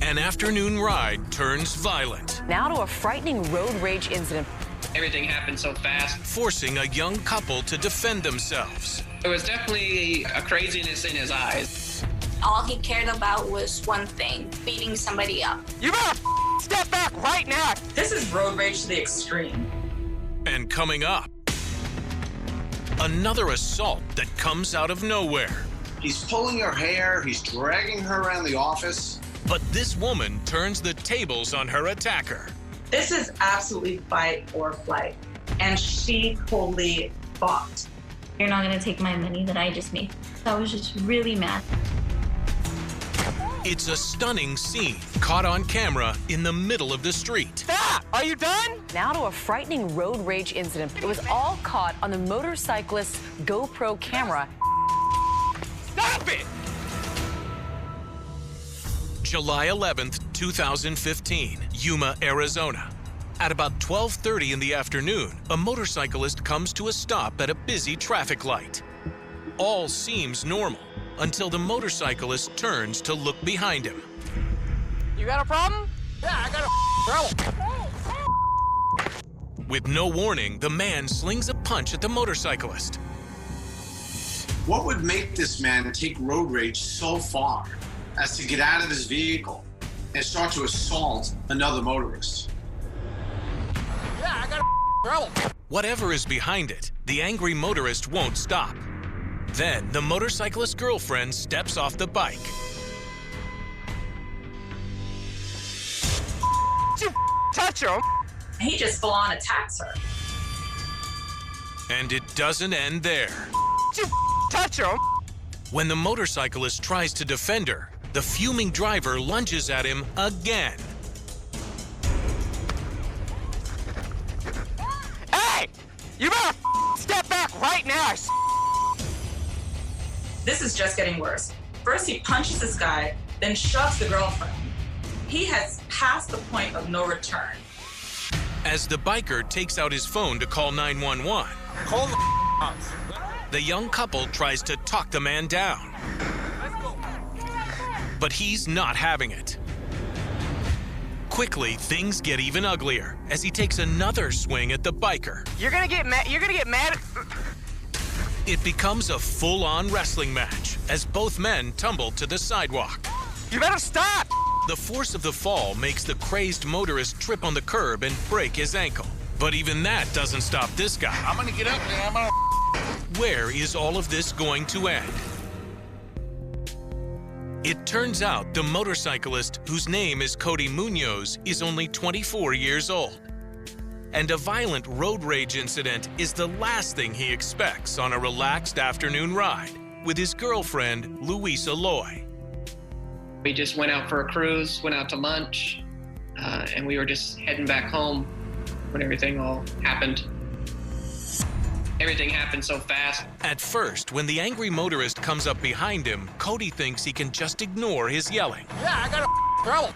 An afternoon ride turns violent. Now to a frightening road rage incident. Everything happened so fast. Forcing a young couple to defend themselves. There was definitely a craziness in his eyes. All he cared about was one thing, beating somebody up. You better step back right now. This is road rage to the extreme. And coming up, another assault that comes out of nowhere. He's pulling her hair, he's dragging her around the office. But this woman turns the tables on her attacker. This is absolutely fight or flight. And she totally fought. You're not gonna take my money that I just made. I was just really mad. It's a stunning scene caught on camera in the middle of the street. Stop! Are you done? Now to a frightening road rage incident. It was all caught on the motorcyclist's GoPro camera. Stop it! July 11th, 2015, Yuma, Arizona. At about 12:30 in the afternoon, a motorcyclist comes to a stop at a busy traffic light. All seems normal until the motorcyclist turns to look behind him. You got a problem? Yeah, I got a problem. With no warning, the man slings a punch at the motorcyclist. What would make this man take road rage so far as to get out of his vehicle and start to assault another motorist? Yeah, I got a problem. Whatever is behind it, the angry motorist won't stop. Then the motorcyclist's girlfriend steps off the bike. You touch him. He just full on attacks her. And it doesn't end there. You touch him. When the motorcyclist tries to defend her, the fuming driver lunges at him again. Hey! You better step back right now. This is just getting worse. First he punches this guy, then shoves the girlfriend. He has passed the point of no return. As the biker takes out his phone to call 911, Call the young couple tries to talk the man down. But he's not having it. Quickly, things get even uglier as he takes another swing at the biker. You're gonna get mad. You're gonna get mad at... It becomes a full-on wrestling match as both men tumble to the sidewalk. You better stop! The force of the fall makes the crazed motorist trip on the curb and break his ankle. But even that doesn't stop this guy. I'm gonna get up and I'm gonna... Where is all of this going to end? It turns out the motorcyclist, whose name is Cody Munoz, is only 24 years old. And a violent road rage incident is the last thing he expects on a relaxed afternoon ride with his girlfriend, Louisa Loy. We just went out for a cruise, went out to lunch, and we were just heading back home when everything all happened. Everything happened so fast. At first, when the angry motorist comes up behind him, Cody thinks he can just ignore his yelling. Yeah, I got a problem.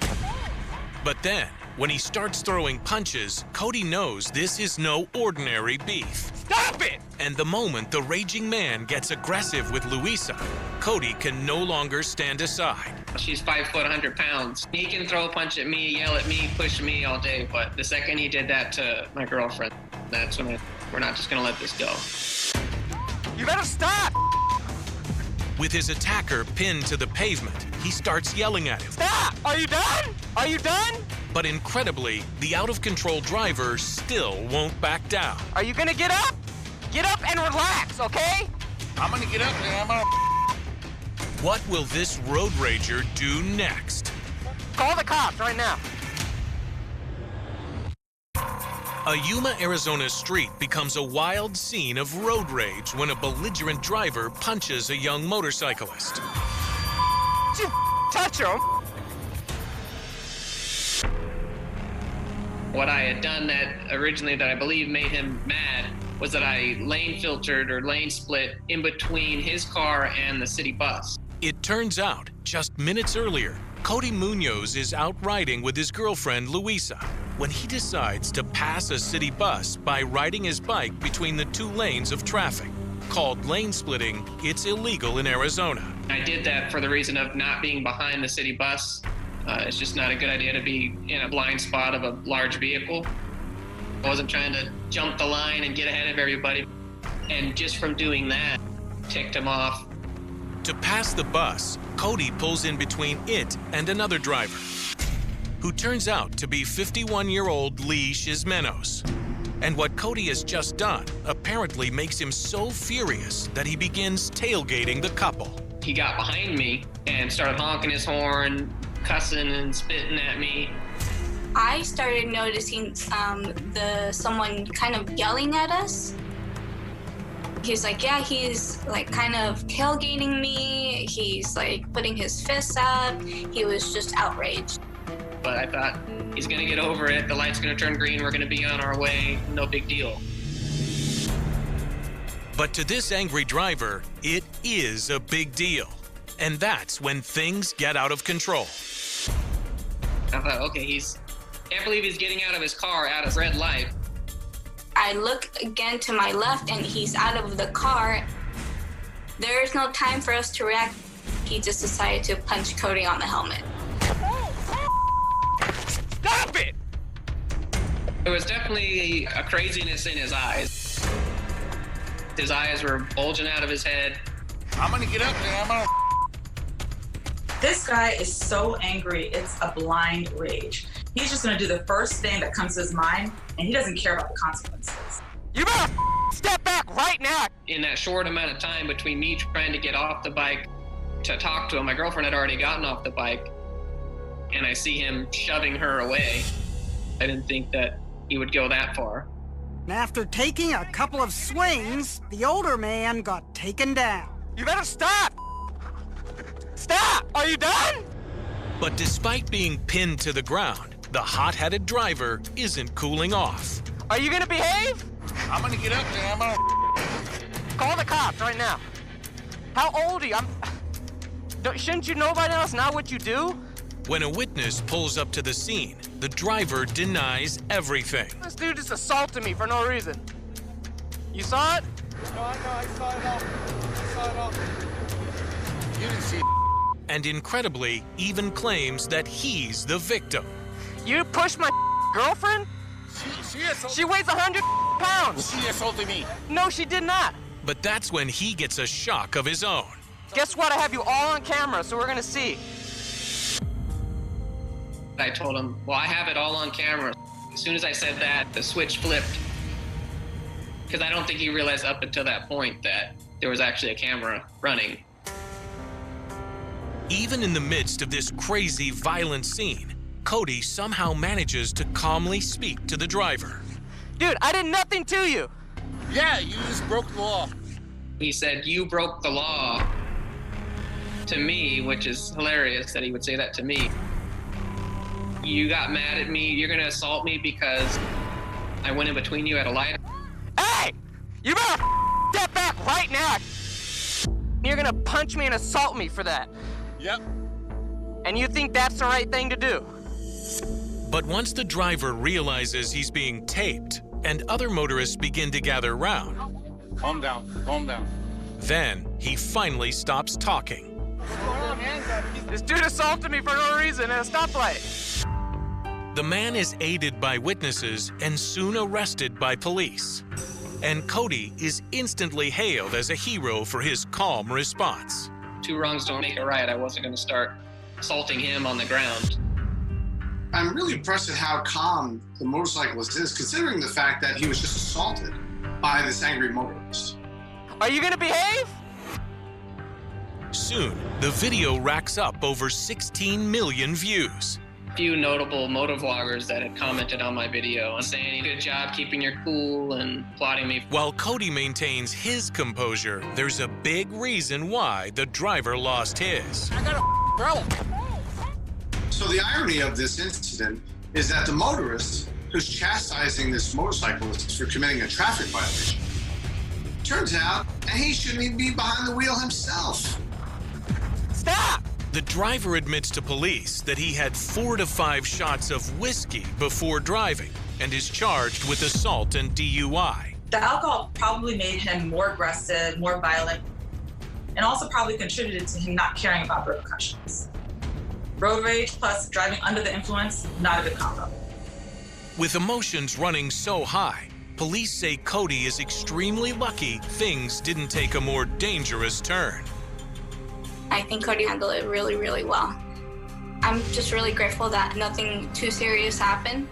But then, when he starts throwing punches, Cody knows this is no ordinary beef. Stop it! And the moment the raging man gets aggressive with Louisa, Cody can no longer stand aside. She's 5 foot, 100 pounds. He can throw a punch at me, yell at me, push me all day, but the second he did that to my girlfriend, that's when we're not just gonna let this go. You better stop! With his attacker pinned to the pavement, he starts yelling at him. Stop! Are you done? Are you done? But incredibly, the out-of-control driver still won't back down. Are you gonna get up? Get up and relax, okay? I'm gonna get up and I'm gonna... What will this road rager do next? Call the cops right now. A Yuma, Arizona street becomes a wild scene of road rage when a belligerent driver punches a young motorcyclist. You touch him. What I had done that originally that I believe made him mad was that I lane filtered or lane split in between his car and the city bus. It turns out, just minutes earlier, Cody Munoz is out riding with his girlfriend, Louisa, when he decides to pass a city bus by riding his bike between the two lanes of traffic. Called lane splitting, it's illegal in Arizona. I did that for the reason of not being behind the city bus It's just not a good idea to be in a blind spot of a large vehicle. I wasn't trying to jump the line and get ahead of everybody. And just from doing that, ticked him off. To pass the bus, Cody pulls in between it and another driver, who turns out to be 51-year-old Lee Shizmenos. And what Cody has just done apparently makes him so furious that he begins tailgating the couple. He got behind me and started honking his horn, cussing and spitting at me. I started noticing someone kind of yelling at us. He's like, yeah, he's like kind of tailgating me. He's like putting his fists up. He was just outraged. But I thought, he's gonna get over it. The light's gonna turn green. We're gonna be on our way. No big deal. But to this angry driver, it is a big deal. And that's when things get out of control. I thought, okay, can't believe he's getting out of his car at a red light. I look again to my left and he's out of the car. There's no time for us to react. He just decided to punch Cody on the helmet. Stop it! There was definitely a craziness in his eyes. His eyes were bulging out of his head. I'm gonna get up there. This guy is so angry, it's a blind rage. He's just gonna do the first thing that comes to his mind, and he doesn't care about the consequences. You better step back right now. In that short amount of time between me trying to get off the bike to talk to him, my girlfriend had already gotten off the bike, and I see him shoving her away. I didn't think that he would go that far. After taking a couple of swings, the older man got taken down. You better stop. Stop! Are you done? But despite being pinned to the ground, the hot-headed driver isn't cooling off. Are you gonna behave? I'm gonna get up there. Call the cops right now. How old are you? Shouldn't you know by now it's not what you do? When a witness pulls up to the scene, the driver denies everything. This dude just assaulted me for no reason. You saw it? No, I saw it all. You didn't see it. And incredibly, even claims that he's the victim. You pushed my girlfriend? She weighs 100 pounds. She assaulted me. No, she did not. But that's when he gets a shock of his own. Guess what? I have you all on camera, so we're gonna see. I told him, well, I have it all on camera. As soon as I said that, the switch flipped. Because I don't think he realized up until that point that there was actually a camera running. Even in the midst of this crazy, violent scene, Cody somehow manages to calmly speak to the driver. Dude, I did nothing to you. Yeah, you just broke the law. He said, you broke the law to me, which is hilarious that he would say that to me. You got mad at me. You're gonna assault me because I went in between you at a light. Hey! You better step back right now. You're gonna punch me and assault me for that. Yep. And you think that's the right thing to do? But once the driver realizes he's being taped and other motorists begin to gather round, Calm down. then he finally stops talking. This dude assaulted me for no reason at a stoplight. The man is aided by witnesses and soon arrested by police. And Cody is instantly hailed as a hero for his calm response. Two wrongs don't make a right. I wasn't gonna start assaulting him on the ground. I'm really impressed at how calm the motorcyclist is, considering the fact that he was just assaulted by this angry motorist. Are you gonna behave? Soon, the video racks up over 16 million views. Few notable motovloggers that had commented on my video and saying, good job keeping your cool and applauding me. While Cody maintains his composure, there's a big reason why the driver lost his. I got a problem. So the irony of this incident is that the motorist who's chastising this motorcyclist for committing a traffic violation, turns out he shouldn't even be behind the wheel himself. Stop! The driver admits to police that he had 4 to 5 shots of whiskey before driving and is charged with assault and DUI. The alcohol probably made him more aggressive, more violent, and also probably contributed to him not caring about repercussions. Road rage plus driving under the influence, not a good combo. With emotions running so high, police say Cody is extremely lucky things didn't take a more dangerous turn. I think Cody handled it really, really well. I'm just really grateful that nothing too serious happened.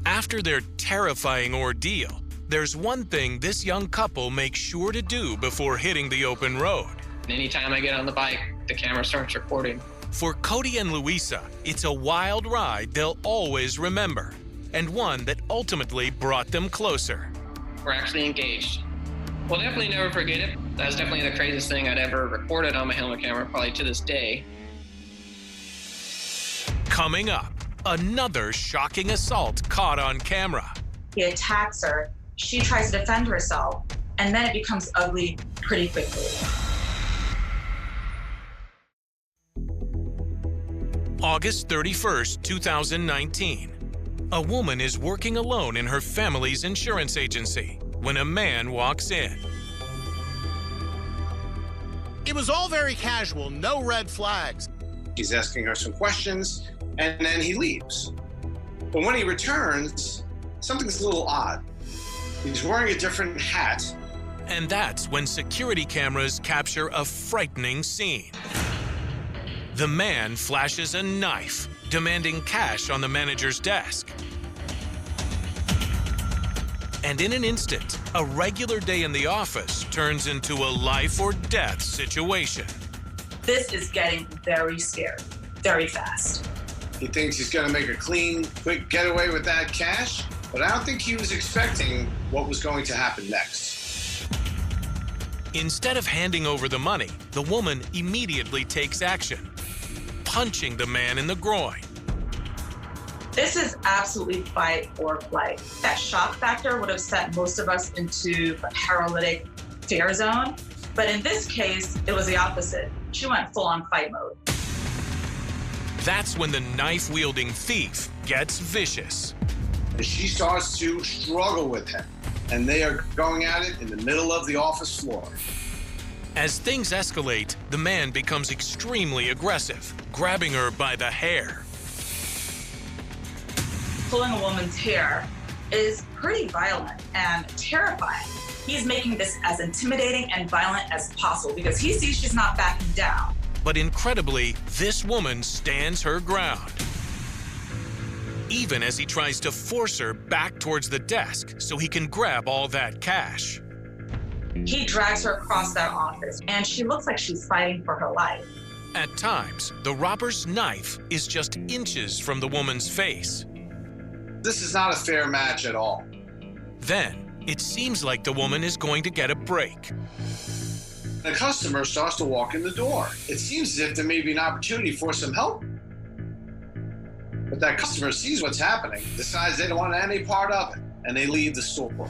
After their terrifying ordeal, there's one thing this young couple makes sure to do before hitting the open road. Anytime I get on the bike, the camera starts recording. For Cody and Louisa, it's a wild ride they'll always remember, and one that ultimately brought them closer. We're actually engaged. We'll definitely never forget it. That's definitely the craziest thing I'd ever recorded on my helmet camera, probably to this day. Coming up, another shocking assault caught on camera. He attacks her, she tries to defend herself, and then it becomes ugly pretty quickly. August 31st, 2019. A woman is working alone in her family's insurance agency when a man walks in. It was all very casual, no red flags. He's asking her some questions, and then he leaves. But when he returns, something's a little odd. He's wearing a different hat. And that's when security cameras capture a frightening scene. The man flashes a knife, demanding cash on the manager's desk. And in an instant, a regular day in the office turns into a life or death situation. This is getting very scary, very fast. He thinks he's gonna make a clean, quick getaway with that cash, but I don't think he was expecting what was going to happen next. Instead of handing over the money, the woman immediately takes action, punching the man in the groin. This is absolutely fight or flight. That shock factor would have sent most of us into a paralytic fear zone. But in this case, it was the opposite. She went full on fight mode. That's when the knife-wielding thief gets vicious. And she starts to struggle with him, and they are going at it in the middle of the office floor. As things escalate, the man becomes extremely aggressive, grabbing her by the hair. Pulling a woman's hair is pretty violent and terrifying. He's making this as intimidating and violent as possible because he sees she's not backing down. But incredibly, this woman stands her ground. Even as he tries to force her back towards the desk so he can grab all that cash. He drags her across that office, and she looks like she's fighting for her life. At times, the robber's knife is just inches from the woman's face. This is not a fair match at all. Then, it seems like the woman is going to get a break. The customer starts to walk in the door. It seems as if there may be an opportunity for some help. But that customer sees what's happening, decides they don't want any part of it, and they leave the store.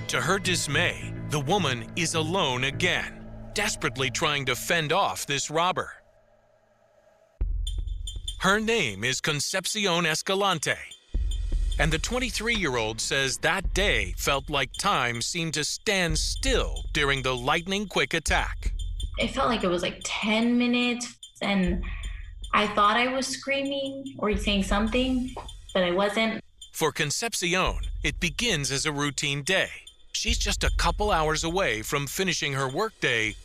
To her dismay, the woman is alone again, desperately trying to fend off this robber. Her name is Concepcion Escalante, and the 23-year-old says that day felt like time seemed to stand still during the lightning-quick attack. It felt like it was like 10 minutes, and I thought I was screaming or saying something, but I wasn't. For Concepcion, it begins as a routine day. She's just a couple hours away from finishing her workday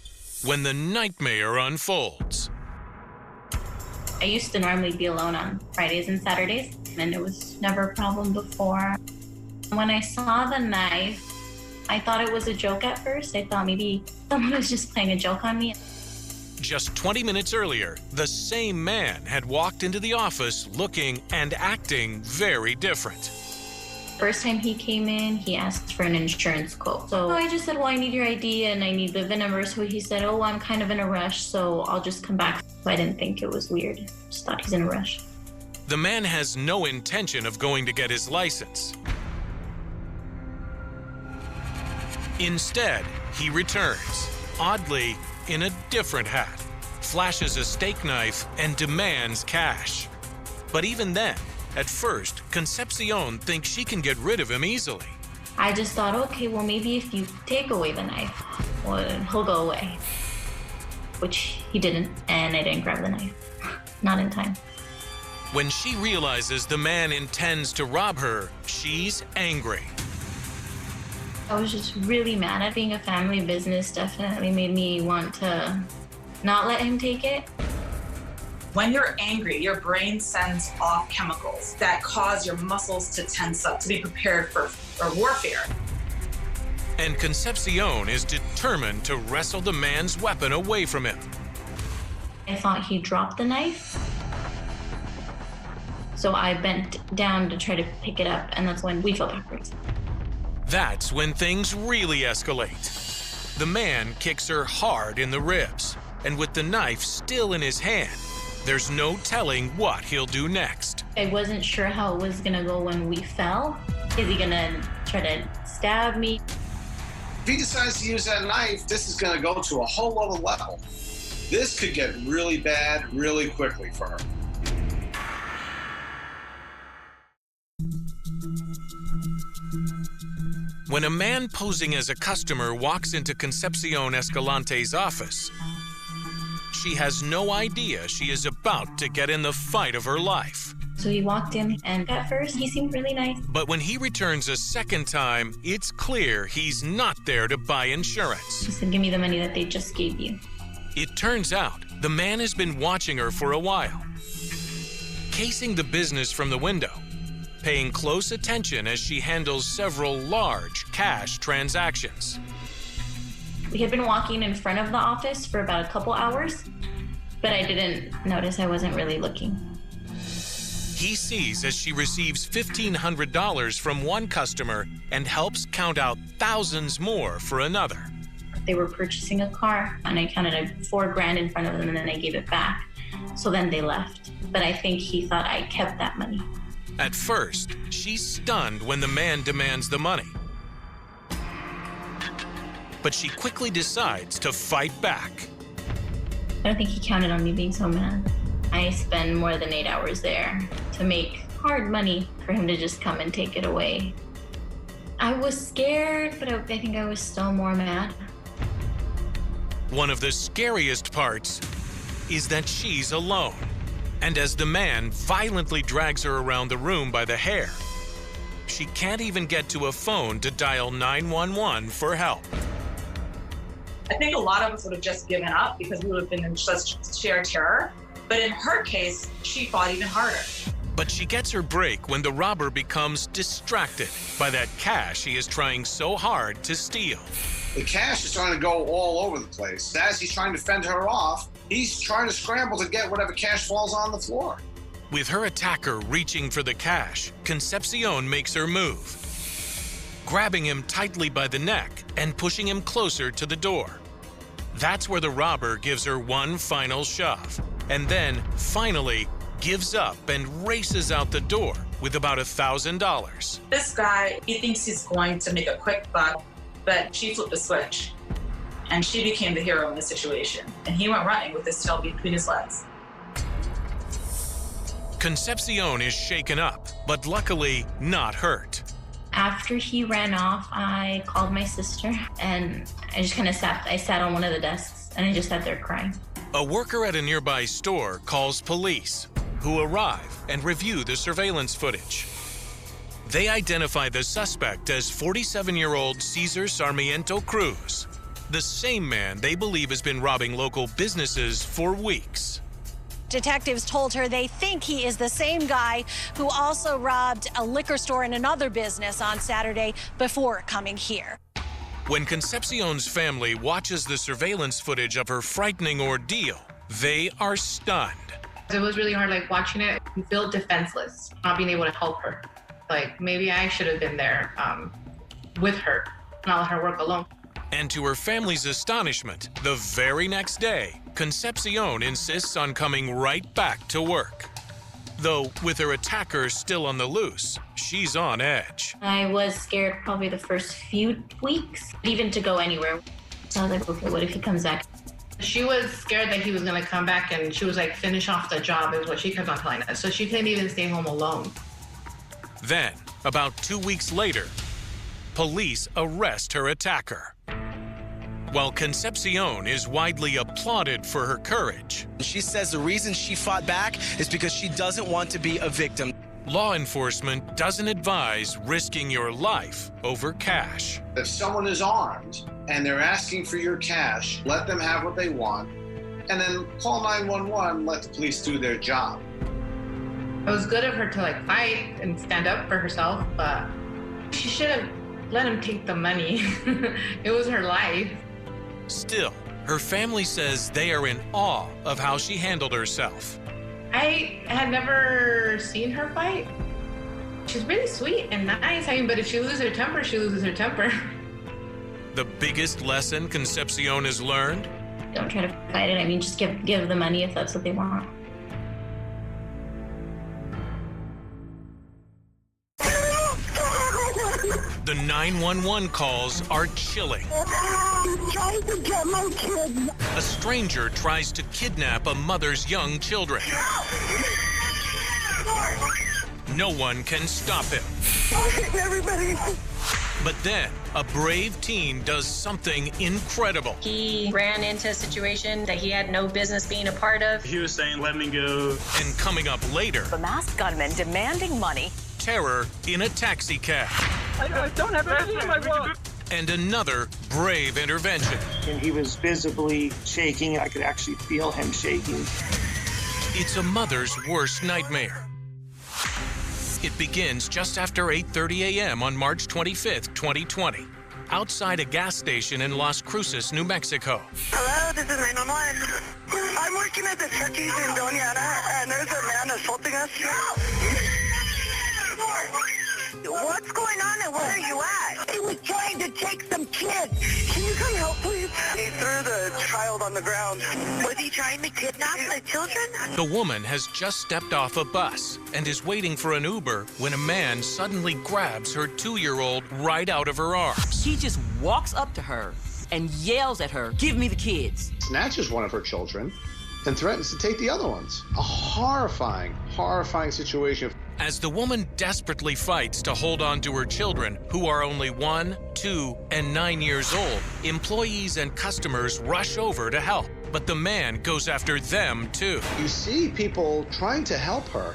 when the nightmare unfolds. I used to normally be alone on Fridays and Saturdays, and it was never a problem before. When I saw the knife, I thought it was a joke at first. I thought maybe someone was just playing a joke on me. Just 20 minutes earlier, the same man had walked into the office looking and acting very different. First time he came in, he asked for an insurance quote. So I just said, well, I need your ID and I need the VIN number. So he said, oh, I'm kind of in a rush, so I'll just come back. So I didn't think it was weird. Just thought he's in a rush. The man has no intention of going to get his license. Instead, he returns, oddly, in a different hat, flashes a steak knife, and demands cash. But even then, at first, Concepcion thinks she can get rid of him easily. I just thought, okay, well, maybe if you take away the knife, well, he'll go away. which he didn't, and I didn't grab the knife. Not in time. When she realizes the man intends to rob her, she's angry. I was just really mad at being a family business. Definitely made me want to not let him take it. When you're angry, your brain sends off chemicals that cause your muscles to tense up, to be prepared for warfare. And Concepcion is determined to wrestle the man's weapon away from him. I thought he dropped the knife. So I bent down to try to pick it up, and that's when we fell backwards. That's when things really escalate. The man kicks her hard in the ribs, and with the knife still in his hand, there's no telling what he'll do next. I wasn't sure how it was gonna go when we fell. Is he gonna try to stab me? If he decides to use that knife, this is going to go to a whole other level. This could get really bad really quickly for her. When a man posing as a customer walks into Concepcion Escalante's office, she has no idea she is about to get in the fight of her life. So he walked in, and at first he seemed really nice. But when he returns a second time, it's clear he's not there to buy insurance. He said, "Give me the money that they just gave you." It turns out the man has been watching her for a while, casing the business from the window, paying close attention as she handles several large cash transactions. We had been walking in front of the office for about a couple hours, but I didn't notice. I wasn't really looking. He sees as she receives $1,500 from one customer and helps count out thousands more for another. They were purchasing a car, and I counted $4,000 in front of them, and then I gave it back. So then they left. But I think he thought I kept that money. At first, she's stunned when the man demands the money. But she quickly decides to fight back. I don't think he counted on me being so mad. I spend more than 8 hours there to make hard money for him to just come and take it away. I was scared, but I think I was still more mad. One of the scariest parts is that she's alone. And as the man violently drags her around the room by the hair, she can't even get to a phone to dial 911 for help. I think a lot of us would have just given up because we would have been in such sheer terror. But in her case, she fought even harder. But she gets her break when the robber becomes distracted by that cash he is trying so hard to steal. The cash is trying to go all over the place. As he's trying to fend her off, he's trying to scramble to get whatever cash falls on the floor. With her attacker reaching for the cash, Concepcion makes her move, grabbing him tightly by the neck and pushing him closer to the door. That's where the robber gives her one final shove, and then, finally, gives up and races out the door with about $1,000. This guy, he thinks he's going to make a quick buck, but she flipped the switch, and she became the hero in the situation, and he went running with his tail between his legs. Concepcion is shaken up, but luckily not hurt. After he ran off, I called my sister, and I just kind of sat on one of the desks, and I just sat there crying. A worker at a nearby store calls police, who arrive and review the surveillance footage. They identify the suspect as 47-year-old Cesar Sarmiento Cruz, the same man they believe has been robbing local businesses for weeks. Detectives told her they think he is the same guy who also robbed a liquor store and another business on Saturday before coming here. When Concepcion's family watches the surveillance footage of her frightening ordeal, they are stunned. It was really hard, like, watching it. You feel defenseless, not being able to help her. Like, maybe I should have been there with her, not let her work alone. And to her family's astonishment, the very next day, Concepcion insists on coming right back to work. Though, with her attacker still on the loose, she's on edge. I was scared probably the first few weeks, even to go anywhere. So I was like, okay, what if he comes back? She was scared that he was going to come back, and she was like, finish off the job is what she kept on telling us. So she couldn't even stay home alone. Then, about 2 weeks later, police arrest her attacker. while Concepcion is widely applauded for her courage. She says the reason she fought back is because she doesn't want to be a victim. Law enforcement doesn't advise risking your life over cash. If someone is armed and they're asking for your cash, let them have what they want, and then call 911, let the police do their job. It was good of her to like fight and stand up for herself, but she should have let him take the money. It was her life. Still, her family says they are in awe of how she handled herself. I had never seen her fight. She's really sweet and nice. I mean, but if she loses her temper, she loses her temper. The biggest lesson Concepcion has learned? Don't try to fight it. I mean, just give the money if that's what they want. The 911 calls are chilling. He's trying to get my kids. A stranger tries to kidnap a mother's young children. No one can stop him. Everybody. But then, a brave teen does something incredible. He ran into a situation that he had no business being a part of. He was saying, let me go. And coming up later, The masked gunman demanding money. terror in a taxi cab. I don't have anything in my wallet. And another brave intervention. And he was visibly shaking. I could actually feel him shaking. It's a mother's worst nightmare. It begins just after 8:30 a.m. on March 25th, 2020, outside a gas station in Las Cruces, New Mexico. Hello, this is 911. I'm working at the Chucky's in Doña Ana, and there's a man assaulting us. What's going on and where are you at? He was trying to take some kids. Can you come help, please? He threw the child on the ground. Was he trying to kidnap the children? The woman has just stepped off a bus and is waiting for an Uber when a man suddenly grabs her 2-year-old right out of her arms. He just walks up to her and yells at her, "Give me the kids." Snatches one of her children and threatens to take the other ones. A horrifying, horrifying situation. As the woman desperately fights to hold on to her children, who are only 1, 2, and 9 years old, employees and customers rush over to help. But the man goes after them too. You see people trying to help her,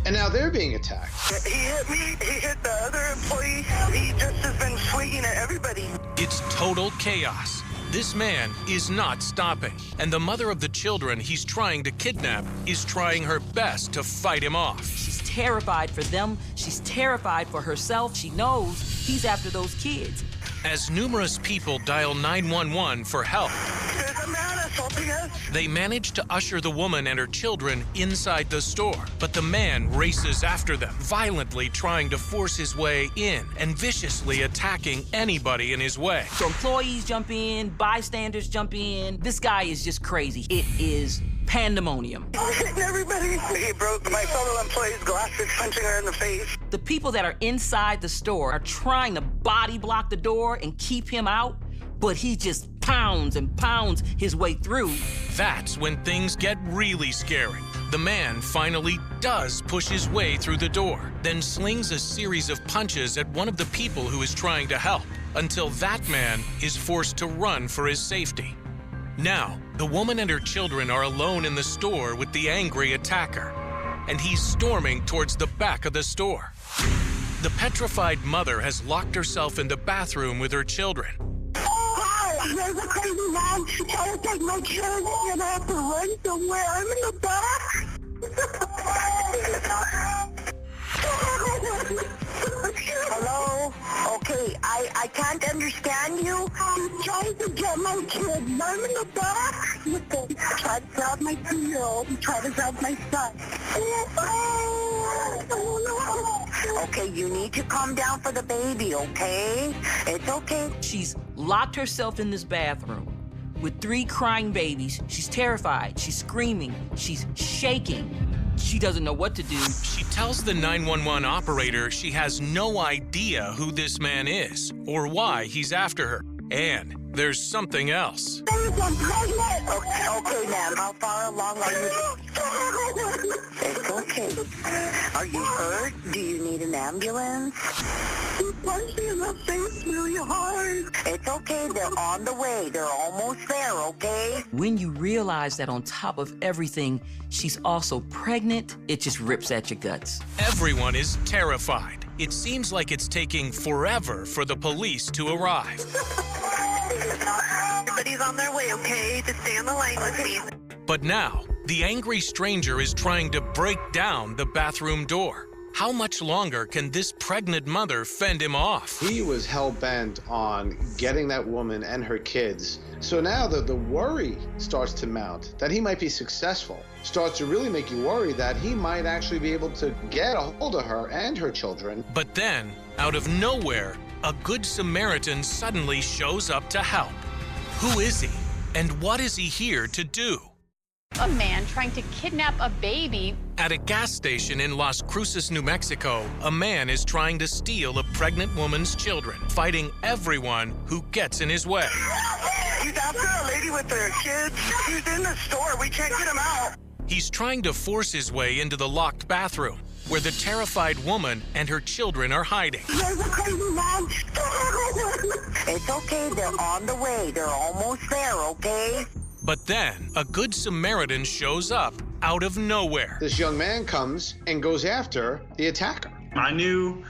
and now they're being attacked. He hit me. He hit the other employee. He just has been swinging at everybody. It's total chaos. This man is not stopping, and the mother of the children he's trying to kidnap is trying her best to fight him off. She's terrified for them. She's terrified for herself. She knows he's after those kids. As numerous people dial 911 for help, There's a man assaulting us. they manage to usher the woman and her children inside the store. But the man races after them, violently trying to force his way in and viciously attacking anybody in his way. So employees jump in, bystanders jump in. This guy is just crazy. It is pandemonium. He's hitting everybody. He broke my fellow employee's glasses, punching her in the face. The people that are inside the store are trying to body block the door and keep him out, but he just pounds and pounds his way through. That's when things get really scary. The man finally does push his way through the door, then slings a series of punches at one of the people who is trying to help, until that man is forced to run for his safety. Now, the woman and her children are alone in the store with the angry attacker, and he's storming towards the back of the store. The petrified mother has locked herself in the bathroom with her children. Hi, there's a crazy man trying to take my kids, and I have to run somewhere. I'm in the back. Hello? Okay, I can't understand you. I'm trying to get my kids. I'm in the back. Try to grab my 2-year-old and try to grab my son. Okay, you need to calm down for the baby, okay? It's okay. She's locked herself in this bathroom with 3 crying babies. She's terrified. She's screaming. She's shaking. She doesn't know what to do. She tells the 911 operator she has no idea who this man is or why he's after her. And there's something else. I'm pregnant. Okay, ma'am. How far along are you? It's okay. Are you hurt? Do you need an ambulance? He punched me in the face really hard. It's okay, they're on the way. They're almost there, okay? When you realize that on top of everything, she's also pregnant, it just rips at your guts. Everyone is terrified. It seems like it's taking forever for the police to arrive. Everybody's on their way, okay? Just stay on the line with me. But now, the angry stranger is trying to break down the bathroom door. How much longer can this pregnant mother fend him off? He was hell-bent on getting that woman and her kids. So now the worry starts to mount that he might be successful. Starts to really make you worry that he might actually be able to get a hold of her and her children. But then, out of nowhere, a good Samaritan suddenly shows up to help. Who is he? And what is he here to do? A man trying to kidnap a baby. At a gas station in Las Cruces, New Mexico, a man is trying to steal a pregnant woman's children, fighting everyone who gets in his way. He's after a lady with her kids. He's in the store. We can't get him out. He's trying to force his way into the locked bathroom, where the terrified woman and her children are hiding. There's a crazy man. It's okay. They're on the way. They're almost there, okay? But then, a good Samaritan shows up out of nowhere. This young man comes and goes after the attacker. I knew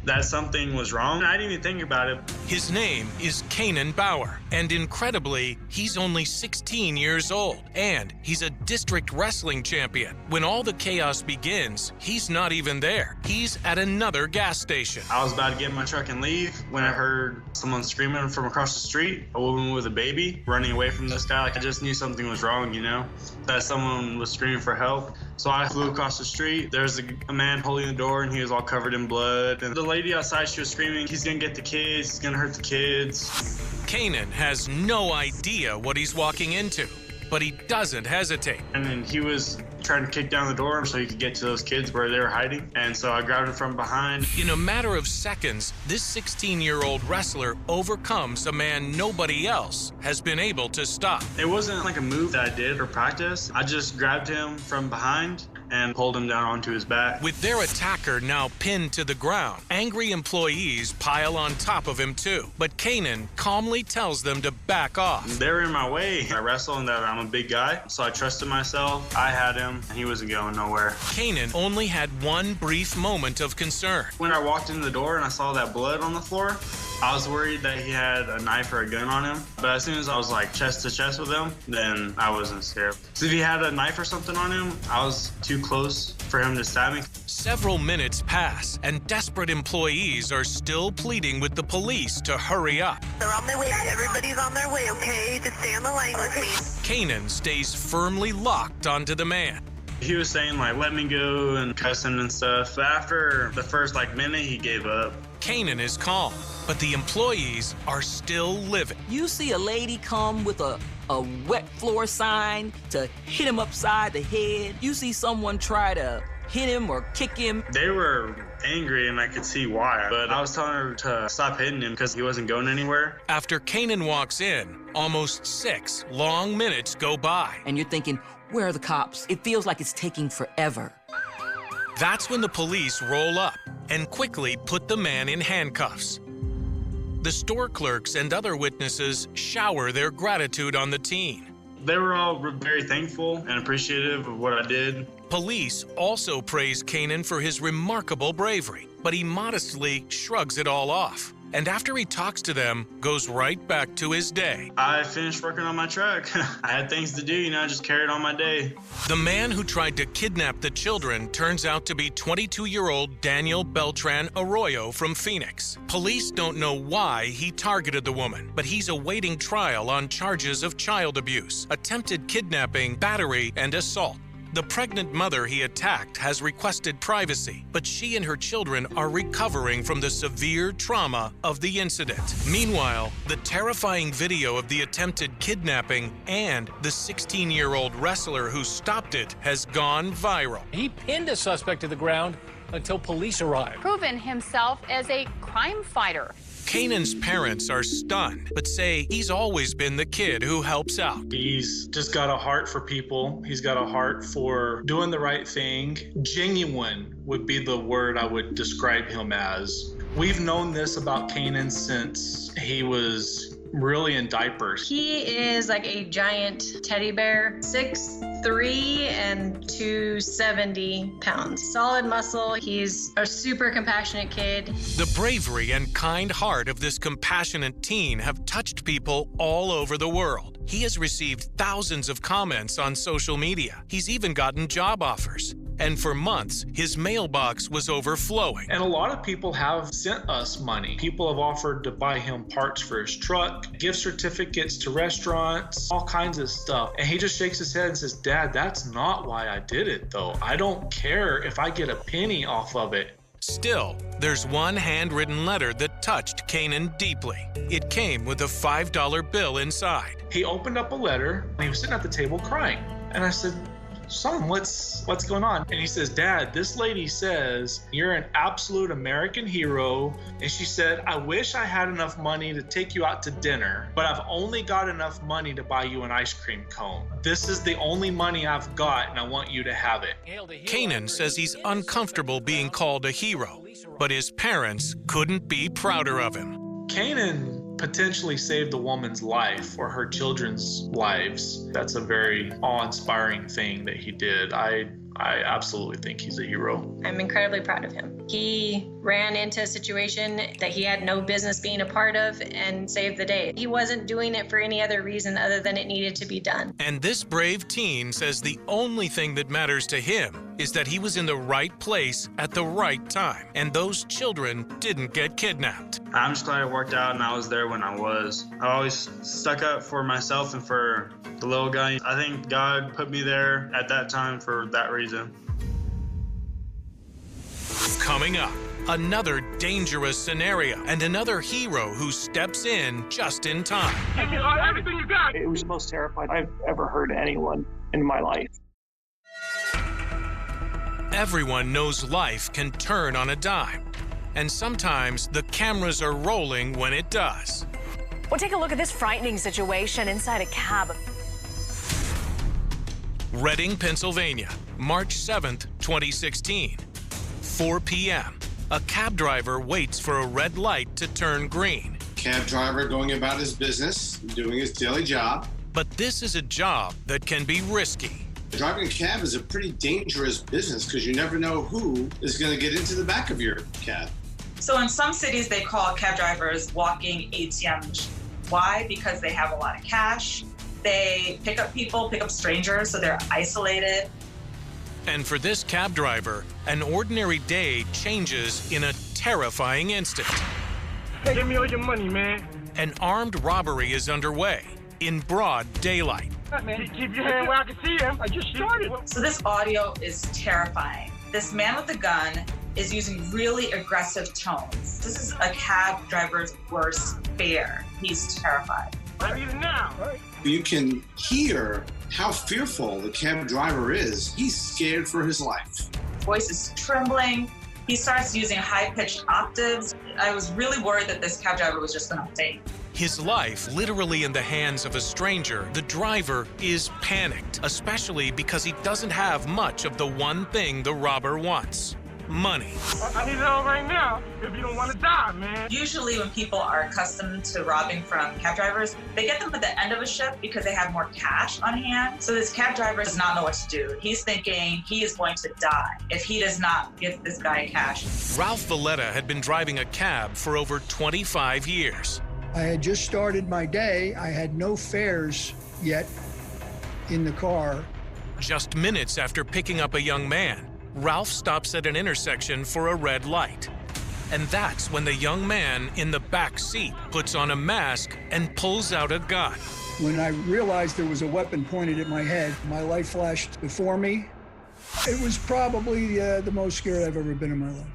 that something was wrong. I didn't even think about it. His name is Kanan Bauer, and incredibly, he's only 16 years old, and he's a district wrestling champion. When all the chaos begins, he's not even there. He's at another gas station. I was about to get in my truck and leave when I heard someone screaming from across the street, a woman with a baby running away from this guy. Like, I just knew something was wrong, you know, that someone was screaming for help. So I flew across the street. There's a man holding the door, and he was all covered in blood. And the lady outside, she was screaming, he's gonna get the kids, he's gonna hurt the kids. Kanan has no idea what he's walking into, but he doesn't hesitate. And then he was trying to kick down the door so he could get to those kids where they were hiding. And so I grabbed him from behind. In a matter of seconds, this 16-year-old wrestler overcomes a man nobody else has been able to stop. It wasn't like a move that I did or practice. I just grabbed him from behind and pulled him down onto his back. With their attacker now pinned to the ground, angry employees pile on top of him too. But Kanan calmly tells them to back off. They were in my way. I wrestled and that I'm a big guy, so I trusted myself. I had him, and he wasn't going nowhere. Kanan only had one brief moment of concern. When I walked in the door and I saw that blood on the floor, I was worried that he had a knife or a gun on him. But as soon as I was like chest to chest with him, then I wasn't scared. So if he had a knife or something on him, I was too close for him to stab me. Several minutes pass, and desperate employees are still pleading with the police to hurry up. They're on their way. Everybody's on their way, okay? Just stay on the line with me. Kanan stays firmly locked onto the man. He was saying, like, let me go and cussing and stuff. But after the first, minute, he gave up. Kanan is calm, but the employees are still livid. You see a lady come with a wet floor sign to hit him upside the head. You see someone try to hit him or kick him. They were angry, and I could see why. But I was telling her to stop hitting him because he wasn't going anywhere. After Kanan walks in, almost 6 long minutes go by. And you're thinking, where are the cops? It feels like it's taking forever. That's when the police roll up and quickly put the man in handcuffs. The store clerks and other witnesses shower their gratitude on the teen. They were all very thankful and appreciative of what I did. Police also praise Kanan for his remarkable bravery, but he modestly shrugs it all off. And after he talks to them, goes right back to his day. I finished working on my truck. I had things to do, just carried on my day. The man who tried to kidnap the children turns out to be 22-year-old Daniel Beltran Arroyo from Phoenix. Police don't know why he targeted the woman, but he's awaiting trial on charges of child abuse, attempted kidnapping, battery, and assault. The pregnant mother he attacked has requested privacy, but she and her children are recovering from the severe trauma of the incident. Meanwhile, the terrifying video of the attempted kidnapping and the 16-year-old wrestler who stopped it has gone viral. He pinned a suspect to the ground until police arrived. Proven himself as a crime fighter. Kanan's parents are stunned, but say he's always been the kid who helps out. He's just got a heart for people. He's got a heart for doing the right thing. Genuine would be the word I would describe him as. We've known this about Kanan since he was really in diapers. He is like a giant teddy bear, 6'3" and 270 pounds. Solid muscle. He's a super compassionate kid. The bravery and kind heart of this compassionate teen have touched people all over the world. He has received thousands of comments on social media. He's even gotten job offers. And for months, his mailbox was overflowing. And a lot of people have sent us money. People have offered to buy him parts for his truck, gift certificates to restaurants, all kinds of stuff. And he just shakes his head and says, Dad, that's not why I did it, though. I don't care if I get a penny off of it. Still, there's one handwritten letter that touched Kanan deeply. It came with a $5 bill inside. He opened up a letter, and he was sitting at the table crying. And I said, Son, what's going on? And he says, Dad, this lady says you're an absolute American hero. And she said, I wish I had enough money to take you out to dinner, but I've only got enough money to buy you an ice cream cone. This is the only money I've got, and I want you to have it. Kanan says he's uncomfortable being called a hero, but his parents couldn't be prouder of him. Kanan potentially saved a woman's life or her children's lives. That's a very awe-inspiring thing that he did. I absolutely think he's a hero. I'm incredibly proud of him. He ran into a situation that he had no business being a part of and saved the day. He wasn't doing it for any other reason other than it needed to be done. And this brave teen says the only thing that matters to him is that he was in the right place at the right time, and those children didn't get kidnapped. I'm just glad it worked out and I was there when I was. I always stuck up for myself and for the little guy. I think God put me there at that time for that reason. Coming up, another dangerous scenario and another hero who steps in just in time. Everything you got. It was the most terrified I've ever heard anyone in my life. Everyone knows life can turn on a dime, and sometimes the cameras are rolling when it does. Well, take a look at this frightening situation inside a cab. Reading, Pennsylvania, March 7th, 2016. 4 p.m. A cab driver waits for a red light to turn green. Cab driver going about his business, doing his daily job. But this is a job that can be risky. Driving a cab is a pretty dangerous business because you never know who is going to get into the back of your cab. So in some cities, they call cab drivers walking ATMs. Why? Because they have a lot of cash. They pick up people, pick up strangers, so they're isolated. And for this cab driver, an ordinary day changes in a terrifying instant. Hey, give me all your money, man. An armed robbery is underway in broad daylight. Man, keep your hand where I can see him. I just started. So this audio is terrifying. This man with the gun is using really aggressive tones. This is a cab driver's worst fear. He's terrified. I need it now. You can hear how fearful the cab driver is. He's scared for his life. Voice is trembling. He starts using high-pitched octaves. I was really worried that this cab driver was just going to faint. His life literally in the hands of a stranger. The driver is panicked, especially because he doesn't have much of the one thing the robber wants: money. I need it all right now if you don't want to die, man. Usually when people are accustomed to robbing from cab drivers, they get them at the end of a shift because they have more cash on hand. So this cab driver does not know what to do. He's thinking he is going to die if he does not give this guy cash. Ralph Valletta had been driving a cab for over 25 years. I had just started my day. I had no fares yet in the car. Just minutes after picking up a young man, Ralph stops at an intersection for a red light. And that's when the young man in the back seat puts on a mask and pulls out a gun. When I realized there was a weapon pointed at my head, my life flashed before me. It was probably the most scared I've ever been in my life,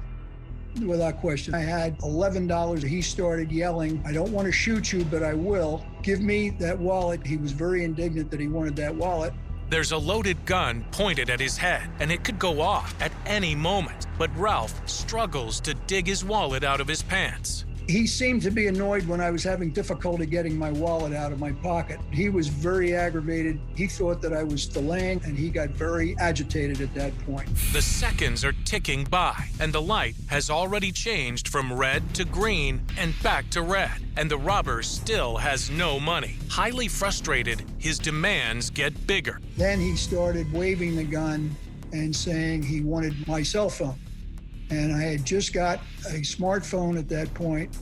without question. I had $11. He started yelling, "I don't want to shoot you, but I will. Give me that wallet." He was very indignant that he wanted that wallet. There's a loaded gun pointed at his head, and it could go off at any moment. But Ralph struggles to dig his wallet out of his pants. He seemed to be annoyed when I was having difficulty getting my wallet out of my pocket. He was very aggravated. He thought that I was delaying, and he got very agitated at that point. The seconds are ticking by, and the light has already changed from red to green and back to red, and the robber still has no money. Highly frustrated, his demands get bigger. Then he started waving the gun and saying he wanted my cell phone. And I had just got a smartphone at that point.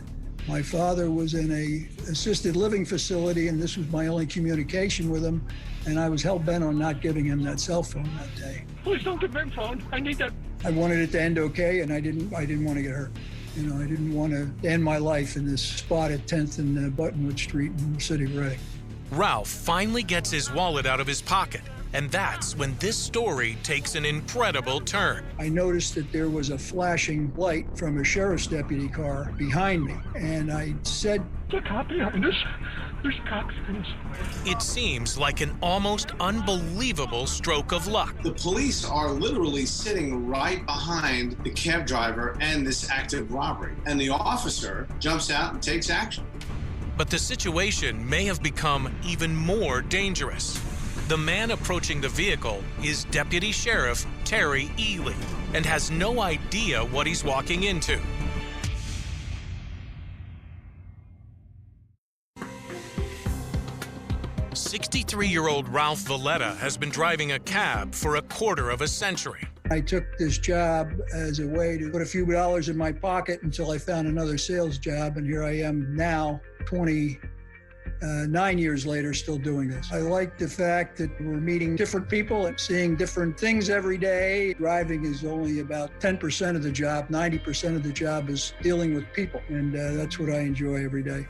My father was in a assisted living facility, and this was my only communication with him. And I was hell-bent on not giving him that cell phone that day. Please don't give me phone. I need that. I wanted it to end okay, and I didn't want to get hurt. You know, I didn't want to end my life in this spot at 10th and Buttonwood Street in the city of Reading. Ralph finally gets his wallet out of his pocket. And that's when this story takes an incredible turn. I noticed that there was a flashing light from a sheriff's deputy car behind me. And I said, "There's a cop behind us. There's a cop behind us." It seems like an almost unbelievable stroke of luck. The police are literally sitting right behind the cab driver and this active robbery. And the officer jumps out and takes action. But the situation may have become even more dangerous. The man approaching the vehicle is Deputy Sheriff Terry Ely and has no idea what he's walking into. "63-year-old Ralph Valletta has been driving a cab for a quarter of a century. I took this job as a way to put a few dollars in my pocket until I found another sales job, and here I am now, 9 years later, still doing this. I like the fact that we're meeting different people and seeing different things every day. Driving is only about 10% of the job. 90% of the job is dealing with people, and that's what I enjoy every day.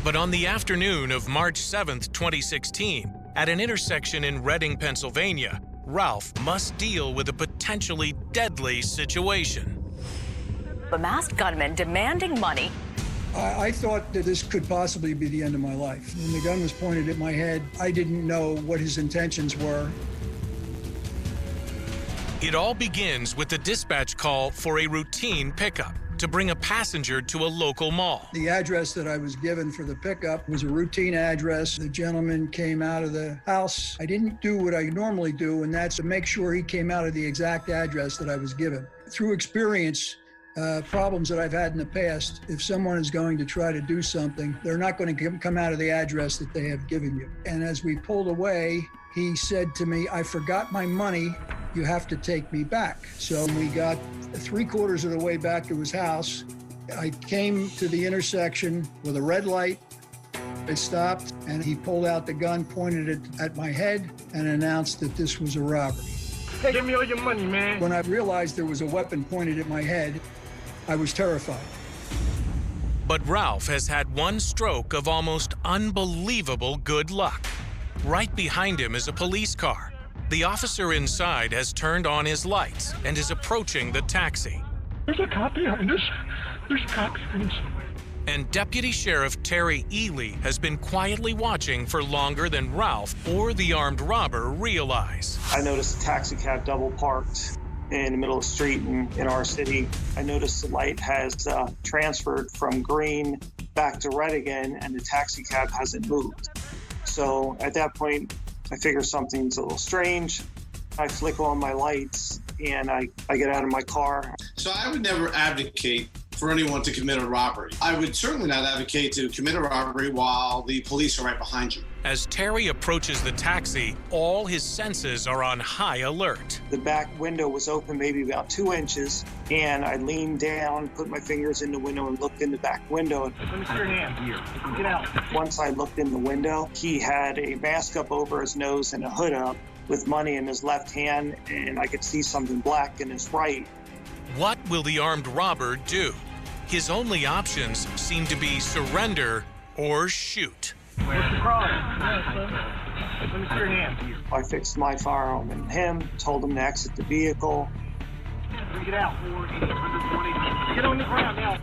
But on the afternoon of March 7th, 2016, at an intersection in Reading, Pennsylvania, Ralph must deal with a potentially deadly situation. A masked gunman demanding money. I thought that this could possibly be the end of my life. When the gun was pointed at my head, I didn't know what his intentions were. It all begins with a dispatch call for a routine pickup to bring a passenger to a local mall. The address that I was given for the pickup was a routine address. The gentleman came out of the house. I didn't do what I normally do, and that's to make sure he came out of the exact address that I was given. Through experience, problems that I've had in the past, if someone is going to try to do something, they're not going to come out of the address that they have given you. And as we pulled away, he said to me, "I forgot my money. You have to take me back." So we got 3/4 of the way back to his house. I came to the intersection with a red light. I stopped, and he pulled out the gun, pointed it at my head, and announced that this was a robbery. "Hey, give me all your money, man." When I realized there was a weapon pointed at my head, I was terrified. But Ralph has had one stroke of almost unbelievable good luck. Right behind him is a police car. The officer inside has turned on his lights and is approaching the taxi. "There's a cop behind us. There's a cop behind us." And Deputy Sheriff Terry Ely has been quietly watching for longer than Ralph or the armed robber realize. I noticed a taxi cab double parked in the middle of the street in our city. I noticed the light has transferred from green back to red again, and the taxi cab hasn't moved. So at that point, I figure something's a little strange. I flick on my lights, and I get out of my car. So I would never advocate for anyone to commit a robbery. I would certainly not advocate to commit a robbery while the police are right behind you. As Terry approaches the taxi, all his senses are on high alert. The back window was open maybe about 2 inches, and I leaned down, put my fingers in the window, and looked in the back window. Let me see your hand here. Get out. Once I looked in the window, he had a mask up over his nose and a hood up with money in his left hand, and I could see something black in his right. What will the armed robber do? His only options seem to be surrender or shoot. What's the crime? Let me see your hand here. I fixed my firearm in him, told him to exit the vehicle. Get out. 120. Get on the ground now.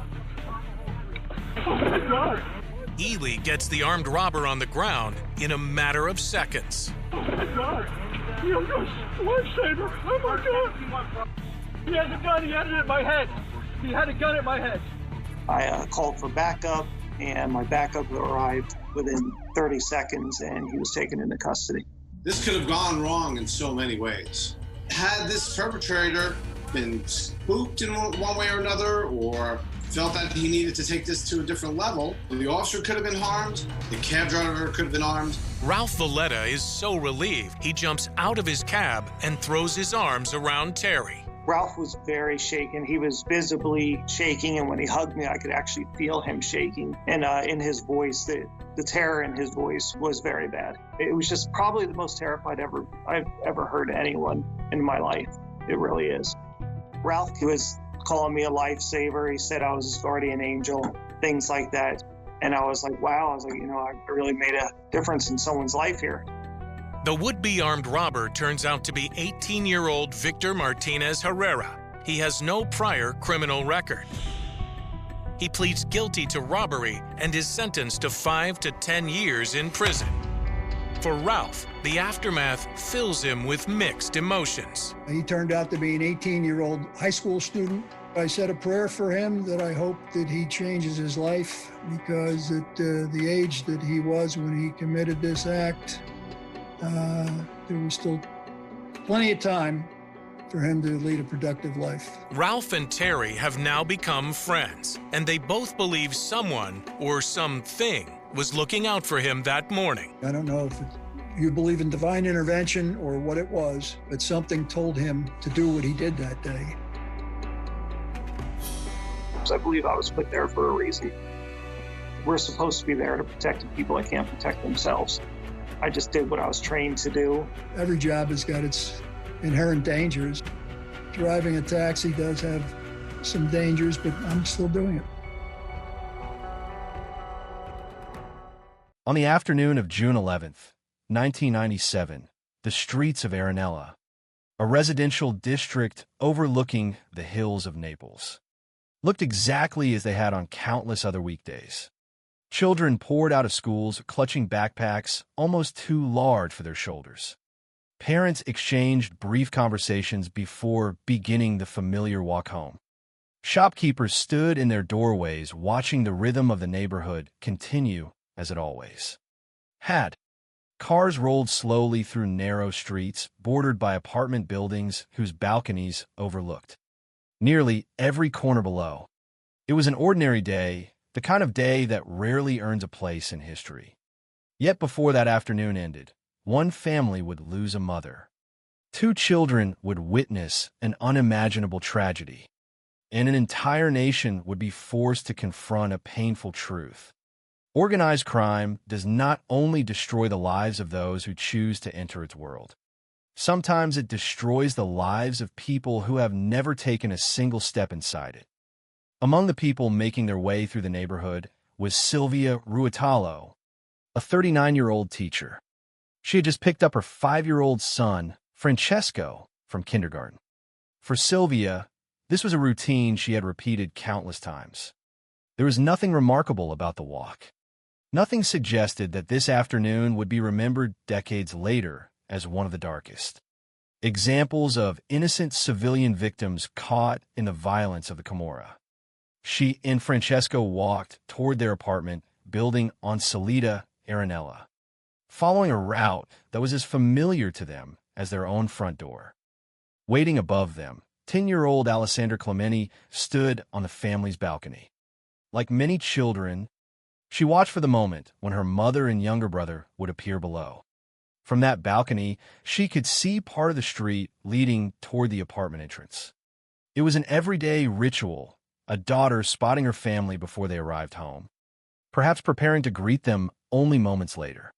Oh my God. Ely gets the armed robber on the ground in a matter of seconds. Oh my God. You're a lifesaver. Oh my God. He has a gun. He had it at my head. He had a gun at my head. I called for backup, and my backup arrived within 30 seconds, and he was taken into custody. This could have gone wrong in so many ways. Had this perpetrator been spooked in one way or another, or felt that he needed to take this to a different level, the officer could have been harmed, the cab driver could have been armed. Ralph Valletta is so relieved, he jumps out of his cab and throws his arms around Terry. Ralph was very shaken. He was visibly shaking, and when he hugged me, I could actually feel him shaking. And in his voice, the terror in his voice was very bad. It was just probably the most terrified I've ever heard anyone in my life. It really is. Ralph, he was calling me a lifesaver. He said I was his guardian angel, things like that. And I was like, wow, I was like, I really made a difference in someone's life here. The would-be armed robber turns out to be 18-year-old Victor Martinez Herrera. He has no prior criminal record. He pleads guilty to robbery and is sentenced to 5 to 10 years in prison. For Ralph, the aftermath fills him with mixed emotions. He turned out to be an 18-year-old high school student. I said a prayer for him that I hope that he changes his life, because at the age that he was when he committed this act, there was still plenty of time for him to lead a productive life. Ralph and Terry have now become friends, and they both believe someone or something was looking out for him that morning. I don't know if you believe in divine intervention or what it was, but something told him to do what he did that day. I believe I was put there for a reason. We're supposed to be there to protect the people that can't protect themselves. I just did what I was trained to do. Every job has got its inherent dangers. Driving a taxi does have some dangers, but I'm still doing it. On the afternoon of June 11th, 1997, the streets of Arenella, a residential district overlooking the hills of Naples, looked exactly as they had on countless other weekdays. Children poured out of schools, clutching backpacks almost too large for their shoulders. Parents exchanged brief conversations before beginning the familiar walk home. Shopkeepers stood in their doorways, watching the rhythm of the neighborhood continue as it always had. Cars rolled slowly through narrow streets, bordered by apartment buildings whose balconies overlooked nearly every corner below. It was an ordinary day, the kind of day that rarely earns a place in history. Yet before that afternoon ended, one family would lose a mother. 2 children would witness an unimaginable tragedy, and an entire nation would be forced to confront a painful truth. Organized crime does not only destroy the lives of those who choose to enter its world. Sometimes it destroys the lives of people who have never taken a single step inside it. Among the people making their way through the neighborhood was Sylvia Ruotalo, a 39-year-old teacher. She had just picked up her 5-year-old son, Francesco, from kindergarten. For Sylvia, this was a routine she had repeated countless times. There was nothing remarkable about the walk. Nothing suggested that this afternoon would be remembered decades later as one of the darkest. Examples of innocent civilian victims caught in the violence of the Camorra. She and Francesco walked toward their apartment building on Salita, Arenella, following a route that was as familiar to them as their own front door. Waiting above them, 10-year-old Alessandra Clementi stood on the family's balcony. Like many children, she watched for the moment when her mother and younger brother would appear below. From that balcony, she could see part of the street leading toward the apartment entrance. It was an everyday ritual, a daughter spotting her family before they arrived home, perhaps preparing to greet them only moments later.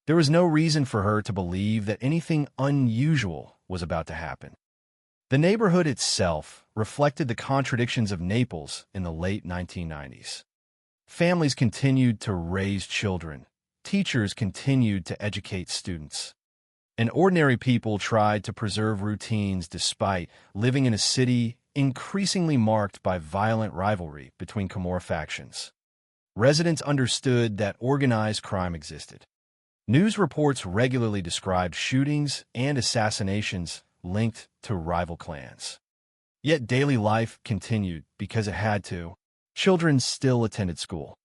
There was no reason for her to believe that anything unusual was about to happen. The neighborhood itself reflected the contradictions of Naples in the late 1990s. Families continued to raise children. Teachers continued to educate students. And ordinary people tried to preserve routines despite living in a city increasingly marked by violent rivalry between Camorra factions. Residents understood that organized crime existed. News reports regularly described shootings and assassinations linked to rival clans. Yet daily life continued because it had to. Children still attended school.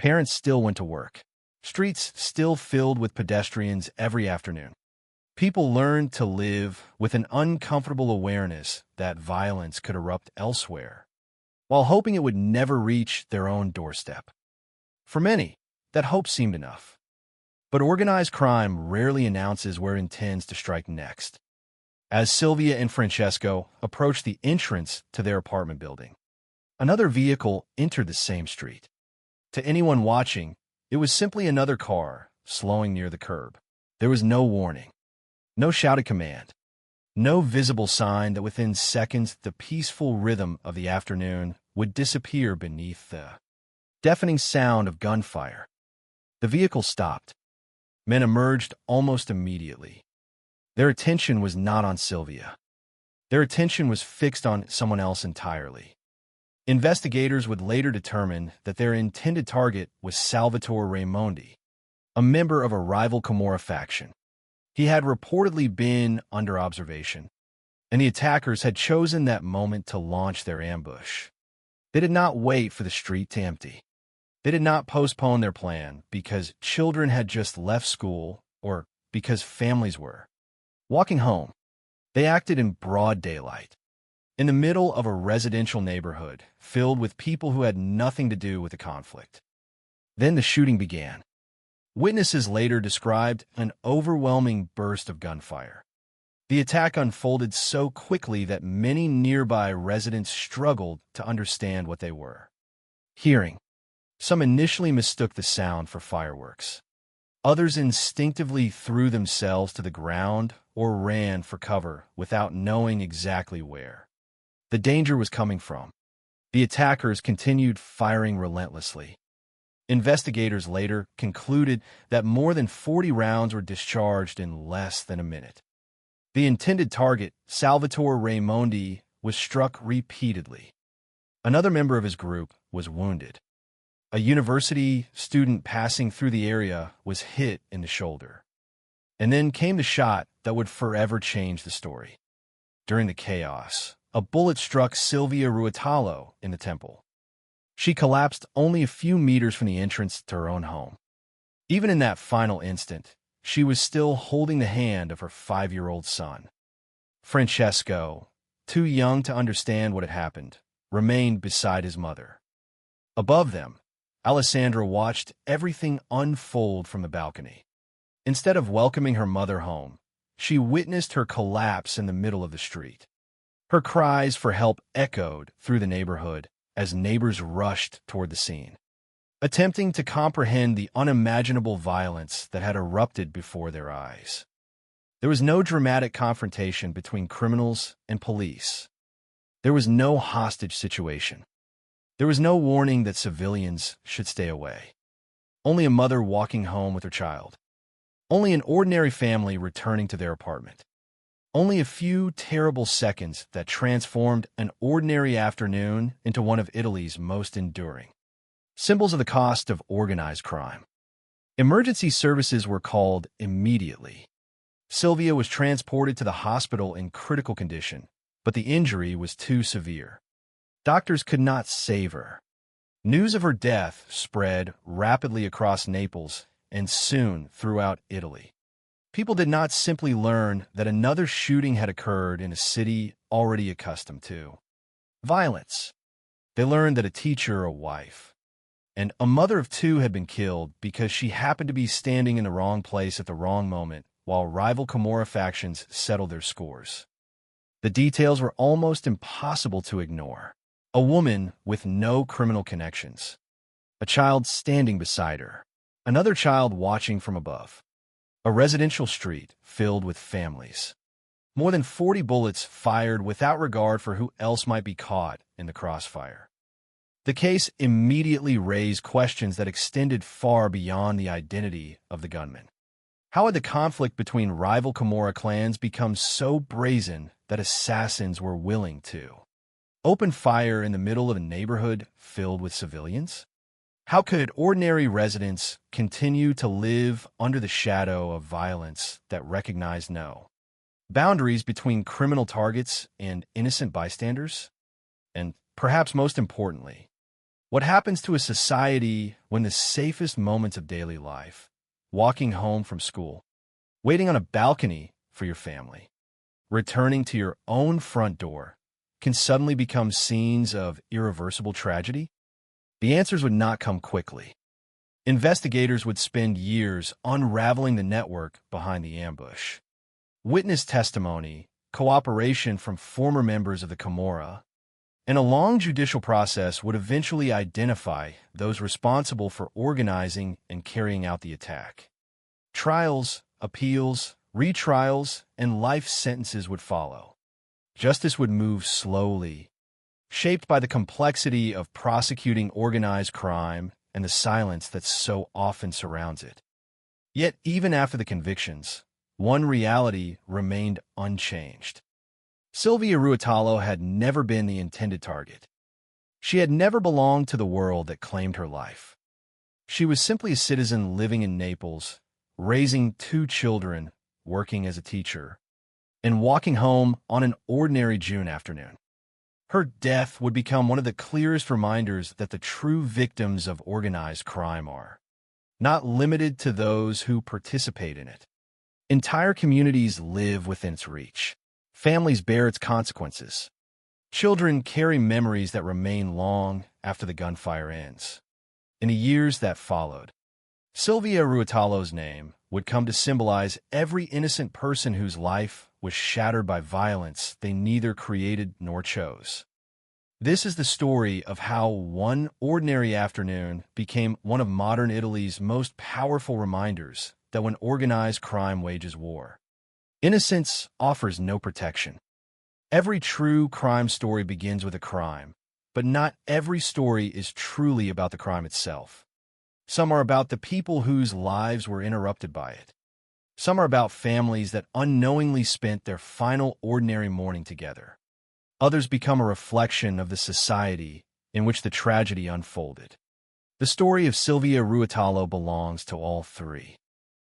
Parents still went to work. Streets still filled with pedestrians every afternoon. People learned to live with an uncomfortable awareness that violence could erupt elsewhere, while hoping it would never reach their own doorstep. For many, that hope seemed enough. But organized crime rarely announces where it intends to strike next. As Sylvia and Francesco approached the entrance to their apartment building, another vehicle entered the same street. To anyone watching, it was simply another car slowing near the curb. There was no warning, no shouted command, no visible sign that within seconds the peaceful rhythm of the afternoon would disappear beneath the deafening sound of gunfire. The vehicle stopped. Men emerged almost immediately. Their attention was not on Sylvia. Their attention was fixed on someone else entirely. Investigators would later determine that their intended target was Salvatore Raimondi, a member of a rival Camorra faction. He had reportedly been under observation, and the attackers had chosen that moment to launch their ambush. They did not wait for the street to empty. They did not postpone their plan because children had just left school or because families were walking home. They acted in broad daylight, in the middle of a residential neighborhood filled with people who had nothing to do with the conflict. Then the shooting began. Witnesses later described an overwhelming burst of gunfire. The attack unfolded so quickly that many nearby residents struggled to understand what they were hearing. Some initially mistook the sound for fireworks. Others instinctively threw themselves to the ground or ran for cover without knowing exactly where the danger was coming from. The attackers continued firing relentlessly. Investigators later concluded that more than 40 rounds were discharged in less than a minute. The intended target, Salvatore Raimondi, was struck repeatedly. Another member of his group was wounded. A university student passing through the area was hit in the shoulder. And then came the shot that would forever change the story. During the chaos, a bullet struck Silvia Ruotalo in the temple. She collapsed only a few meters from the entrance to her own home. Even in that final instant, she was still holding the hand of her 5-year-old son. Francesco, too young to understand what had happened, remained beside his mother. Above them, Alessandra watched everything unfold from the balcony. Instead of welcoming her mother home, she witnessed her collapse in the middle of the street. Her cries for help echoed through the neighborhood as neighbors rushed toward the scene, attempting to comprehend the unimaginable violence that had erupted before their eyes. There was no dramatic confrontation between criminals and police. There was no hostage situation. There was no warning that civilians should stay away. Only a mother walking home with her child. Only an ordinary family returning to their apartment. Only a few terrible seconds that transformed an ordinary afternoon into one of Italy's most enduring. Symbols of the cost of organized crime. Emergency services were called immediately. Sylvia was transported to the hospital in critical condition, but the injury was too severe. Doctors could not save her. News of her death spread rapidly across Naples and soon throughout Italy. People did not simply learn that another shooting had occurred in a city already accustomed to violence. They learned that a teacher, a wife, and a mother of 2 had been killed because she happened to be standing in the wrong place at the wrong moment while rival Camorra factions settled their scores. The details were almost impossible to ignore. A woman with no criminal connections. A child standing beside her. Another child watching from above. A residential street filled with families. More than 40 bullets fired without regard for who else might be caught in the crossfire. The case immediately raised questions that extended far beyond the identity of the gunman. How had the conflict between rival Camorra clans become so brazen that assassins were willing to open fire in the middle of a neighborhood filled with civilians? How could ordinary residents continue to live under the shadow of violence that recognized no boundaries between criminal targets and innocent bystanders? And perhaps most importantly, What happens to a society when the safest moments of daily life, walking home from school, waiting on a balcony for your family, returning to your own front door, can suddenly become scenes of irreversible tragedy? The answers would not come quickly. Investigators would spend years unraveling the network behind the ambush. Witness testimony, cooperation from former members of the Camorra, and a long judicial process would eventually identify those responsible for organizing and carrying out the attack. Trials, appeals, retrials, and life sentences would follow. Justice would move slowly, shaped by the complexity of prosecuting organized crime and the silence that so often surrounds it. Yet, even after the convictions, one reality remained unchanged. Sylvia Ruotolo had never been the intended target. She had never belonged to the world that claimed her life. She was simply a citizen living in Naples, raising 2 children, working as a teacher, and walking home on an ordinary June afternoon. Her death would become one of the clearest reminders that the true victims of organized crime are not limited to those who participate in it. Entire communities live within its reach. Families bear its consequences. Children carry memories that remain long after the gunfire ends. In the years that followed, Sylvia Ruotolo's name would come to symbolize every innocent person whose life was shattered by violence they neither created nor chose. This is the story of how one ordinary afternoon became one of modern Italy's most powerful reminders that when organized crime wages war, innocence offers no protection. Every true crime story begins with a crime, but not every story is truly about the crime itself. Some are about the people whose lives were interrupted by it. Some are about families that unknowingly spent their final ordinary morning together. Others become a reflection of the society in which the tragedy unfolded. The story of Sylvia Ruotolo belongs to all three.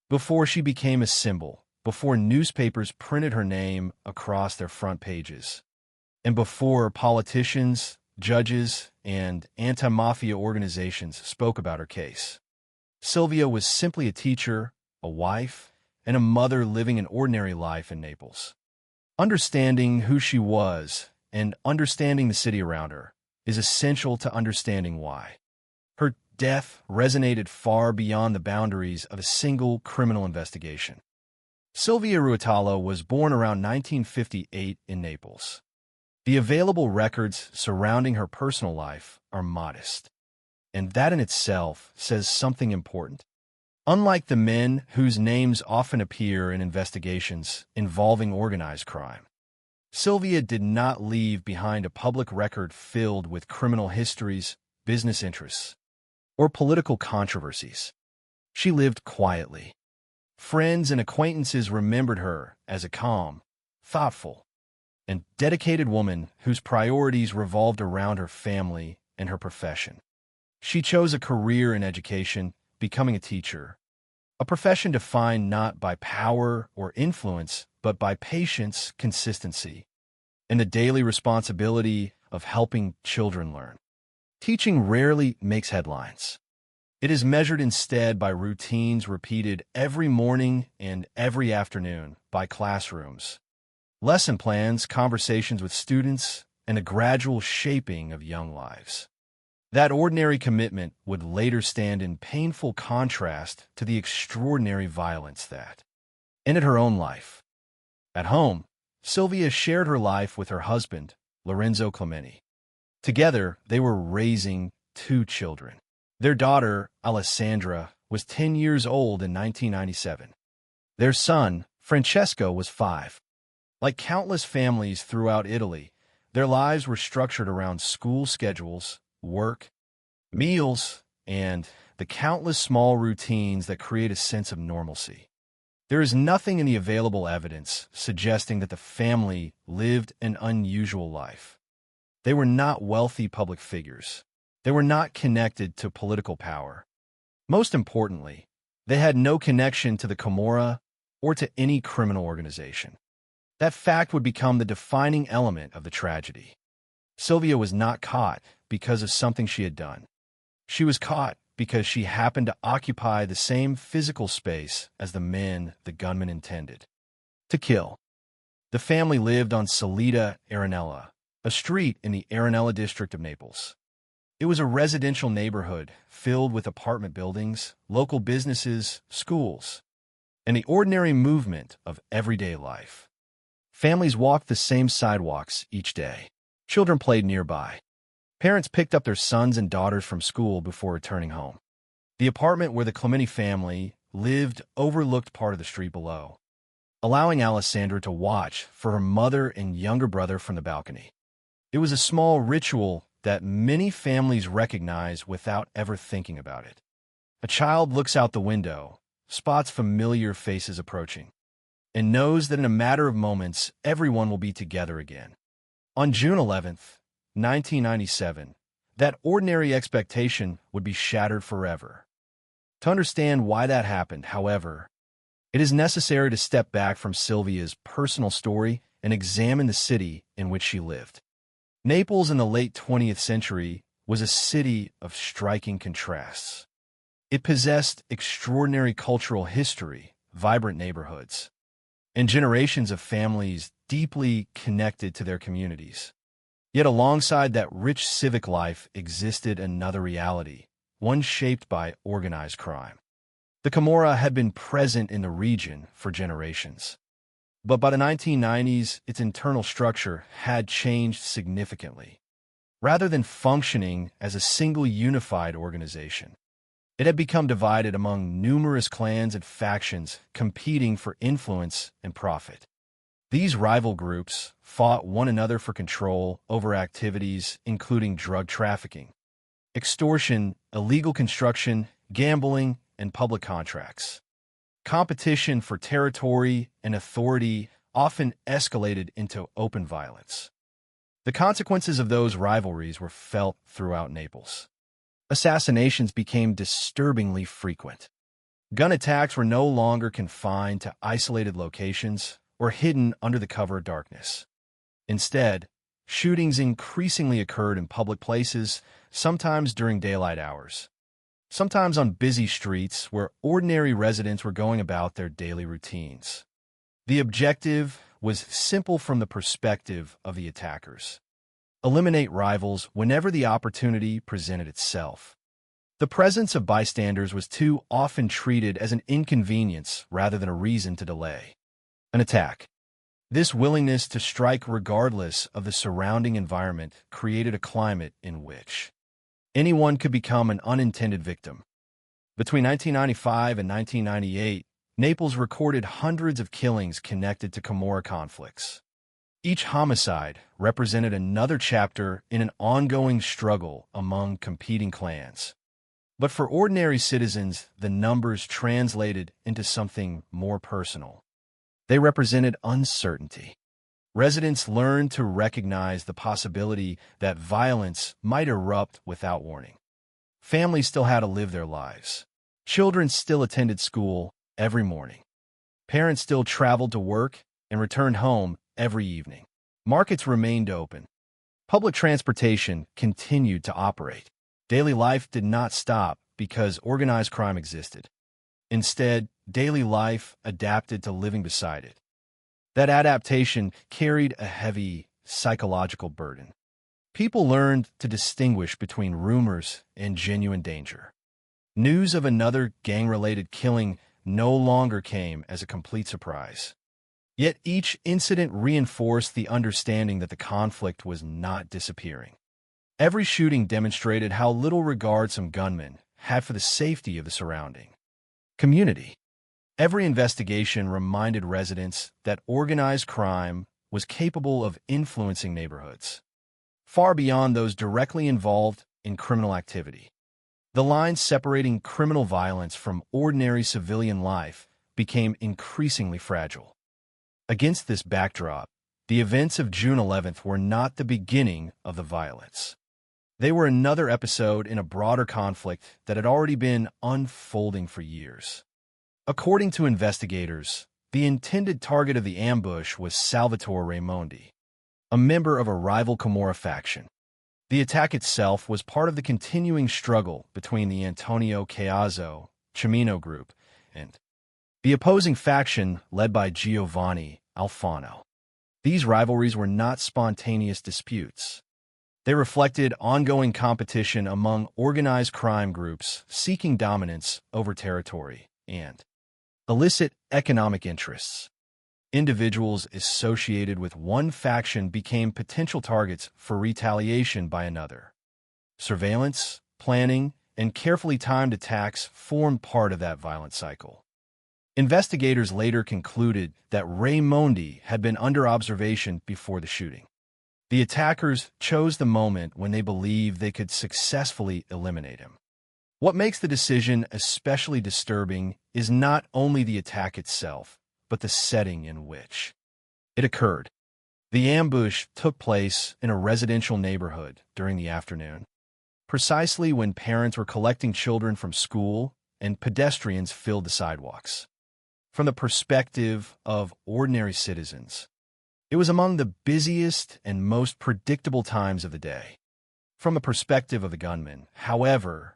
Before she became a symbol, before newspapers printed her name across their front pages, and before politicians, judges, and anti-mafia organizations spoke about her case, Sylvia was simply a teacher, a wife, and a mother living an ordinary life in Naples. Understanding who she was and understanding the city around her is essential to understanding why. Her death resonated far beyond the boundaries of a single criminal investigation. Sylvia Ruotolo was born around 1958 in Naples. The available records surrounding her personal life are modest, and that in itself says something important. Unlike the men whose names often appear in investigations involving organized crime, Sylvia did not leave behind a public record filled with criminal histories, business interests, or political controversies. She lived quietly. Friends and acquaintances remembered her as a calm, thoughtful, and dedicated woman whose priorities revolved around her family and her profession. She chose a career in education, becoming a teacher, a profession defined not by power or influence, but by patience, consistency, and the daily responsibility of helping children learn. Teaching rarely makes headlines. It is measured instead by routines repeated every morning and every afternoon by classrooms, lesson plans, conversations with students, and a gradual shaping of young lives. That ordinary commitment would later stand in painful contrast to the extraordinary violence that ended her own life. At home, Sylvia shared her life with her husband, Lorenzo Clementi. Together, they were raising 2 children. Their daughter, Alessandra, was 10 years old in 1997. Their son, Francesco, was 5. Like countless families throughout Italy, their lives were structured around school schedules, work, meals, and the countless small routines that create a sense of normalcy. There is nothing in the available evidence suggesting that the family lived an unusual life. They were not wealthy public figures. They were not connected to political power. Most importantly, they had no connection to the Camorra or to any criminal organization. That fact would become the defining element of the tragedy. Sylvia was not caught, because of something she had done. She was caught because she happened to occupy the same physical space as the men the gunman intended to kill. The family lived on Salita Arenella, a street in the Arenella district of Naples. It was a residential neighborhood filled with apartment buildings, local businesses, schools, and the ordinary movement of everyday life. Families walked the same sidewalks each day. Children played nearby. Parents picked up their sons and daughters from school before returning home. The apartment where the Clementi family lived overlooked part of the street below, allowing Alessandra to watch for her mother and younger brother from the balcony. It was a small ritual that many families recognize without ever thinking about it. A child looks out the window, spots familiar faces approaching, and knows that in a matter of moments, everyone will be together again. On June 11th, 1997, that ordinary expectation would be shattered forever. To understand why that happened, however, it is necessary to step back from Sylvia's personal story and examine the city in which she lived. Naples in the late 20th century was a city of striking contrasts. It possessed extraordinary cultural history, vibrant neighborhoods, and generations of families deeply connected to their communities. Yet alongside that rich civic life existed another reality, one shaped by organized crime. The Camorra had been present in the region for generations. But by the 1990s, its internal structure had changed significantly. Rather than functioning as a single unified organization, it had become divided among numerous clans and factions competing for influence and profit. These rival groups fought one another for control over activities including drug trafficking, extortion, illegal construction, gambling, and public contracts. Competition for territory and authority often escalated into open violence. The consequences of those rivalries were felt throughout Naples. Assassinations became disturbingly frequent. Gun attacks were no longer confined to isolated locations or hidden under the cover of darkness. Instead, shootings increasingly occurred in public places, sometimes during daylight hours, sometimes on busy streets where ordinary residents were going about their daily routines. The objective was simple from the perspective of the attackers: eliminate rivals whenever the opportunity presented itself. The presence of bystanders was too often treated as an inconvenience rather than a reason to delay an attack. This willingness to strike regardless of the surrounding environment created a climate in which anyone could become an unintended victim. Between 1995 and 1998, Naples recorded hundreds of killings connected to Camorra conflicts. Each homicide represented another chapter in an ongoing struggle among competing clans. But for ordinary citizens, the numbers translated into something more personal. They represented uncertainty. Residents learned to recognize the possibility that violence might erupt without warning. Families still had to live their lives. Children still attended school every morning. Parents still traveled to work and returned home every evening. Markets remained open. Public transportation continued to operate. Daily life did not stop because organized crime existed. Instead, daily life adapted to living beside it. That adaptation carried a heavy psychological burden. People learned to distinguish between rumors and genuine danger. News of another gang-related killing no longer came as a complete surprise. Yet each incident reinforced the understanding that the conflict was not disappearing. Every shooting demonstrated how little regard some gunmen had for the safety of the surrounding community. Every investigation reminded residents that organized crime was capable of influencing neighborhoods, far beyond those directly involved in criminal activity. The line separating criminal violence from ordinary civilian life became increasingly fragile. Against this backdrop, the events of June 11th were not the beginning of the violence. They were another episode in a broader conflict that had already been unfolding for years. According to investigators, the intended target of the ambush was Salvatore Raimondi, a member of a rival Camorra faction. The attack itself was part of the continuing struggle between the Antonio Caiazzo Cimino group and the opposing faction led by Giovanni Alfano. These rivalries were not spontaneous disputes. They reflected ongoing competition among organized crime groups seeking dominance over territory and illicit economic interests. Individuals associated with one faction became potential targets for retaliation by another. Surveillance, planning, and carefully timed attacks formed part of that violent cycle. Investigators later concluded that Raimondi had been under observation before the shooting. The attackers chose the moment when they believed they could successfully eliminate him. What makes the decision especially disturbing is not only the attack itself, but the setting in which it occurred. The ambush took place in a residential neighborhood during the afternoon, precisely when parents were collecting children from school and pedestrians filled the sidewalks. From the perspective of ordinary citizens, it was among the busiest and most predictable times of the day. From the perspective of the gunman, however,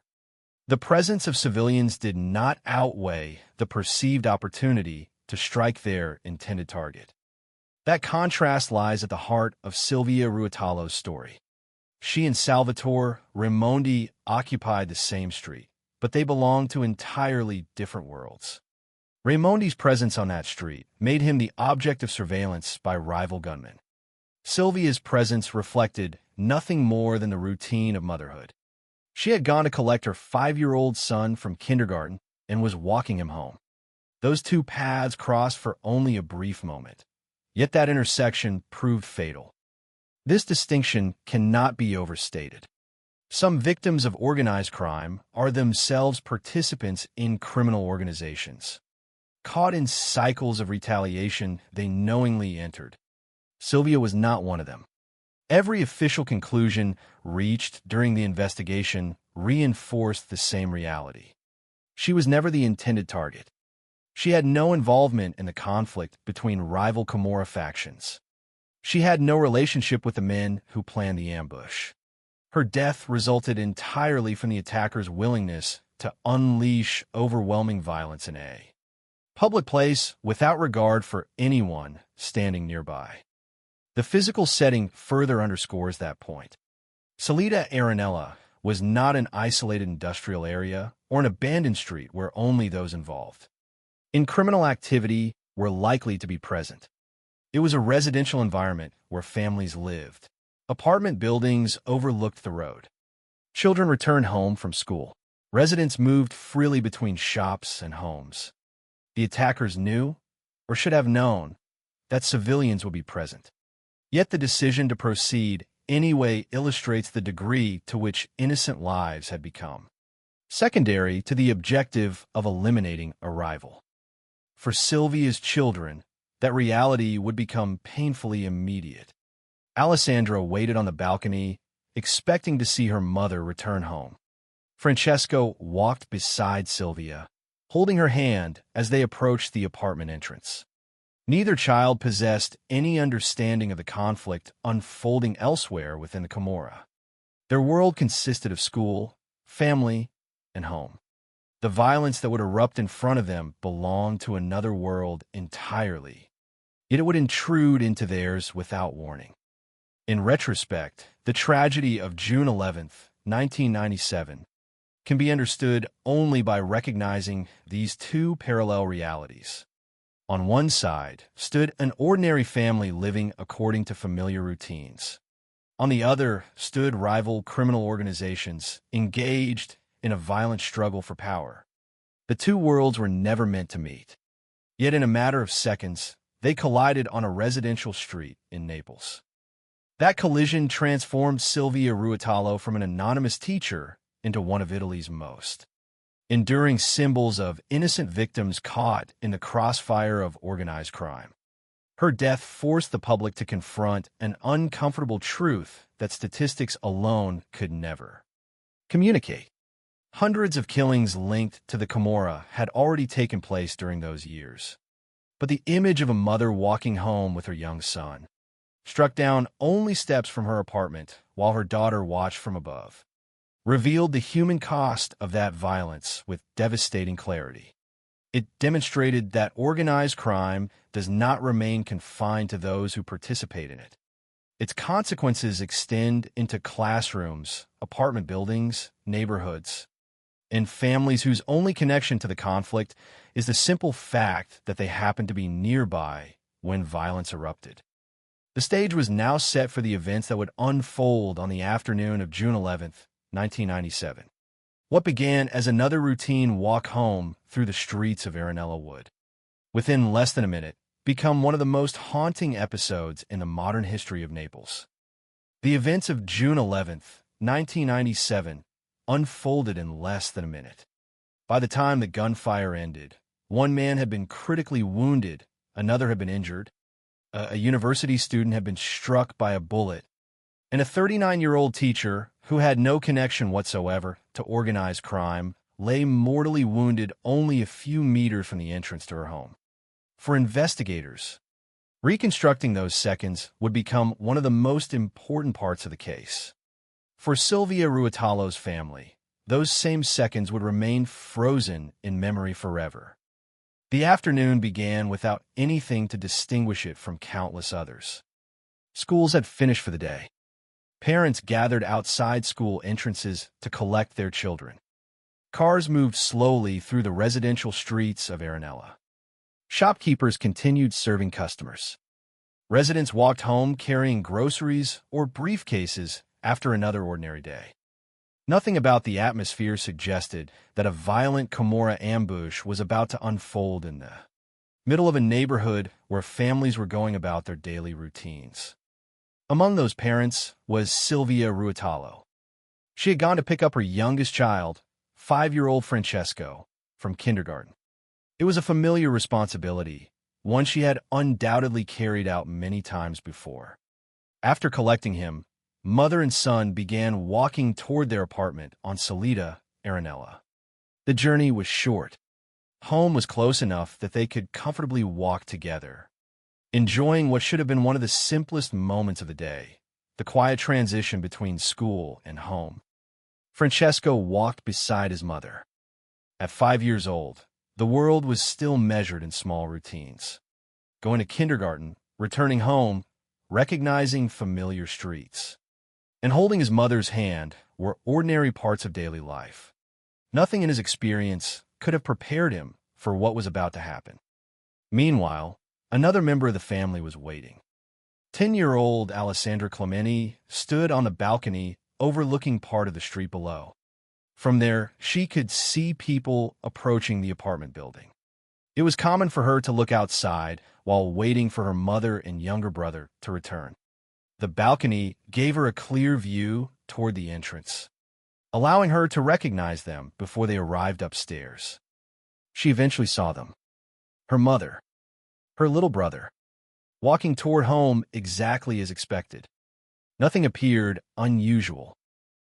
the presence of civilians did not outweigh the perceived opportunity to strike their intended target. That contrast lies at the heart of Silvia Ruotolo's story. She and Salvatore Raimondi occupied the same street, but they belonged to entirely different worlds. Raimondi's presence on that street made him the object of surveillance by rival gunmen. Silvia's presence reflected nothing more than the routine of motherhood. She had gone to collect her 5-year-old son from kindergarten and was walking him home. Those two paths crossed for only a brief moment, yet that intersection proved fatal. This distinction cannot be overstated. Some victims of organized crime are themselves participants in criminal organizations, caught in cycles of retaliation they knowingly entered. Silvia was not one of them. Every official conclusion reached during the investigation reinforced the same reality. She was never the intended target. She had no involvement in the conflict between rival Camorra factions. She had no relationship with the men who planned the ambush. Her death resulted entirely from the attackers' willingness to unleash overwhelming violence in a public place without regard for anyone standing nearby. The physical setting further underscores that point. Salita Arenella was not an isolated industrial area or an abandoned street where only those involved in criminal activity were likely to be present. It was a residential environment where families lived. Apartment buildings overlooked the road. Children returned home from school. Residents moved freely between shops and homes. The attackers knew, or should have known, that civilians would be present. Yet the decision to proceed anyway illustrates the degree to which innocent lives had become secondary to the objective of eliminating a rival. For Silvia's children, that reality would become painfully immediate. Alessandra waited on the balcony, expecting to see her mother return home. Francesco walked beside Silvia, holding her hand as they approached the apartment entrance. Neither child possessed any understanding of the conflict unfolding elsewhere within the Camorra. Their world consisted of school, family, and home. The violence that would erupt in front of them belonged to another world entirely, yet it would intrude into theirs without warning. In retrospect, the tragedy of June 11th, 1997, can be understood only by recognizing these two parallel realities. On one side stood an ordinary family living according to familiar routines. On the other stood rival criminal organizations engaged in a violent struggle for power. The two worlds were never meant to meet. Yet in a matter of seconds, they collided on a residential street in Naples. That collision transformed Silvia Ruotolo from an anonymous teacher into one of Italy's most enduring symbols of innocent victims caught in the crossfire of organized crime. Her death forced the public to confront an uncomfortable truth that statistics alone could never communicate. Hundreds of killings linked to the Camorra had already taken place during those years. But the image of a mother walking home with her young son, struck down only steps from her apartment while her daughter watched from above, revealed the human cost of that violence with devastating clarity. It demonstrated that organized crime does not remain confined to those who participate in it. Its consequences extend into classrooms, apartment buildings, neighborhoods, and families whose only connection to the conflict is the simple fact that they happened to be nearby when violence erupted. The stage was now set for the events that would unfold on the afternoon of June 11th, 1997. What began as another routine walk home through the streets of Arenella would, within less than a minute, become one of the most haunting episodes in the modern history of Naples. The events of June 11th, 1997, unfolded in less than a minute. By the time the gunfire ended, one man had been critically wounded, another had been injured, a university student had been struck by a bullet, and a 39-year-old teacher, who had no connection whatsoever to organized crime, lay mortally wounded only a few meters from the entrance to her home. For investigators, reconstructing those seconds would become one of the most important parts of the case. For Silvia Ruotolo's family, those same seconds would remain frozen in memory forever. The afternoon began without anything to distinguish it from countless others. Schools had finished for the day. Parents gathered outside school entrances to collect their children. Cars moved slowly through the residential streets of Arenella. Shopkeepers continued serving customers. Residents walked home carrying groceries or briefcases after another ordinary day. Nothing about the atmosphere suggested that a violent Camorra ambush was about to unfold in the middle of a neighborhood where families were going about their daily routines. Among those parents was Silvia Ruotolo. She had gone to pick up her youngest child, 5-year-old Francesco, from kindergarten. It was a familiar responsibility, one she had undoubtedly carried out many times before. After collecting him, mother and son began walking toward their apartment on Salita, Arenella. The journey was short. Home was close enough that they could comfortably walk together, enjoying what should have been one of the simplest moments of the day, the quiet transition between school and home. Francesco walked beside his mother. At 5 years old, the world was still measured in small routines. Going to kindergarten, returning home, recognizing familiar streets, and holding his mother's hand were ordinary parts of daily life. Nothing in his experience could have prepared him for what was about to happen. Meanwhile, another member of the family was waiting. 10-year-old Alessandra Clementi stood on the balcony overlooking part of the street below. From there, she could see people approaching the apartment building. It was common for her to look outside while waiting for her mother and younger brother to return. The balcony gave her a clear view toward the entrance, allowing her to recognize them before they arrived upstairs. She eventually saw them. Her mother, her little brother, walking toward home exactly as expected. Nothing appeared unusual.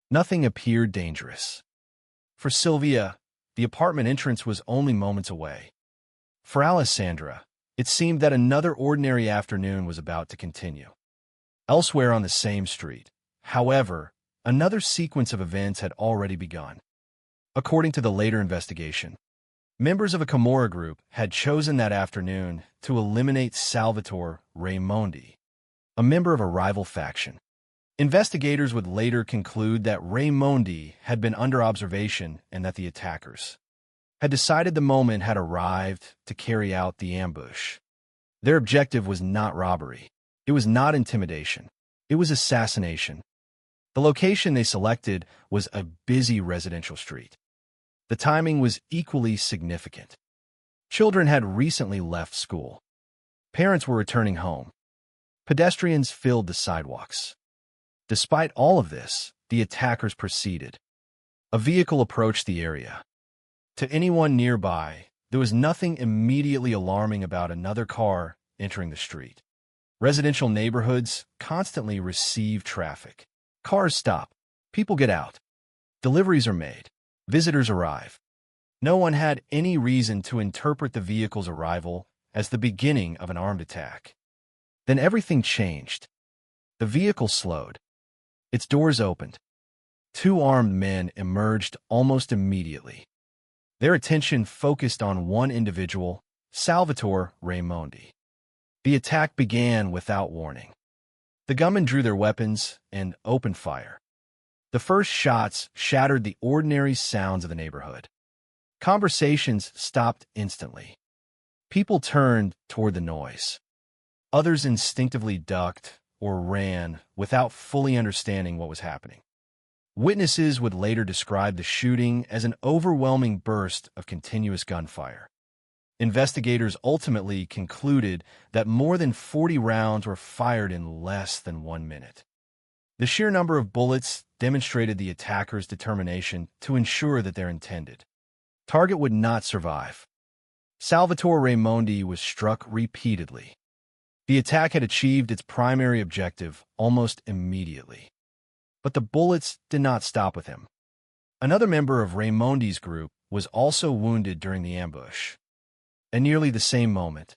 Nothing appeared dangerous. For Silvia, the apartment entrance was only moments away. For Alessandra, it seemed that another ordinary afternoon was about to continue. Elsewhere on the same street, however, another sequence of events had already begun. According to the later investigation, members of a Camorra group had chosen that afternoon to eliminate Salvatore Raimondi, a member of a rival faction. Investigators would later conclude that Raimondi had been under observation and that the attackers had decided the moment had arrived to carry out the ambush. Their objective was not robbery. It was not intimidation. It was assassination. The location they selected was a busy residential street. The timing was equally significant. Children had recently left school. Parents were returning home. Pedestrians filled the sidewalks. Despite all of this, the attackers proceeded. A vehicle approached the area. To anyone nearby, there was nothing immediately alarming about another car entering the street. Residential neighborhoods constantly receive traffic. Cars stop. People get out. Deliveries are made. Visitors arrive. No one had any reason to interpret the vehicle's arrival as the beginning of an armed attack. Then everything changed. The vehicle slowed. Its doors opened. Two armed men emerged almost immediately. Their attention focused on one individual, Salvatore Raimondi. The attack began without warning. The gunmen drew their weapons and opened fire. The first shots shattered the ordinary sounds of the neighborhood. Conversations stopped instantly. People turned toward the noise. Others instinctively ducked or ran without fully understanding what was happening. Witnesses would later describe the shooting as an overwhelming burst of continuous gunfire. Investigators ultimately concluded that more than 40 rounds were fired in less than 1 minute. The sheer number of bullets demonstrated the attackers' determination to ensure that their intended target would not survive. Salvatore Raimondi was struck repeatedly. The attack had achieved its primary objective almost immediately. But the bullets did not stop with him. Another member of Raimondi's group was also wounded during the ambush. At nearly the same moment,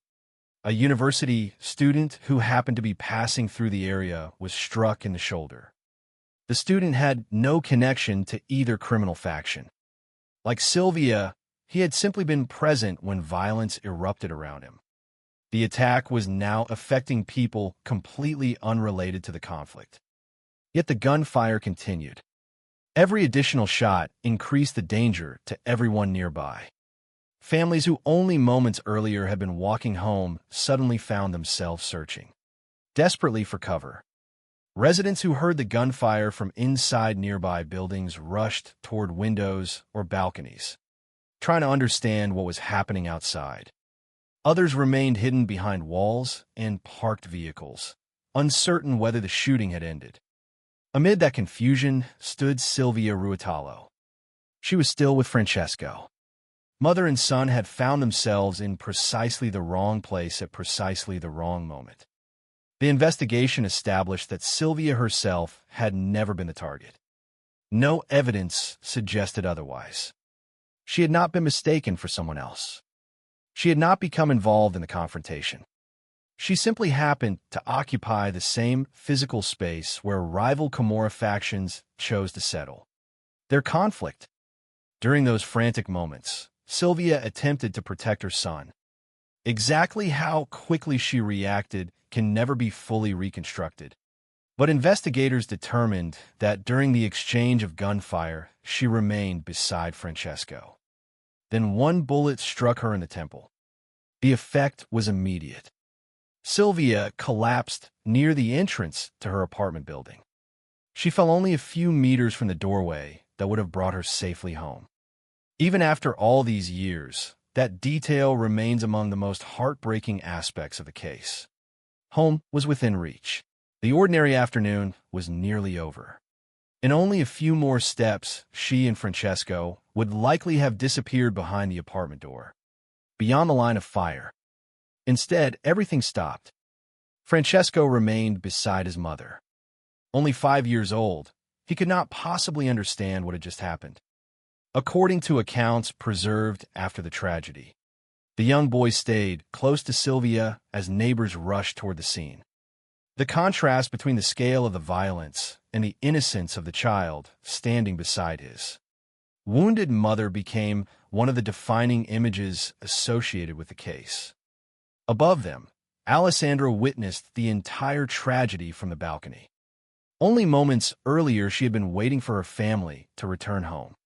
a university student who happened to be passing through the area was struck in the shoulder. The student had no connection to either criminal faction. Like Sylvia, he had simply been present when violence erupted around him. The attack was now affecting people completely unrelated to the conflict. Yet the gunfire continued. Every additional shot increased the danger to everyone nearby. Families who only moments earlier had been walking home suddenly found themselves searching desperately for cover. Residents who heard the gunfire from inside nearby buildings rushed toward windows or balconies, trying to understand what was happening outside. Others remained hidden behind walls and parked vehicles, uncertain whether the shooting had ended. Amid that confusion stood Sylvia Ruotalo. She was still with Francesco. Mother and son had found themselves in precisely the wrong place at precisely the wrong moment. The investigation established that Sylvia herself had never been the target. No evidence suggested otherwise. She had not been mistaken for someone else. She had not become involved in the confrontation. She simply happened to occupy the same physical space where rival Camorra factions chose to settle their conflict. During those frantic moments, Sylvia attempted to protect her son. Exactly how quickly she reacted can never be fully reconstructed. But investigators determined that during the exchange of gunfire, she remained beside Francesco. Then one bullet struck her in the temple. The effect was immediate. Sylvia collapsed near the entrance to her apartment building. She fell only a few meters from the doorway that would have brought her safely home. Even after all these years, that detail remains among the most heartbreaking aspects of the case. Home was within reach. The ordinary afternoon was nearly over. In only a few more steps, she and Francesco would likely have disappeared behind the apartment door, beyond the line of fire. Instead, everything stopped. Francesco remained beside his mother. Only 5 years old, he could not possibly understand what had just happened. According to accounts preserved after the tragedy, the young boy stayed close to Sylvia as neighbors rushed toward the scene. The contrast between the scale of the violence and the innocence of the child standing beside his wounded mother became one of the defining images associated with the case. Above them, Alessandra witnessed the entire tragedy from the balcony. Only moments earlier, she had been waiting for her family to return home.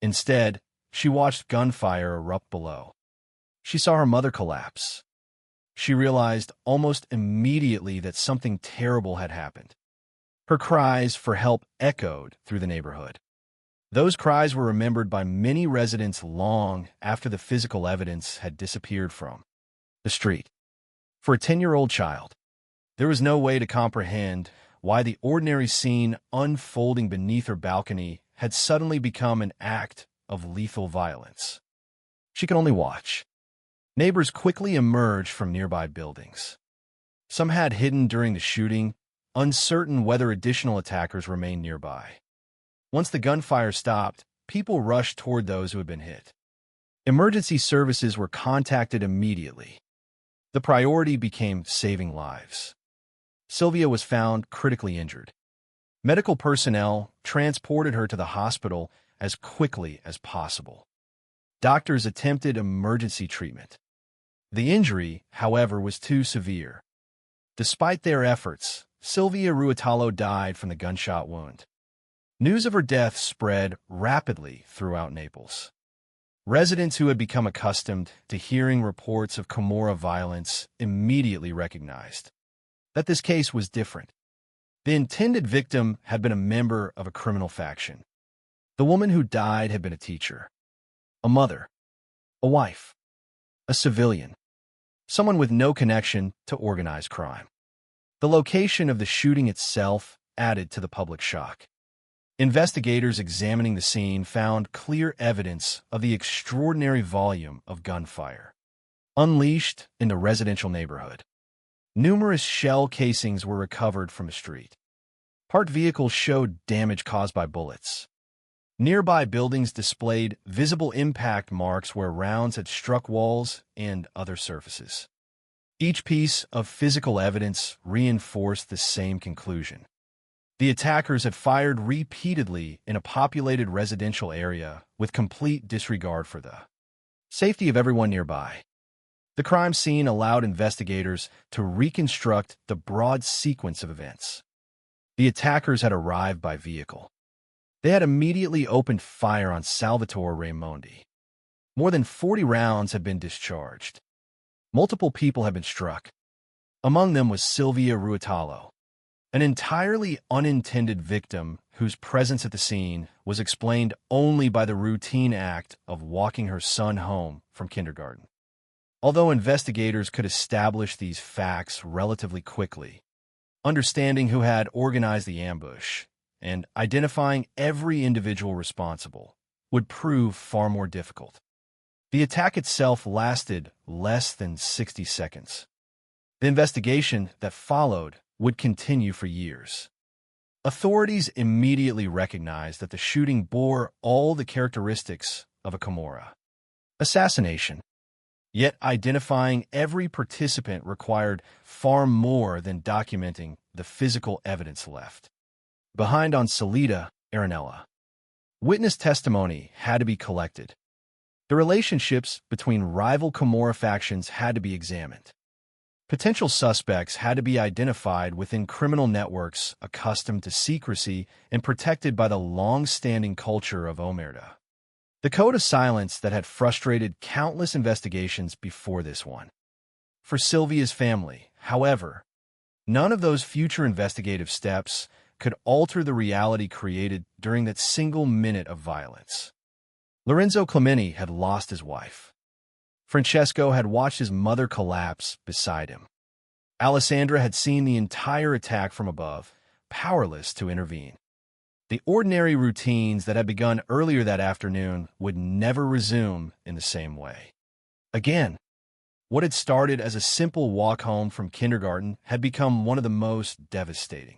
Instead, she watched gunfire erupt below. She saw her mother collapse. She realized almost immediately that something terrible had happened. Her cries for help echoed through the neighborhood. Those cries were remembered by many residents long after the physical evidence had disappeared from the street. For a 10-year-old child, there was no way to comprehend why the ordinary scene unfolding beneath her balcony had suddenly become an act of lethal violence. She could only watch. Neighbors quickly emerged from nearby buildings. Some had hidden during the shooting, uncertain whether additional attackers remained nearby. Once the gunfire stopped, people rushed toward those who had been hit. Emergency services were contacted immediately. The priority became saving lives. Sylvia was found critically injured. Medical personnel transported her to the hospital as quickly as possible. Doctors attempted emergency treatment. The injury, however, was too severe. Despite their efforts, Sylvia Ruotolo died from the gunshot wound. News of her death spread rapidly throughout Naples. Residents who had become accustomed to hearing reports of Camorra violence immediately recognized that this case was different. The intended victim had been a member of a criminal faction. The woman who died had been a teacher, a mother, a wife, a civilian, someone with no connection to organized crime. The location of the shooting itself added to the public shock. Investigators examining the scene found clear evidence of the extraordinary volume of gunfire unleashed in the residential neighborhood. Numerous shell casings were recovered from a street. Parked vehicles showed damage caused by bullets. Nearby buildings displayed visible impact marks where rounds had struck walls and other surfaces. Each piece of physical evidence reinforced the same conclusion. The attackers had fired repeatedly in a populated residential area with complete disregard for the safety of everyone nearby. The crime scene allowed investigators to reconstruct the broad sequence of events. The attackers had arrived by vehicle. They had immediately opened fire on Salvatore Raimondi. More than 40 rounds had been discharged. Multiple people had been struck. Among them was Sylvia Ruotolo, an entirely unintended victim whose presence at the scene was explained only by the routine act of walking her son home from kindergarten. Although investigators could establish these facts relatively quickly, understanding who had organized the ambush and identifying every individual responsible would prove far more difficult. The attack itself lasted less than 60 seconds. The investigation that followed would continue for years. Authorities immediately recognized that the shooting bore all the characteristics of a Camorra assassination. Yet identifying every participant required far more than documenting the physical evidence left behind on Salita Arenella. Witness testimony had to be collected. The relationships between rival Camorra factions had to be examined. Potential suspects had to be identified within criminal networks accustomed to secrecy and protected by the long-standing culture of Omerta. The code of silence that had frustrated countless investigations before this one. For Sylvia's family, however, none of those future investigative steps could alter the reality created during that single minute of violence. Lorenzo Clementi had lost his wife. Francesco had watched his mother collapse beside him. Alessandra had seen the entire attack from above, powerless to intervene. The ordinary routines that had begun earlier that afternoon would never resume in the same way. Again, what had started as a simple walk home from kindergarten had become one of the most devastating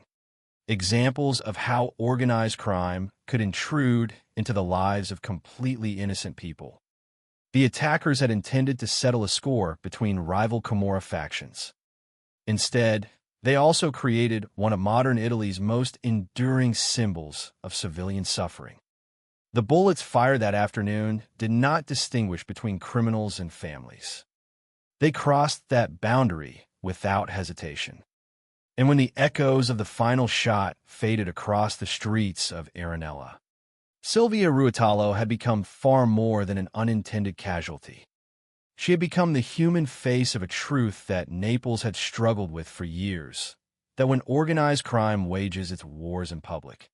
examples of how organized crime could intrude into the lives of completely innocent people. The attackers had intended to settle a score between rival Camorra factions. Instead, they also created one of modern Italy's most enduring symbols of civilian suffering. The bullets fired that afternoon did not distinguish between criminals and families. They crossed that boundary without hesitation. And when the echoes of the final shot faded across the streets of Arenella, Sylvia Ruotolo had become far more than an unintended casualty. She had become the human face of a truth that Naples had struggled with for years, that when organized crime wages its wars in public,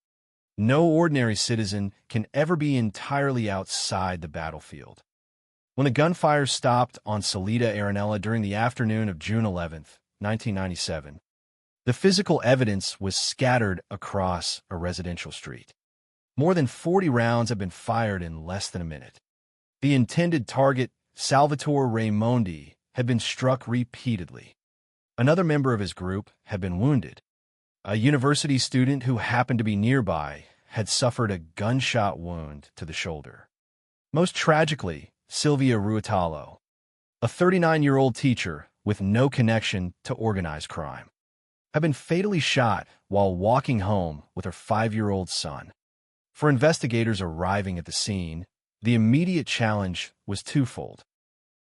no ordinary citizen can ever be entirely outside the battlefield. When the gunfire stopped on Salita Arenella during the afternoon of June 11th, 1997, the physical evidence was scattered across a residential street. More than 40 rounds had been fired in less than a minute. The intended target, Salvatore Raimondi, had been struck repeatedly. Another member of his group had been wounded. A university student who happened to be nearby had suffered a gunshot wound to the shoulder. Most tragically, Sylvia Ruotolo, a 39-year-old teacher with no connection to organized crime. had been fatally shot while walking home with her 5-year-old son. For investigators arriving at the scene, the immediate challenge was twofold.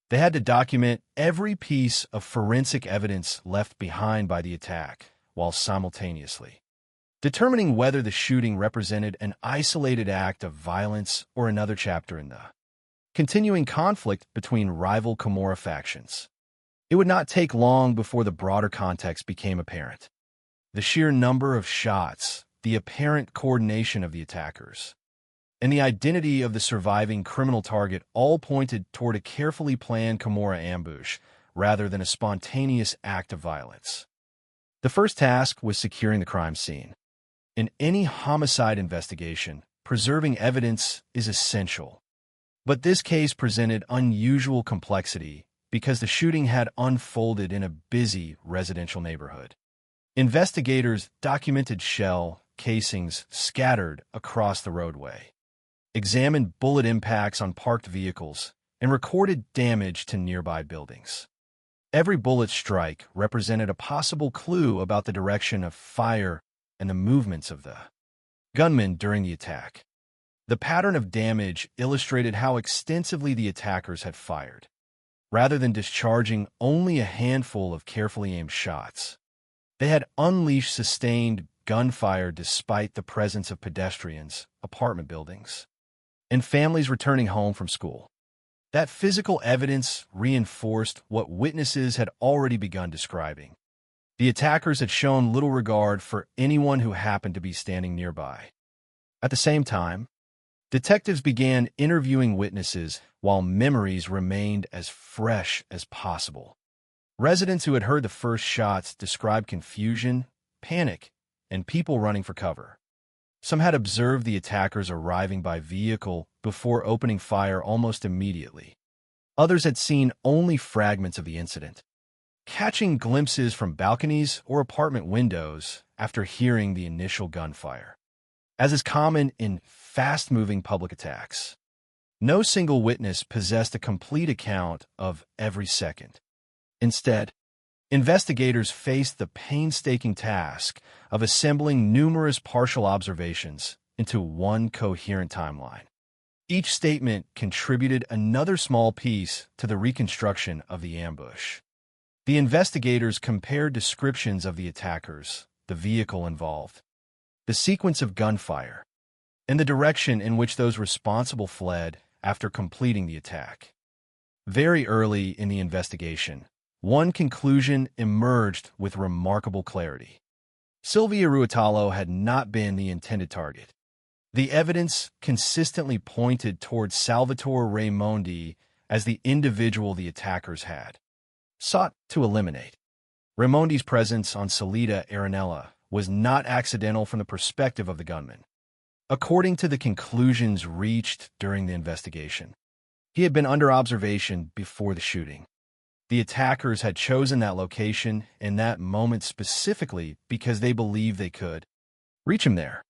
They had to document every piece of forensic evidence left behind by the attack, while simultaneously determining whether the shooting represented an isolated act of violence or another chapter in the continuing conflict between rival Camorra factions. It would not take long before the broader context became apparent. The sheer number of shots, the apparent coordination of the attackers, and the identity of the surviving criminal target all pointed toward a carefully planned Camorra ambush rather than a spontaneous act of violence. The first task was securing the crime scene. In any homicide investigation, preserving evidence is essential. But this case presented unusual complexity because the shooting had unfolded in a busy residential neighborhood. Investigators documented shell casings scattered across the roadway, examined bullet impacts on parked vehicles, and recorded damage to nearby buildings. Every bullet strike represented a possible clue about the direction of fire and the movements of the gunman during the attack. The pattern of damage illustrated how extensively the attackers had fired, rather than discharging only a handful of carefully aimed shots. They had unleashed sustained gunfire despite the presence of pedestrians, apartment buildings, and families returning home from school. That physical evidence reinforced what witnesses had already begun describing. The attackers had shown little regard for anyone who happened to be standing nearby. At the same time, detectives began interviewing witnesses while memories remained as fresh as possible. Residents who had heard the first shots described confusion, panic, and people running for cover. Some had observed the attackers arriving by vehicle before opening fire almost immediately. Others had seen only fragments of the incident, catching glimpses from balconies or apartment windows after hearing the initial gunfire. As is common in fast-moving public attacks, no single witness possessed a complete account of every second. Instead, investigators faced the painstaking task of assembling numerous partial observations into one coherent timeline. Each statement contributed another small piece to the reconstruction of the ambush. The investigators compared descriptions of the attackers, the vehicle involved, the sequence of gunfire, and the direction in which those responsible fled after completing the attack. Very early in the investigation, one conclusion emerged with remarkable clarity. Silvia Ruotolo had not been the intended target. The evidence consistently pointed towards Salvatore Raimondi as the individual the attackers had sought to eliminate. Raimondi's presence on Salita Arenella was not accidental from the perspective of the gunman. According to the conclusions reached during the investigation, he had been under observation before the shooting. The attackers had chosen that location in that moment specifically because they believed they could reach him there.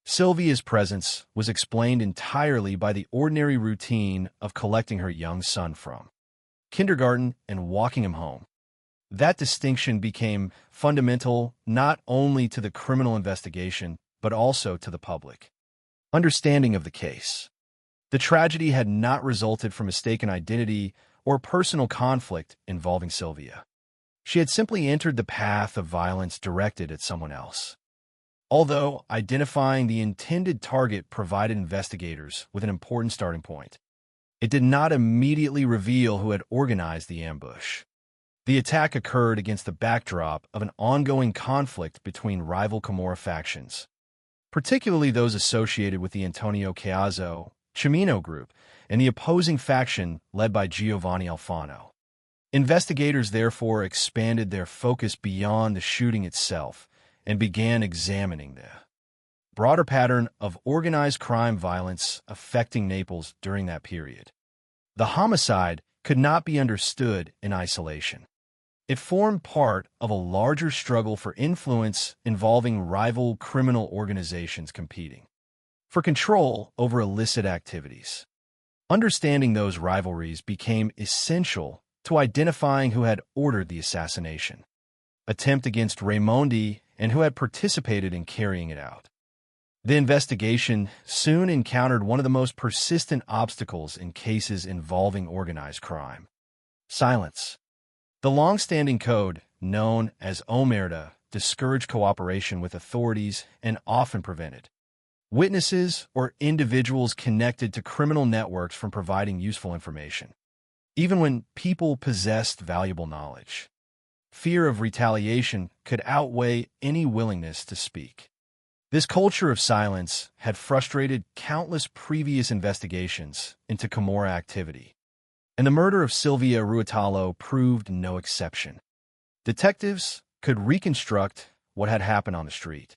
Silvia's presence was explained entirely by the ordinary routine of collecting her young son from kindergarten and walking him home. That distinction became fundamental not only to the criminal investigation, but also to the public understanding of the case. The tragedy had not resulted from mistaken identity or personal conflict involving Silvia. She had simply entered the path of violence directed at someone else. Although identifying the intended target provided investigators with an important starting point, it did not immediately reveal who had organized the ambush. The attack occurred against the backdrop of an ongoing conflict between rival Camorra factions, particularly those associated with the Antonio Caiazzo Cimino group and the opposing faction led by Giovanni Alfano. Investigators therefore expanded their focus beyond the shooting itself and began examining the broader pattern of organized crime violence affecting Naples during that period. The homicide could not be understood in isolation. It formed part of a larger struggle for influence involving rival criminal organizations competing for control over illicit activities. Understanding those rivalries became essential to identifying who had ordered the assassination. attempt against Raimondi and who had participated in carrying it out. The investigation soon encountered one of the most persistent obstacles in cases involving organized crime: silence. The long-standing code, known as Omerta, discouraged cooperation with authorities and often prevented witnesses or individuals connected to criminal networks from providing useful information, even when people possessed valuable knowledge. Fear of retaliation could outweigh any willingness to speak. This culture of silence had frustrated countless previous investigations into Camorra activity, and the murder of Silvia Ruotolo proved no exception. Detectives could reconstruct what had happened on the street,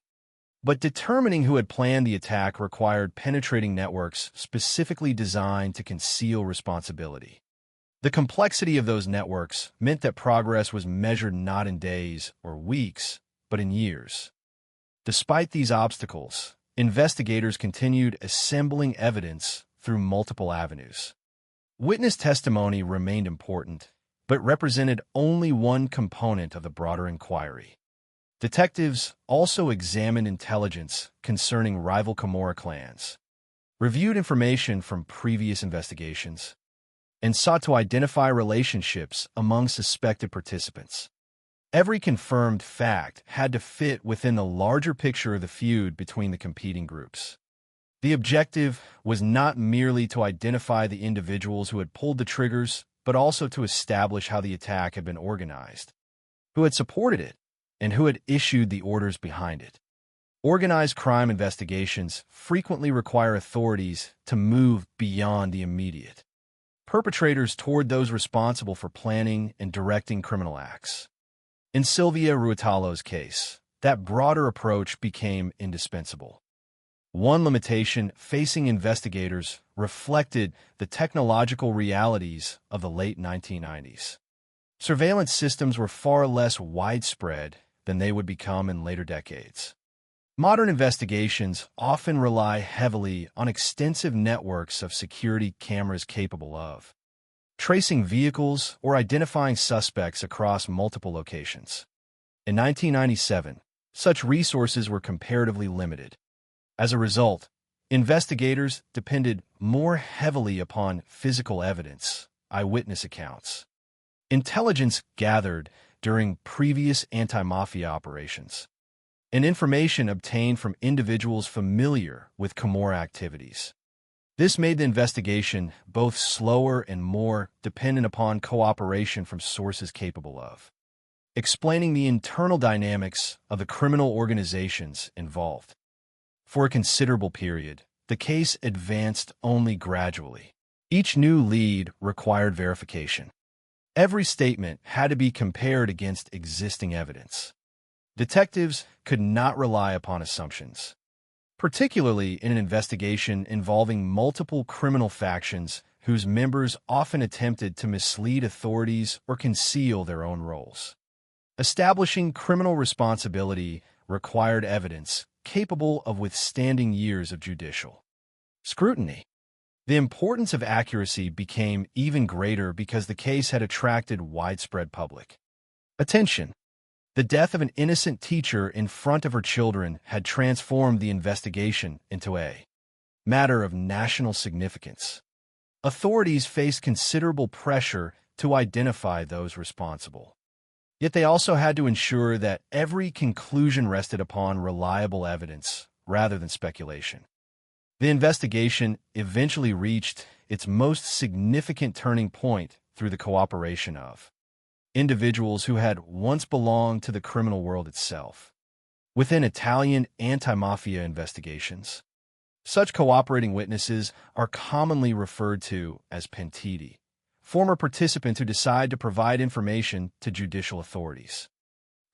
but determining who had planned the attack required penetrating networks specifically designed to conceal responsibility. The complexity of those networks meant that progress was measured not in days or weeks, but in years. Despite these obstacles, investigators continued assembling evidence through multiple avenues. Witness testimony remained important, but represented only one component of the broader inquiry. Detectives also examined intelligence concerning rival Camorra clans, reviewed information from previous investigations, and sought to identify relationships among suspected participants. Every confirmed fact had to fit within the larger picture of the feud between the competing groups. The objective was not merely to identify the individuals who had pulled the triggers, but also to establish how the attack had been organized, who had supported it, and who had issued the orders behind it. Organized crime investigations frequently require authorities to move beyond the immediate perpetrators toward those responsible for planning and directing criminal acts. In Silvia Ruotolo's case, that broader approach became indispensable. One limitation facing investigators reflected the technological realities of the late 1990s. Surveillance systems were far less widespread than they would become in later decades. Modern investigations often rely heavily on extensive networks of security cameras capable of tracing vehicles or identifying suspects across multiple locations. In 1997, such resources were comparatively limited. As a result, investigators depended more heavily upon physical evidence, eyewitness accounts, intelligence gathered during previous anti-mafia operations, and information obtained from individuals familiar with Camorra activities. This made the investigation both slower and more dependent upon cooperation from sources capable of explaining the internal dynamics of the criminal organizations involved. For a considerable period, the case advanced only gradually. Each new lead required verification. Every statement had to be compared against existing evidence. Detectives could not rely upon assumptions, particularly in an investigation involving multiple criminal factions whose members often attempted to mislead authorities or conceal their own roles. Establishing criminal responsibility required evidence capable of withstanding years of judicial scrutiny. The importance of accuracy became even greater because the case had attracted widespread public attention. The death of an innocent teacher in front of her children had transformed the investigation into a matter of national significance. Authorities faced considerable pressure to identify those responsible. Yet they also had to ensure that every conclusion rested upon reliable evidence rather than speculation. The investigation eventually reached its most significant turning point through the cooperation of individuals who had once belonged to the criminal world itself. Within Italian anti-mafia investigations, such cooperating witnesses are commonly referred to as pentiti, former participants who decide to provide information to judicial authorities.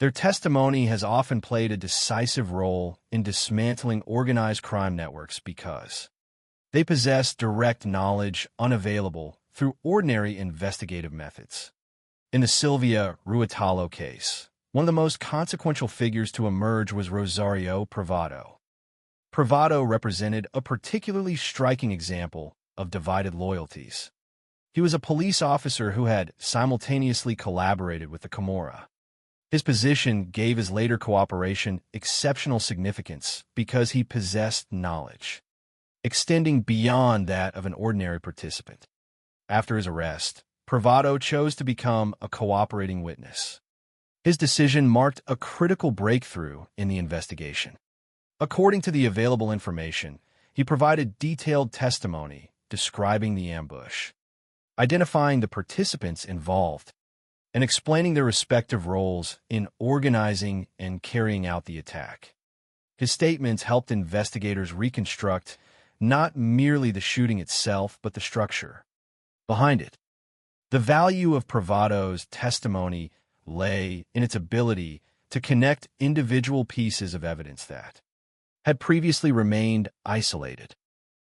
Their testimony has often played a decisive role in dismantling organized crime networks because they possess direct knowledge unavailable through ordinary investigative methods. In the Silvia Ruotolo case, one of the most consequential figures to emerge was Rosario Privado. Privado represented a particularly striking example of divided loyalties. He was a police officer who had simultaneously collaborated with the Camorra His position gave his later cooperation exceptional significance because he possessed knowledge, extending beyond that of an ordinary participant. After his arrest, Privado chose to become a cooperating witness. His decision marked a critical breakthrough in the investigation. According to the available information, he provided detailed testimony describing the ambush, identifying the participants involved, and explaining their respective roles in organizing and carrying out the attack. His statements helped investigators reconstruct not merely the shooting itself, but the structure behind it. The value of Privado's testimony lay in its ability to connect individual pieces of evidence that had previously remained isolated.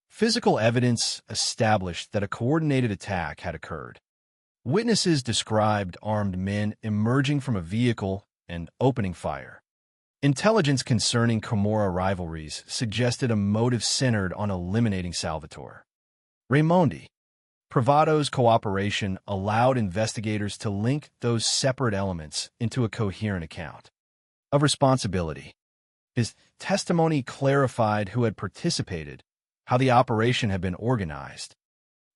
Physical evidence established that a coordinated attack had occurred. Witnesses described armed men emerging from a vehicle and opening fire. Intelligence concerning Camorra rivalries suggested a motive centered on eliminating Salvatore Raimondi. Privado's cooperation allowed investigators to link those separate elements into a coherent account of responsibility. His testimony clarified who had participated, how the operation had been organized,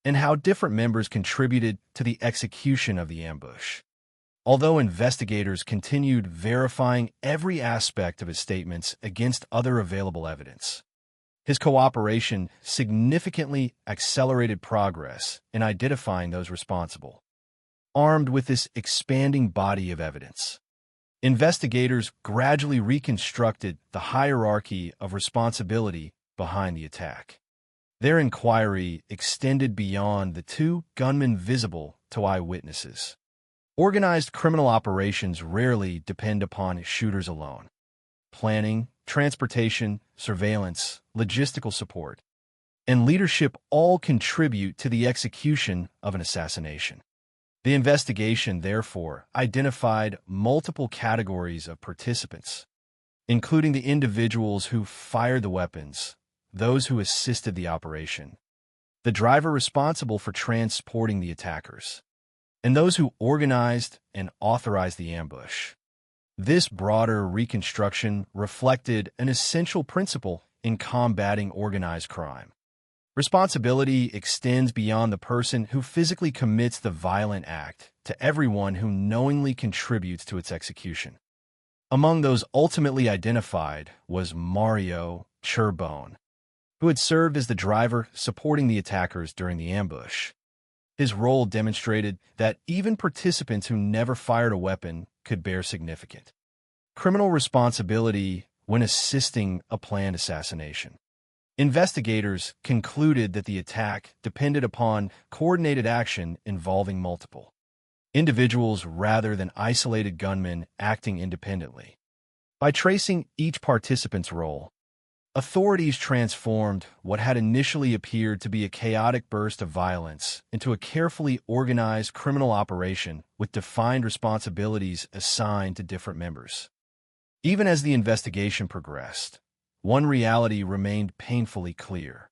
and how different members contributed to the execution of the ambush. Although investigators continued verifying every aspect of his statements against other available evidence, his cooperation significantly accelerated progress in identifying those responsible. Armed with this expanding body of evidence, investigators gradually reconstructed the hierarchy of responsibility behind the attack. Their inquiry extended beyond the two gunmen visible to eyewitnesses. Organized criminal operations rarely depend upon shooters alone. Planning, transportation, surveillance, logistical support, and leadership all contribute to the execution of an assassination. The investigation, therefore, identified multiple categories of participants, including the individuals who fired the weapons, those who assisted the operation, the driver responsible for transporting the attackers, and those who organized and authorized the ambush. This broader reconstruction reflected an essential principle in combating organized crime. Responsibility extends beyond the person who physically commits the violent act to everyone who knowingly contributes to its execution. Among those ultimately identified was Mario Cirbone, who had served as the driver supporting the attackers during the ambush. His role demonstrated that even participants who never fired a weapon could bear significant criminal responsibility when assisting a planned assassination. Investigators concluded that the attack depended upon coordinated action involving multiple individuals rather than isolated gunmen acting independently. By tracing each participant's role, authorities transformed what had initially appeared to be a chaotic burst of violence into a carefully organized criminal operation with defined responsibilities assigned to different members. Even as the investigation progressed, one reality remained painfully clear.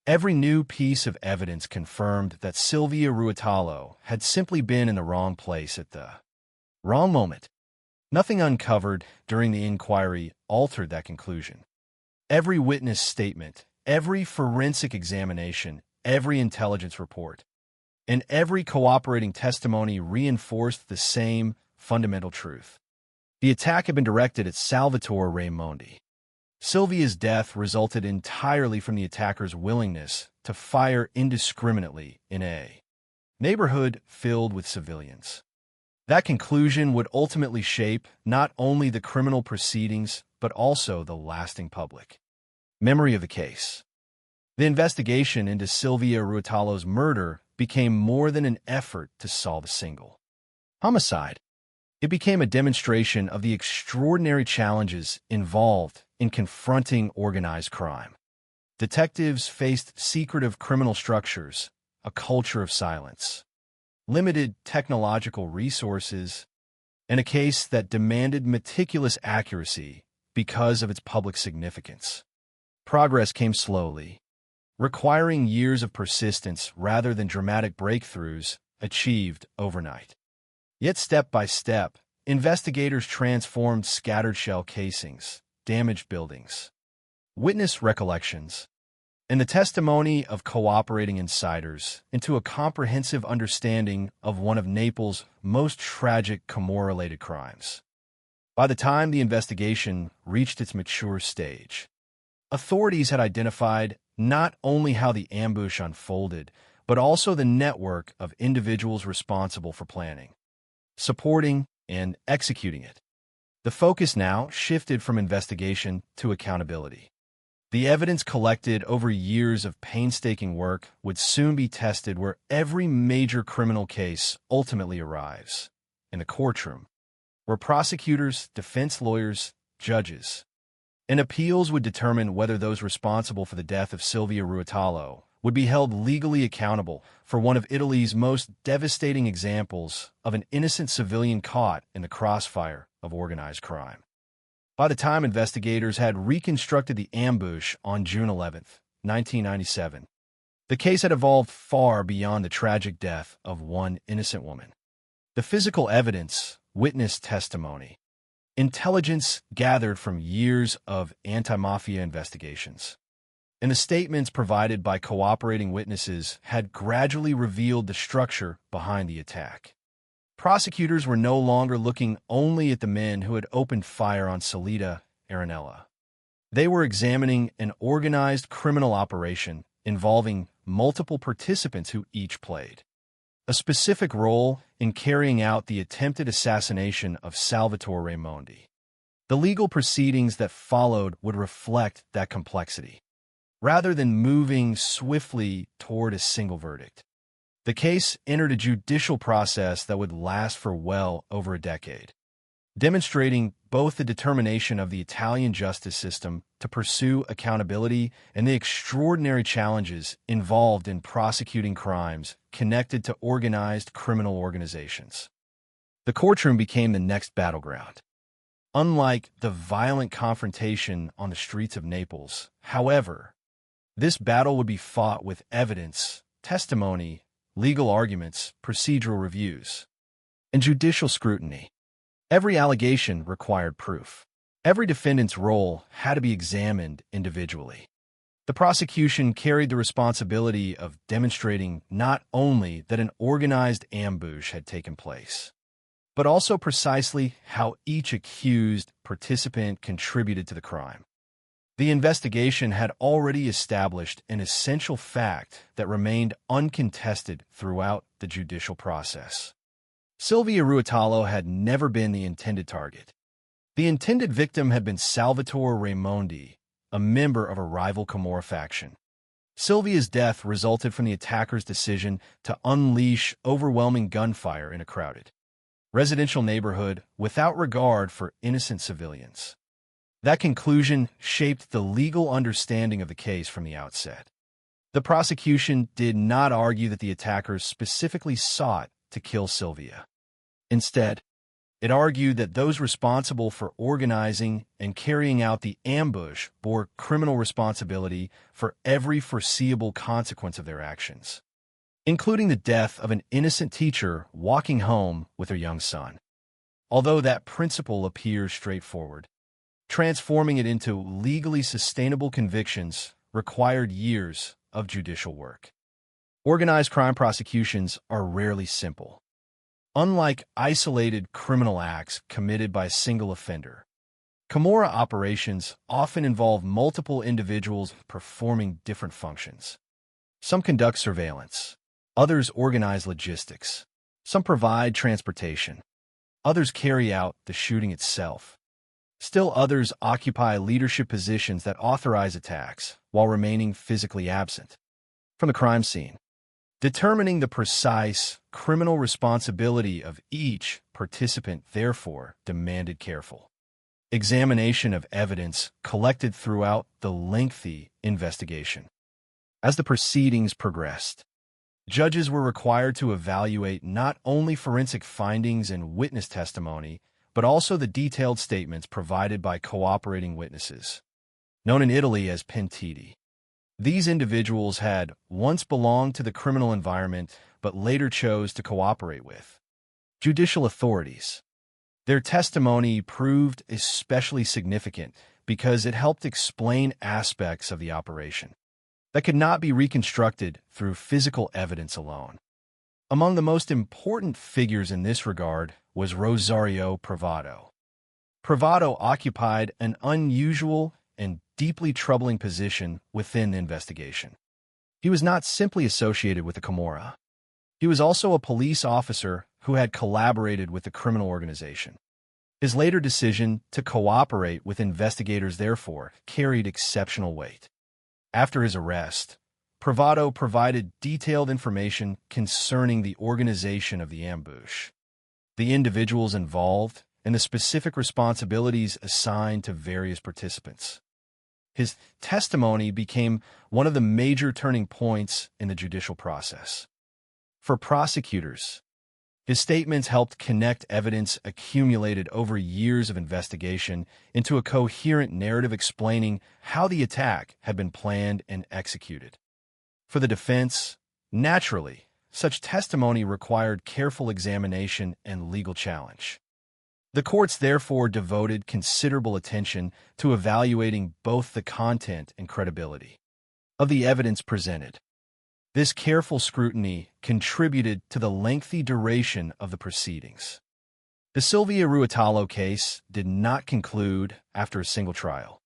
Every new piece of evidence confirmed that Silvia Ruotolo had simply been in the wrong place at the wrong moment. Nothing uncovered during the inquiry altered that conclusion. Every witness statement, every forensic examination, every intelligence report, and every cooperating testimony reinforced the same fundamental truth. The attack had been directed at Salvatore Raimondi. Silvia's death resulted entirely from the attacker's willingness to fire indiscriminately in a neighborhood filled with civilians. That conclusion would ultimately shape not only the criminal proceedings, but also the lasting public memory of the case. The investigation into Silvia Ruotolo's murder became more than an effort to solve a single homicide. It became a demonstration of the extraordinary challenges involved in confronting organized crime. Detectives faced secretive criminal structures, a culture of silence, limited technological resources, and a case that demanded meticulous accuracy because of its public significance. Progress came slowly, requiring years of persistence rather than dramatic breakthroughs achieved overnight. Yet step by step, investigators transformed scattered shell casings, damaged buildings, witness recollections, and the testimony of cooperating insiders into a comprehensive understanding of one of Naples' most tragic Camorra-related crimes. By the time the investigation reached its mature stage, authorities had identified not only how the ambush unfolded, but also the network of individuals responsible for planning, supporting, and executing it. The focus now shifted from investigation to accountability. The evidence collected over years of painstaking work would soon be tested where every major criminal case ultimately arrives, in the courtroom, where prosecutors, defense lawyers, judges, and appeals would determine whether those responsible for the death of Silvia Ruotolo would be held legally accountable for one of Italy's most devastating examples of an innocent civilian caught in the crossfire of organized crime. By the time investigators had reconstructed the ambush on June 11, 1997, the case had evolved far beyond the tragic death of one innocent woman. The physical evidence, witness testimony, intelligence gathered from years of anti-mafia investigations, and the statements provided by cooperating witnesses had gradually revealed the structure behind the attack. Prosecutors were no longer looking only at the men who had opened fire on Solita Aranella. They were examining an organized criminal operation involving multiple participants who each played a specific role in carrying out the attempted assassination of Salvatore Raimondi. The legal proceedings that followed would reflect that complexity, rather than moving swiftly toward a single verdict. The case entered a judicial process that would last for well over a decade, demonstrating both the determination of the Italian justice system to pursue accountability and the extraordinary challenges involved in prosecuting crimes connected to organized criminal organizations. The courtroom became the next battleground. Unlike the violent confrontation on the streets of Naples, however, this battle would be fought with evidence, testimony, legal arguments, procedural reviews, and judicial scrutiny. Every allegation required proof. Every defendant's role had to be examined individually. The prosecution carried the responsibility of demonstrating not only that an organized ambush had taken place, but also precisely how each accused participant contributed to the crime. The investigation had already established an essential fact that remained uncontested throughout the judicial process. Silvia Ruotolo had never been the intended target. The intended victim had been Salvatore Raimondi, a member of a rival Camorra faction. Silvia's death resulted from the attacker's decision to unleash overwhelming gunfire in a crowded residential neighborhood without regard for innocent civilians. That conclusion shaped the legal understanding of the case from the outset. The prosecution did not argue that the attackers specifically sought to kill Silvia. Instead, it argued that those responsible for organizing and carrying out the ambush bore criminal responsibility for every foreseeable consequence of their actions, including the death of an innocent teacher walking home with her young son. Although that principle appears straightforward, transforming it into legally sustainable convictions required years of judicial work. Organized crime prosecutions are rarely simple. Unlike isolated criminal acts committed by a single offender, Camorra operations often involve multiple individuals performing different functions. Some conduct surveillance, others organize logistics, some provide transportation, others carry out the shooting itself. Still others occupy leadership positions that authorize attacks while remaining physically absent from the crime scene. Determining the precise criminal responsibility of each participant, therefore, demanded careful examination of evidence collected throughout the lengthy investigation. As the proceedings progressed, judges were required to evaluate not only forensic findings and witness testimony, but also the detailed statements provided by cooperating witnesses, known in Italy as pentiti. These individuals had once belonged to the criminal environment, but later chose to cooperate with judicial authorities. Their testimony proved especially significant because it helped explain aspects of the operation that could not be reconstructed through physical evidence alone. Among the most important figures in this regard was Rosario Privado. Privado occupied an unusual and deeply troubling position within the investigation. He was not simply associated with the Camorra. He was also a police officer who had collaborated with the criminal organization. His later decision to cooperate with investigators, therefore, carried exceptional weight. After his arrest, Privado provided detailed information concerning the organization of the ambush, the individuals involved, and the specific responsibilities assigned to various participants. His testimony became one of the major turning points in the judicial process. For prosecutors, his statements helped connect evidence accumulated over years of investigation into a coherent narrative explaining how the attack had been planned and executed. For the defense, naturally, such testimony required careful examination and legal challenge. The courts therefore devoted considerable attention to evaluating both the content and credibility of the evidence presented. This careful scrutiny contributed to the lengthy duration of the proceedings. The Silvia Ruotolo case did not conclude after a single trial.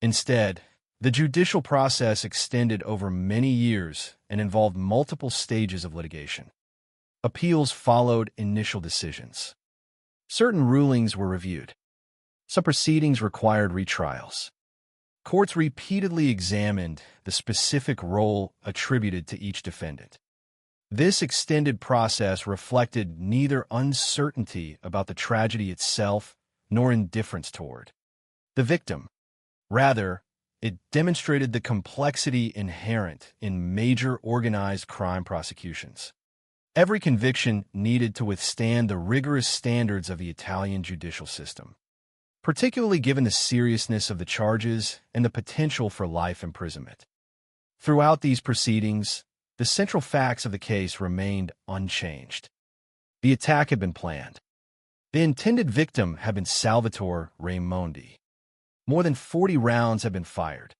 Instead, the judicial process extended over many years and involved multiple stages of litigation. Appeals followed initial decisions. Certain rulings were reviewed. Some proceedings required retrials. Courts repeatedly examined the specific role attributed to each defendant. This extended process reflected neither uncertainty about the tragedy itself nor indifference toward the victim. Rather, it demonstrated the complexity inherent in major organized crime prosecutions. Every conviction needed to withstand the rigorous standards of the Italian judicial system, particularly given the seriousness of the charges and the potential for life imprisonment. Throughout these proceedings, the central facts of the case remained unchanged. The attack had been planned. The intended victim had been Salvatore Raimondi. More than 40 rounds had been fired.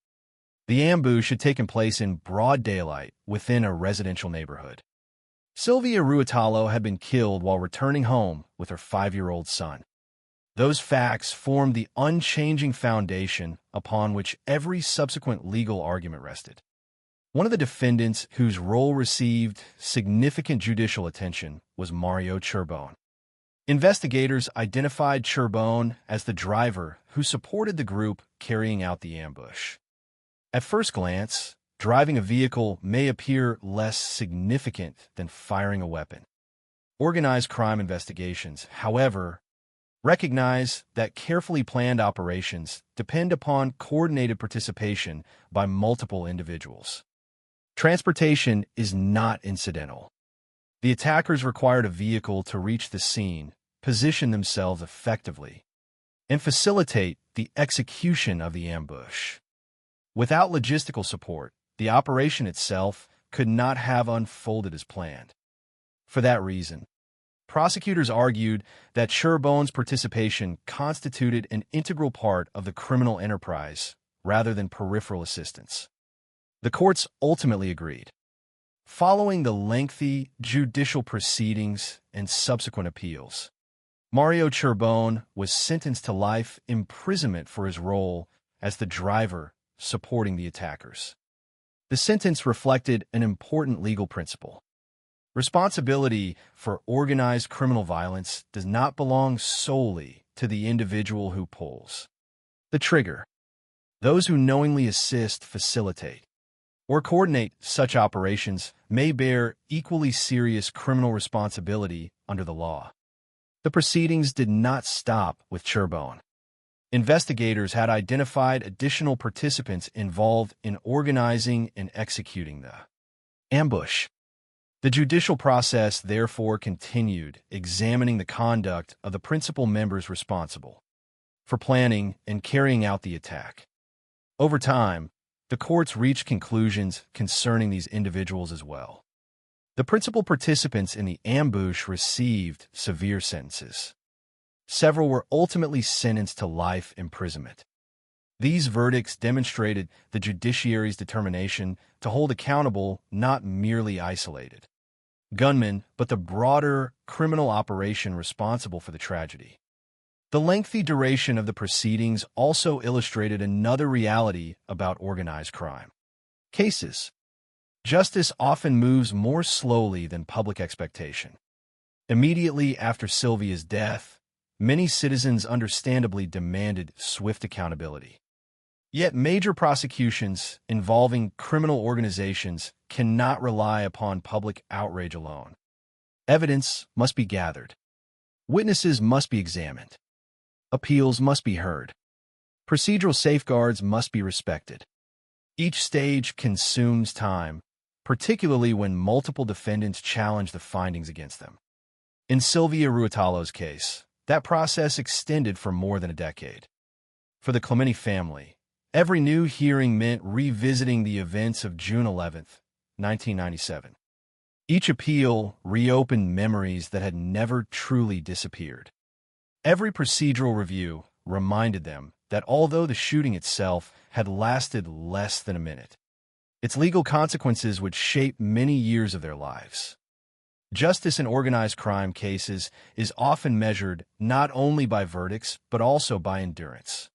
The ambush had taken place in broad daylight within a residential neighborhood. Silvia Ruotolo had been killed while returning home with her 5-year-old son. Those facts formed the unchanging foundation upon which every subsequent legal argument rested. One of the defendants whose role received significant judicial attention was Mario Cirbone. Investigators identified Cirbone as the driver who supported the group carrying out the ambush. At first glance, driving a vehicle may appear less significant than firing a weapon. Organized crime investigations, however, recognize that carefully planned operations depend upon coordinated participation by multiple individuals. Transportation is not incidental. The attackers required a vehicle to reach the scene, position themselves effectively, and facilitate the execution of the ambush. Without logistical support, the operation itself could not have unfolded as planned. For that reason, prosecutors argued that Cirbone's participation constituted an integral part of the criminal enterprise rather than peripheral assistance. The courts ultimately agreed. Following the lengthy judicial proceedings and subsequent appeals, Mario Cirbone was sentenced to life imprisonment for his role as the driver supporting the attackers. The sentence reflected an important legal principle. Responsibility for organized criminal violence does not belong solely to the individual who pulls the trigger. Those who knowingly assist, facilitate, or coordinate such operations may bear equally serious criminal responsibility under the law. The proceedings did not stop with Cirbone. Investigators had identified additional participants involved in organizing and executing the ambush. The judicial process therefore continued examining the conduct of the principal members responsible for planning and carrying out the attack. Over time, the courts reached conclusions concerning these individuals as well. The principal participants in the ambush received severe sentences. Several were ultimately sentenced to life imprisonment. These verdicts demonstrated the judiciary's determination to hold accountable not merely isolated gunmen, but the broader criminal operation responsible for the tragedy. The lengthy duration of the proceedings also illustrated another reality about organized crime. Cases. Justice often moves more slowly than public expectation. Immediately after Sylvia's death, many citizens understandably demanded swift accountability. Yet major prosecutions involving criminal organizations cannot rely upon public outrage alone. Evidence must be gathered. Witnesses must be examined. Appeals must be heard. Procedural safeguards must be respected. Each stage consumes time, particularly when multiple defendants challenge the findings against them. In Sylvia Ruotolo's case, that process extended for more than a decade. For the Clemente family, every new hearing meant revisiting the events of June 11, 1997. Each appeal reopened memories that had never truly disappeared. Every procedural review reminded them that although the shooting itself had lasted less than a minute, its legal consequences would shape many years of their lives. Justice in organized crime cases is often measured not only by verdicts, but also by endurance.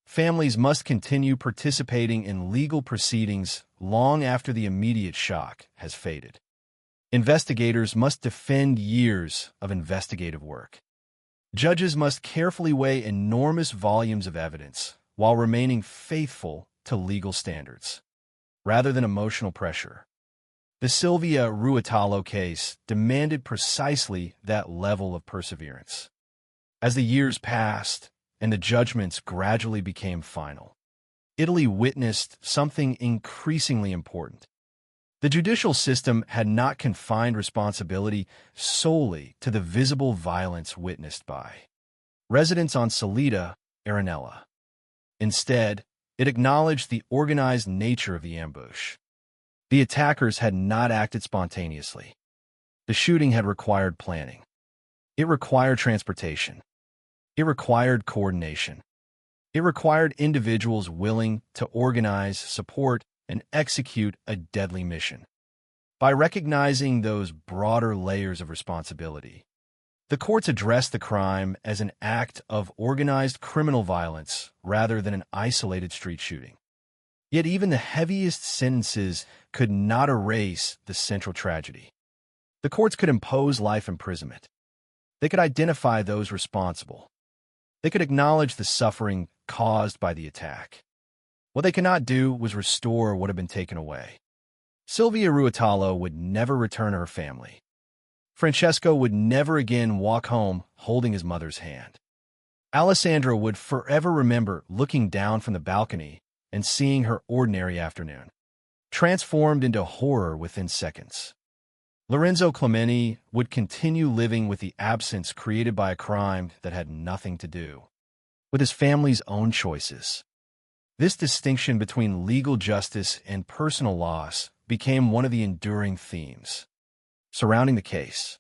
Families must continue participating in legal proceedings long after the immediate shock has faded. Investigators must defend years of investigative work. Judges must carefully weigh enormous volumes of evidence while remaining faithful to legal standards, rather than emotional pressure. The Sylvia Ruotolo case demanded precisely that level of perseverance. As the years passed and the judgments gradually became final, Italy witnessed something increasingly important. The judicial system had not confined responsibility solely to the visible violence witnessed by residents on Salita, Arenella. Instead, it acknowledged the organized nature of the ambush. The attackers had not acted spontaneously. The shooting had required planning. It required transportation. It required coordination. It required individuals willing to organize, support, and execute a deadly mission. By recognizing those broader layers of responsibility, the courts addressed the crime as an act of organized criminal violence rather than an isolated street shooting. Yet even the heaviest sentences could not erase the central tragedy. The courts could impose life imprisonment. They could identify those responsible. They could acknowledge the suffering caused by the attack. What they could not do was restore what had been taken away. Sylvia Ruotolo would never return to her family. Francesco would never again walk home holding his mother's hand. Alessandra would forever remember looking down from the balcony and seeing her ordinary afternoon transformed into horror within seconds. Lorenzo Clemente would continue living with the absence created by a crime that had nothing to do with his family's own choices. This distinction between legal justice and personal loss became one of the enduring themes surrounding the case.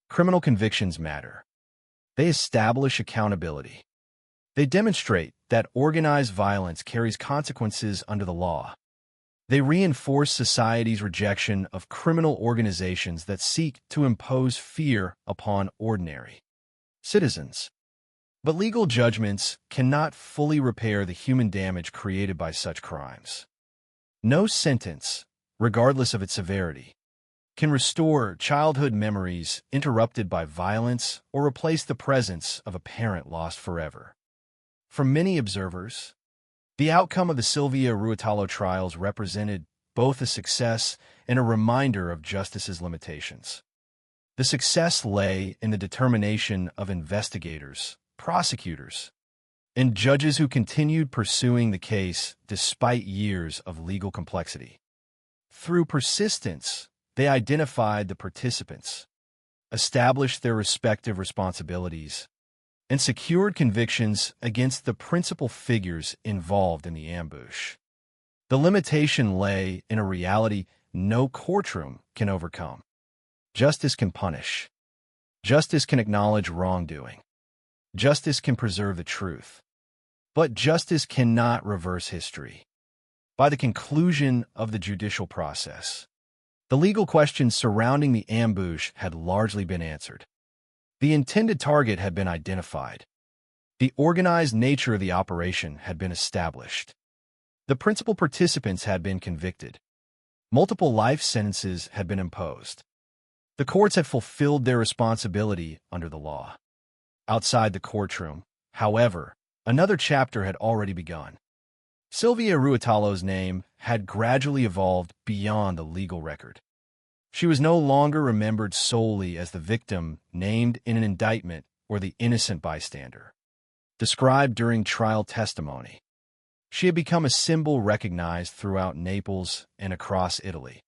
Criminal convictions matter. They establish accountability. They demonstrate that organized violence carries consequences under the law. They reinforce society's rejection of criminal organizations that seek to impose fear upon ordinary citizens. But legal judgments cannot fully repair the human damage created by such crimes. No sentence, regardless of its severity, can restore childhood memories interrupted by violence or replace the presence of a parent lost forever. For many observers, the outcome of the Sylvia Ruotolo trials represented both a success and a reminder of justice's limitations. The success lay in the determination of investigators, prosecutors, and judges who continued pursuing the case despite years of legal complexity. Through persistence, they identified the participants, established their respective responsibilities, and secured convictions against the principal figures involved in the ambush. The limitation lay in a reality no courtroom can overcome. Justice can punish. Justice can acknowledge wrongdoing. Justice can preserve the truth, but justice cannot reverse history. By the conclusion of the judicial process, the legal questions surrounding the ambush had largely been answered. The intended target had been identified. The organized nature of the operation had been established. The principal participants had been convicted. Multiple life sentences had been imposed. The courts had fulfilled their responsibility under the law. Outside the courtroom, however, another chapter had already begun. Sylvia Ruotolo's name had gradually evolved beyond the legal record. She was no longer remembered solely as the victim named in an indictment or the innocent bystander described during trial testimony. She had become a symbol recognized throughout Naples and across Italy,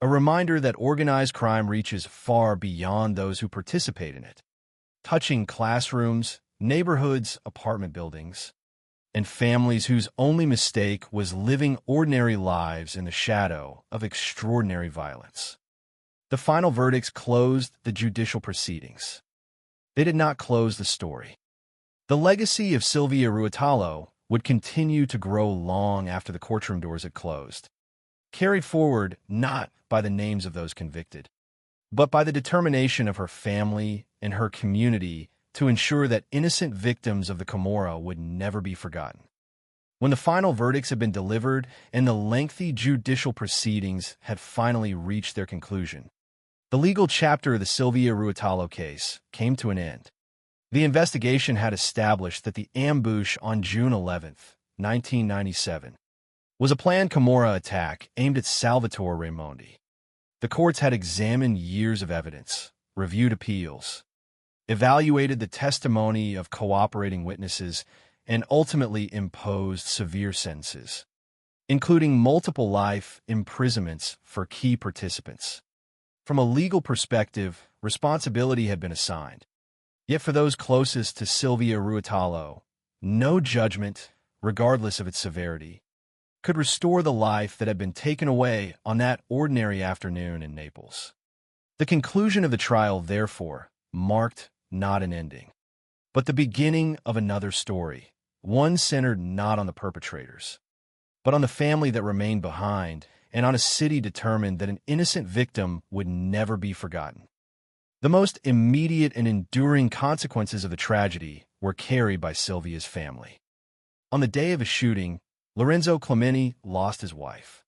a reminder that organized crime reaches far beyond those who participate in it, touching classrooms, neighborhoods, apartment buildings, and families whose only mistake was living ordinary lives in the shadow of extraordinary violence. The final verdicts closed the judicial proceedings. They did not close the story. The legacy of Sylvia Ruotolo would continue to grow long after the courtroom doors had closed, carried forward not by the names of those convicted, but by the determination of her family and her community to ensure that innocent victims of the Camorra would never be forgotten. When the final verdicts had been delivered and the lengthy judicial proceedings had finally reached their conclusion, the legal chapter of the Sylvia Ruotolo case came to an end. The investigation had established that the ambush on June 11, 1997, was a planned Camorra attack aimed at Salvatore Raimondi. The courts had examined years of evidence, reviewed appeals, evaluated the testimony of cooperating witnesses, and ultimately imposed severe sentences, including multiple life imprisonments for key participants. From a legal perspective, responsibility had been assigned. Yet for those closest to Sylvia Ruotolo, no judgment, regardless of its severity, could restore the life that had been taken away on that ordinary afternoon in Naples. The conclusion of the trial, therefore, marked not an ending, but the beginning of another story, one centered not on the perpetrators, but on the family that remained behind and on a city determined that an innocent victim would never be forgotten. The most immediate and enduring consequences of the tragedy were carried by Sylvia's family. On the day of his shooting, Lorenzo Clementi lost his wife.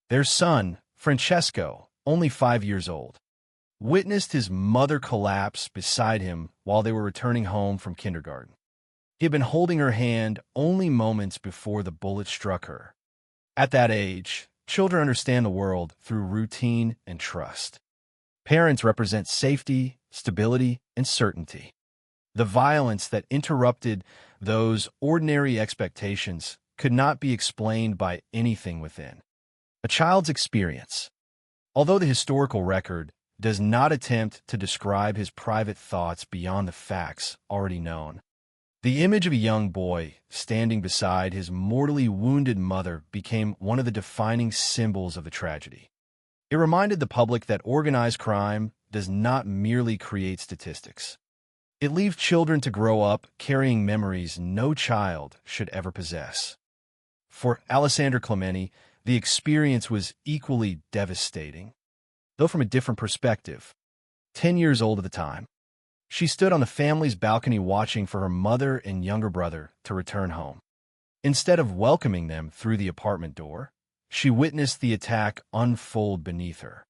Their son, Francesco, only 5 years old, witnessed his mother collapse beside him while they were returning home from kindergarten. He had been holding her hand only moments before the bullet struck her. At that age, children understand the world through routine and trust. Parents represent safety, stability, and certainty. The violence that interrupted those ordinary expectations could not be explained by anything within. A child's experience. Although the historical record does not attempt to describe his private thoughts beyond the facts already known, the image of a young boy standing beside his mortally wounded mother became one of the defining symbols of the tragedy. It reminded the public that organized crime does not merely create statistics. It leaves children to grow up carrying memories no child should ever possess. For Alessandra Clementi, the experience was equally devastating, though from a different perspective. 10 years old at the time, she stood on the family's balcony watching for her mother and younger brother to return home. Instead of welcoming them through the apartment door, she witnessed the attack unfold beneath her.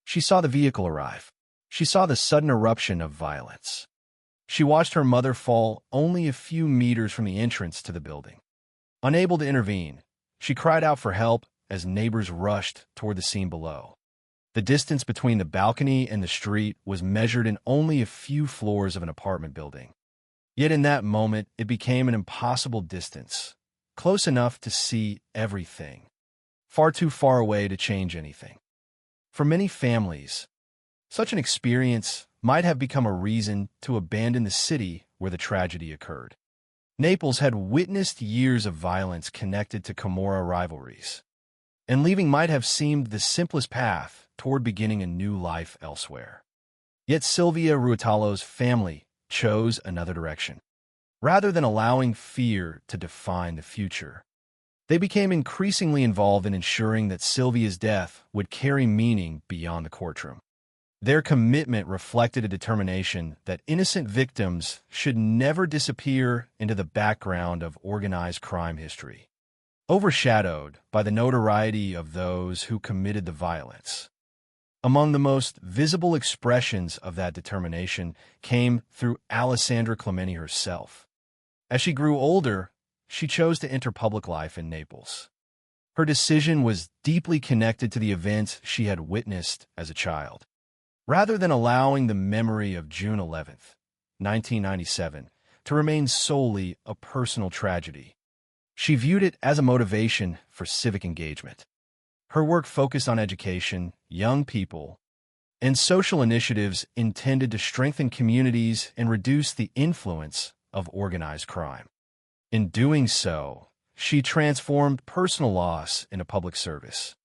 She saw the vehicle arrive. She saw the sudden eruption of violence. She watched her mother fall only a few meters from the entrance to the building. Unable to intervene, she cried out for help as neighbors rushed toward the scene below. The distance between the balcony and the street was measured in only a few floors of an apartment building. Yet in that moment, it became an impossible distance, close enough to see everything, far too far away to change anything. For many families, such an experience might have become a reason to abandon the city where the tragedy occurred. Naples had witnessed years of violence connected to Camorra rivalries, and leaving might have seemed the simplest path toward beginning a new life elsewhere. Yet Sylvia Ruotolo's family chose another direction. Rather than allowing fear to define the future, they became increasingly involved in ensuring that Sylvia's death would carry meaning beyond the courtroom. Their commitment reflected a determination that innocent victims should never disappear into the background of organized crime history, overshadowed by the notoriety of those who committed the violence. Among the most visible expressions of that determination came through Alessandra Clementi herself. As she grew older, she chose to enter public life in Naples. Her decision was deeply connected to the events she had witnessed as a child. Rather than allowing the memory of June 11th, 1997, to remain solely a personal tragedy, she viewed it as a motivation for civic engagement. Her work focused on education, young people, and social initiatives intended to strengthen communities and reduce the influence of organized crime. In doing so, she transformed personal loss into public service,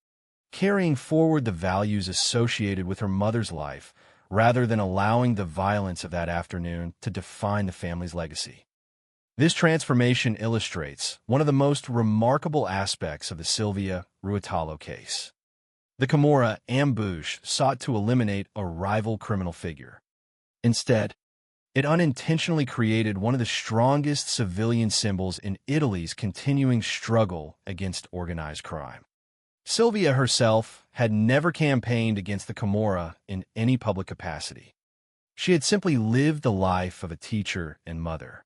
carrying forward the values associated with her mother's life rather than allowing the violence of that afternoon to define the family's legacy. This transformation illustrates one of the most remarkable aspects of the Sylvia Ruotolo case. The Camorra ambush sought to eliminate a rival criminal figure. Instead, it unintentionally created one of the strongest civilian symbols in Italy's continuing struggle against organized crime. Sylvia herself had never campaigned against the Camorra in any public capacity. She had simply lived the life of a teacher and mother.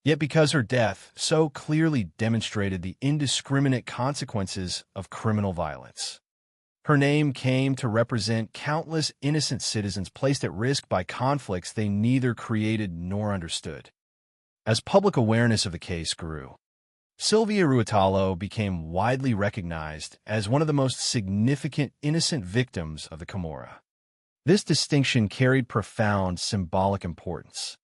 Yet because her death so clearly demonstrated the indiscriminate consequences of criminal violence, her name came to represent countless innocent citizens placed at risk by conflicts they neither created nor understood. As public awareness of the case grew, Sylvia Ruotolo became widely recognized as one of the most significant innocent victims of the Camorra. This distinction carried profound symbolic importance.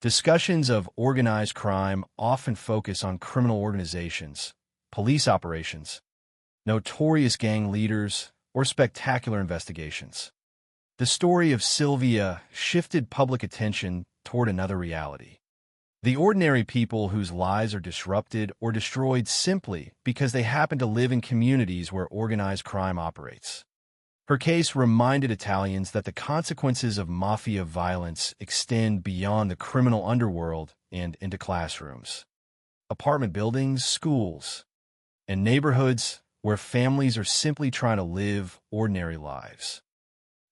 Discussions of organized crime often focus on criminal organizations, police operations, notorious gang leaders, or spectacular investigations. The story of Sylvia shifted public attention toward another reality: the ordinary people whose lives are disrupted or destroyed simply because they happen to live in communities where organized crime operates. Her case reminded Italians that the consequences of mafia violence extend beyond the criminal underworld and into classrooms, apartment buildings, schools, and neighborhoods where families are simply trying to live ordinary lives.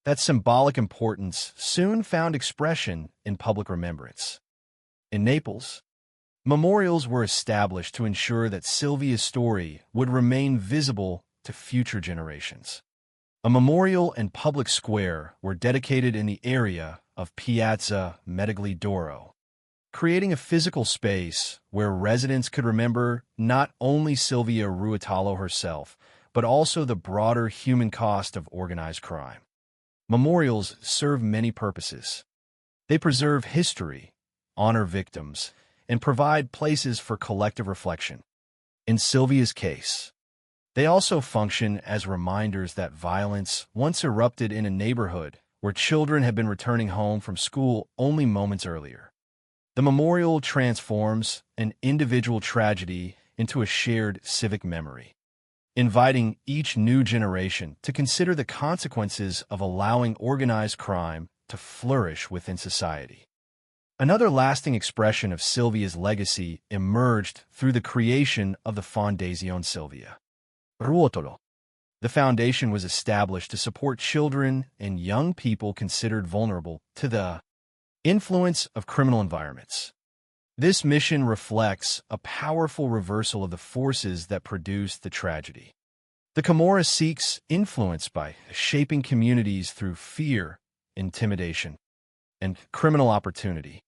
That symbolic importance soon found expression in public remembrance. In Naples, memorials were established to ensure that Sylvia's story would remain visible to future generations. A memorial and public square were dedicated in the area of Piazza Medigli d'Oro, creating a physical space where residents could remember not only Sylvia Ruotolo herself, but also the broader human cost of organized crime. Memorials serve many purposes. They preserve history, honor victims, and provide places for collective reflection. In Sylvia's case, they also function as reminders that violence once erupted in a neighborhood where children had been returning home from school only moments earlier. The memorial transforms an individual tragedy into a shared civic memory, inviting each new generation to consider the consequences of allowing organized crime to flourish within society. Another lasting expression of Sylvia's legacy emerged through the creation of the Fondazione Sylvia Ruotolo. The foundation was established to support children and young people considered vulnerable to the influence of criminal environments. This mission reflects a powerful reversal of the forces that produced the tragedy. The Camorra seeks influence by shaping communities through fear, intimidation, and criminal opportunity.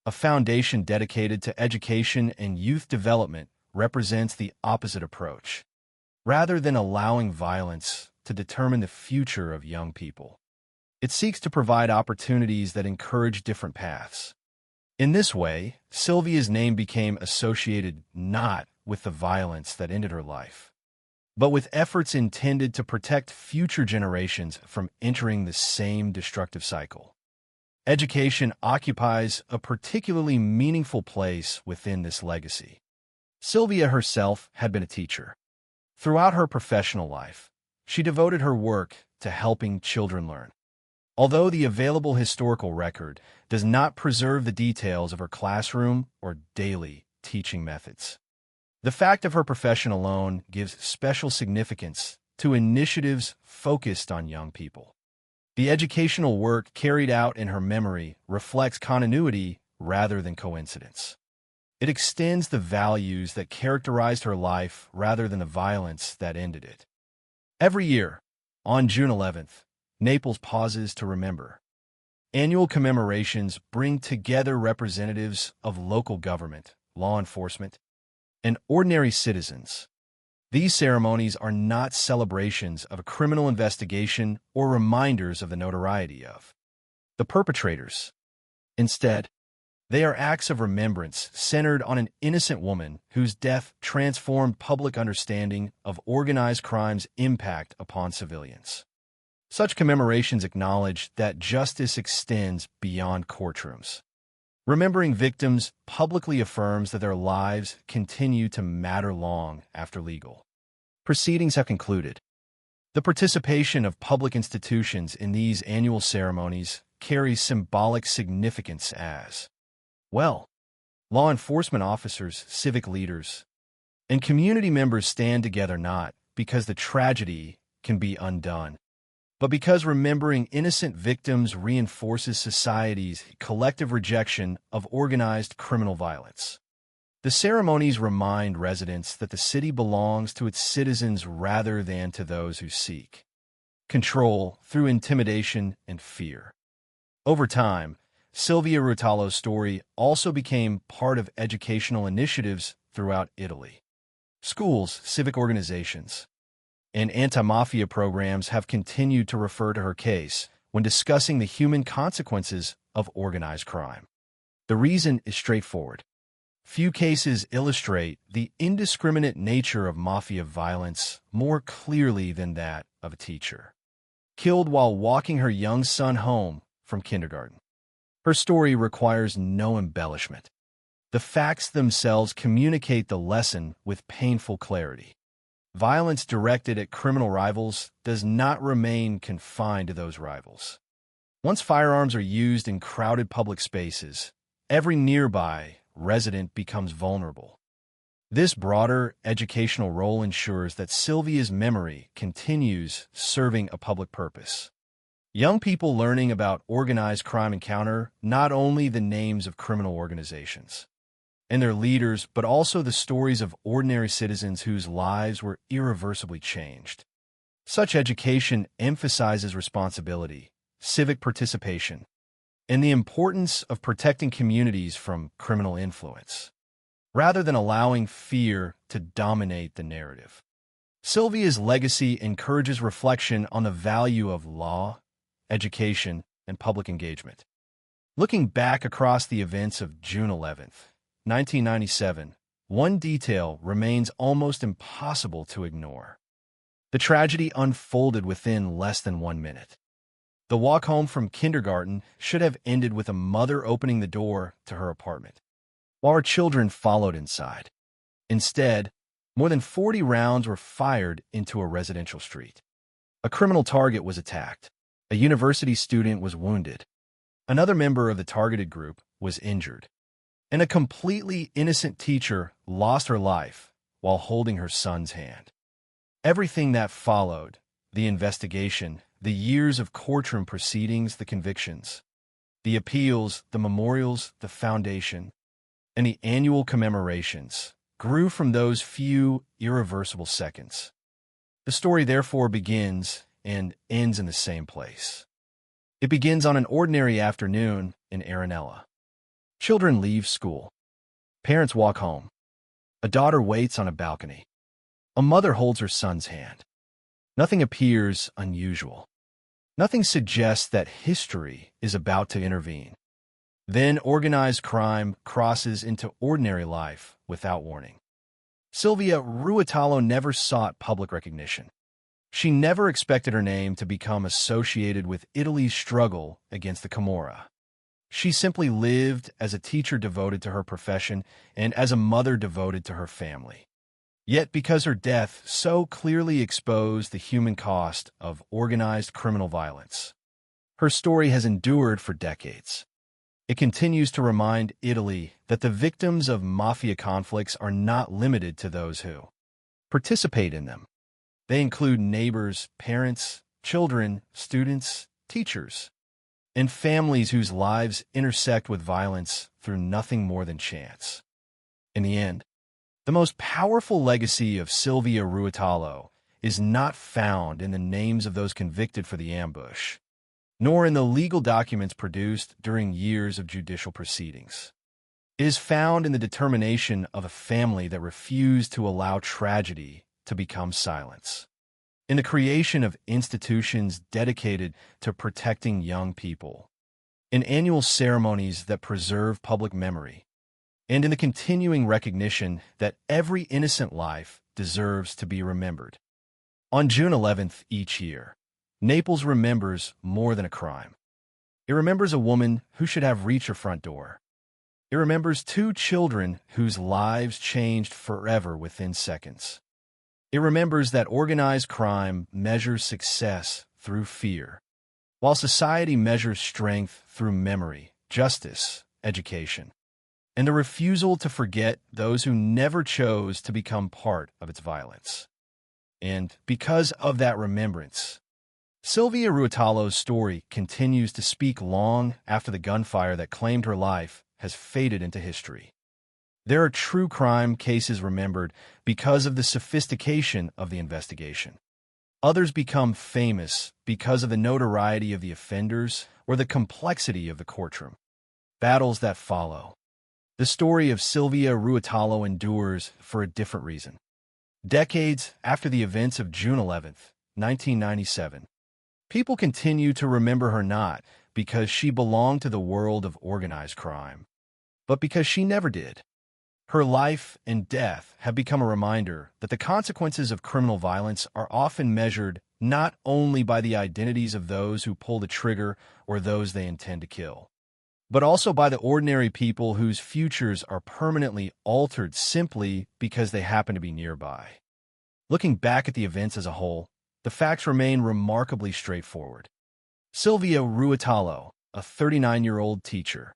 A foundation dedicated to education and youth development represents the opposite approach. Rather than allowing violence to determine the future of young people, it seeks to provide opportunities that encourage different paths. In this way, Sylvia's name became associated not with the violence that ended her life, but with efforts intended to protect future generations from entering the same destructive cycle. education occupies a particularly meaningful place within this legacy. Sylvia herself had been a teacher. Throughout her professional life, she devoted her work to helping children learn. Although the available historical record does not preserve the details of her classroom or daily teaching methods, the fact of her profession alone gives special significance to initiatives focused on young people. The educational work carried out in her memory reflects continuity rather than coincidence. It extends the values that characterized her life rather than the violence that ended it. Every year, on June 11th, Naples pauses to remember. Annual commemorations bring together representatives of local government, law enforcement, and ordinary citizens. These ceremonies are not celebrations of a criminal investigation or reminders of the notoriety of the perpetrators. Instead, they are acts of remembrance centered on an innocent woman whose death transformed public understanding of organized crime's impact upon civilians. Such commemorations acknowledge that justice extends beyond courtrooms. Remembering victims publicly affirms that their lives continue to matter long after legal proceedings have concluded. The participation of public institutions in these annual ceremonies carries symbolic significance as well. Law enforcement officers, civic leaders, and community members stand together not because the tragedy can be undone, but because remembering innocent victims reinforces society's collective rejection of organized criminal violence. The ceremonies remind residents that the city belongs to its citizens rather than to those who seek control through intimidation and fear. Over time, Sylvia Ruotolo's story also became part of educational initiatives throughout Italy. Schools, civic organizations, and anti-mafia programs have continued to refer to her case when discussing the human consequences of organized crime. The reason is straightforward. Few cases illustrate the indiscriminate nature of mafia violence more clearly than that of a teacher killed while walking her young son home from kindergarten. Her story requires no embellishment. The facts themselves communicate the lesson with painful clarity. Violence directed at criminal rivals does not remain confined to those rivals. Once firearms are used in crowded public spaces, every nearby resident becomes vulnerable. This broader educational role ensures that Sylvia's memory continues serving a public purpose. Young people learning about organized crime encounter not only the names of criminal organizations and their leaders, but also the stories of ordinary citizens whose lives were irreversibly changed. Such education emphasizes responsibility, civic participation, and the importance of protecting communities from criminal influence, rather than allowing fear to dominate the narrative. Sylvia's legacy encourages reflection on the value of law, education, and public engagement. Looking back across the events of June 11th, 1997, one detail remains almost impossible to ignore. The tragedy unfolded within less than 1 minute. The walk home from kindergarten should have ended with a mother opening the door to her apartment, while her children followed inside. Instead, more than 40 rounds were fired into a residential street. A criminal target was attacked. A university student was wounded. Another member of the targeted group was injured. And a completely innocent teacher lost her life while holding her son's hand. Everything that followed, the investigation, the years of courtroom proceedings, the convictions, the appeals, the memorials, the foundation, and the annual commemorations grew from those few irreversible seconds. The story therefore begins and ends in the same place. It begins on an ordinary afternoon in Arenella. Children leave school. Parents walk home. A daughter waits on a balcony. A mother holds her son's hand. Nothing appears unusual. Nothing suggests that history is about to intervene. Then organized crime crosses into ordinary life without warning. Sylvia Ruotolo never sought public recognition. She never expected her name to become associated with Italy's struggle against the Camorra. She simply lived as a teacher devoted to her profession and as a mother devoted to her family. Yet because her death so clearly exposed the human cost of organized criminal violence, her story has endured for decades. It continues to remind Italy that the victims of mafia conflicts are not limited to those who participate in them. They include neighbors, parents, children, students, teachers, and families whose lives intersect with violence through nothing more than chance. In the end, the most powerful legacy of Silvia Ruotolo is not found in the names of those convicted for the ambush, nor in the legal documents produced during years of judicial proceedings. It is found in the determination of a family that refused to allow tragedy to become silence, in the creation of institutions dedicated to protecting young people, in annual ceremonies that preserve public memory, and in the continuing recognition that every innocent life deserves to be remembered. On June 11th each year, Naples remembers more than a crime. It remembers a woman who should have reached her front door. It remembers 2 children whose lives changed forever within seconds. It remembers that organized crime measures success through fear, while society measures strength through memory, justice, education, and the refusal to forget those who never chose to become part of its violence. And because of that remembrance, Silvia Ruotolo's story continues to speak long after the gunfire that claimed her life has faded into history. There are true crime cases remembered because of the sophistication of the investigation. Others become famous because of the notoriety of the offenders or the complexity of the courtroom. Battles that follow. The story of Silvia Ruotolo endures for a different reason. Decades after the events of June 11th, 1997, people continue to remember her not because she belonged to the world of organized crime, but because she never did. Her life and death have become a reminder that the consequences of criminal violence are often measured not only by the identities of those who pull the trigger or those they intend to kill, but also by the ordinary people whose futures are permanently altered simply because they happen to be nearby. Looking back at the events as a whole, the facts remain remarkably straightforward. Silvia Ruotolo, a 39-year-old teacher,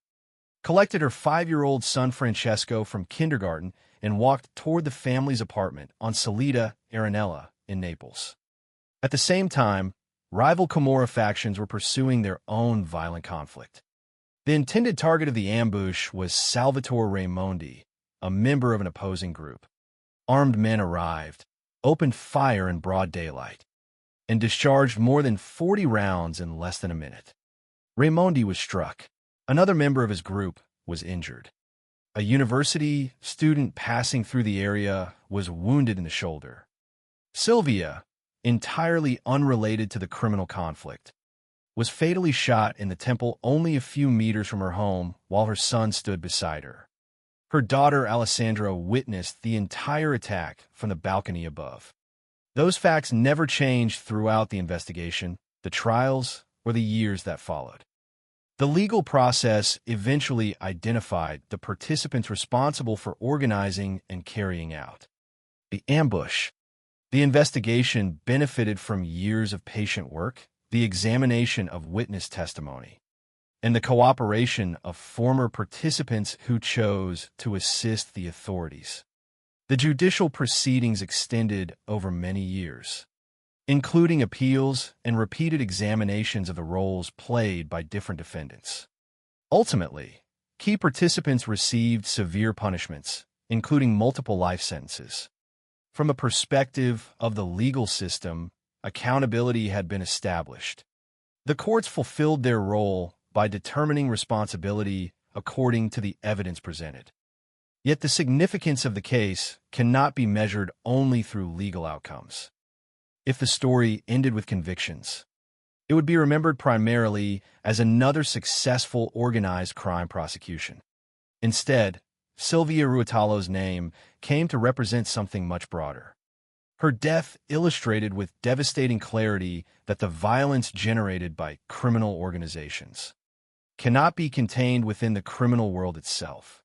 collected her 5-year-old son Francesco from kindergarten and walked toward the family's apartment on Salita Arenella in Naples. At the same time, rival Camorra factions were pursuing their own violent conflict. The intended target of the ambush was Salvatore Raimondi, a member of an opposing group. Armed men arrived, opened fire in broad daylight, and discharged more than 40 rounds in less than a minute. Raimondi was struck. Another member of his group was injured. A university student passing through the area was wounded in the shoulder. Silvia, entirely unrelated to the criminal conflict, was fatally shot in the temple only a few meters from her home while her son stood beside her. Her daughter Alessandra witnessed the entire attack from the balcony above. Those facts never changed throughout the investigation, the trials, or the years that followed. The legal process eventually identified the participants responsible for organizing and carrying out the ambush. The investigation benefited from years of patient work, the examination of witness testimony, and the cooperation of former participants who chose to assist the authorities. The judicial proceedings extended over many years, including appeals and repeated examinations of the roles played by different defendants. Ultimately, key participants received severe punishments, including multiple life sentences. From a perspective of the legal system, accountability had been established. The courts fulfilled their role by determining responsibility according to the evidence presented. Yet the significance of the case cannot be measured only through legal outcomes. If the story ended with convictions, it would be remembered primarily as another successful organized crime prosecution. Instead, Silvia Ruotolo's name came to represent something much broader. Her death illustrated with devastating clarity that the violence generated by criminal organizations, cannot be contained within the criminal world itself.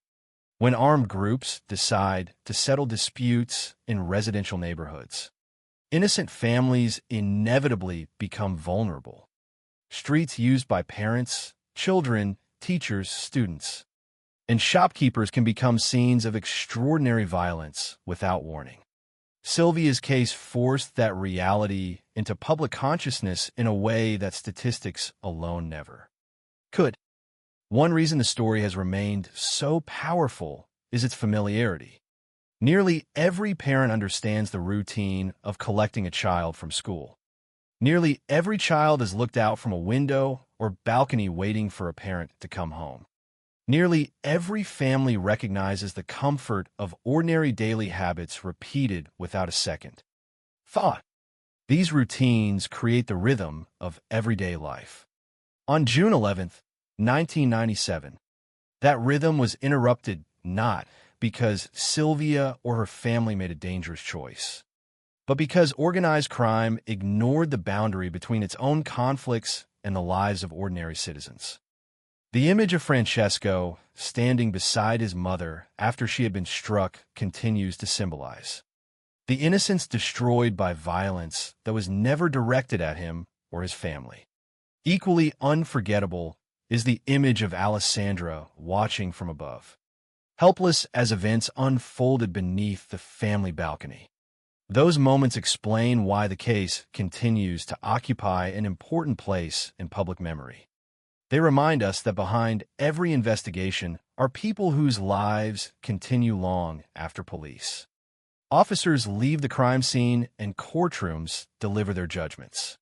When armed groups decide to settle disputes in residential neighborhoods, innocent families inevitably become vulnerable. Streets used by parents, children, teachers, students, and shopkeepers can become scenes of extraordinary violence without warning. Sylvia's case forced that reality into public consciousness in a way that statistics alone never could. One reason the story has remained so powerful is its familiarity. Nearly every parent understands the routine of collecting a child from school. Nearly every child is looked out from a window or balcony waiting for a parent to come home. Nearly every family recognizes the comfort of ordinary daily habits repeated without a second thought. These routines create the rhythm of everyday life. On June 11th, 1997, that rhythm was interrupted not because Sylvia or her family made a dangerous choice, but because organized crime ignored the boundary between its own conflicts and the lives of ordinary citizens. The image of Francesco standing beside his mother after she had been struck continues to symbolize the innocence destroyed by violence that was never directed at him or his family. Equally unforgettable is the image of Alessandra watching from above, helpless as events unfolded beneath the family balcony. Those moments explain why the case continues to occupy an important place in public memory. They remind us that behind every investigation are people whose lives continue long after police. Officers leave the crime scene and courtrooms deliver their judgments.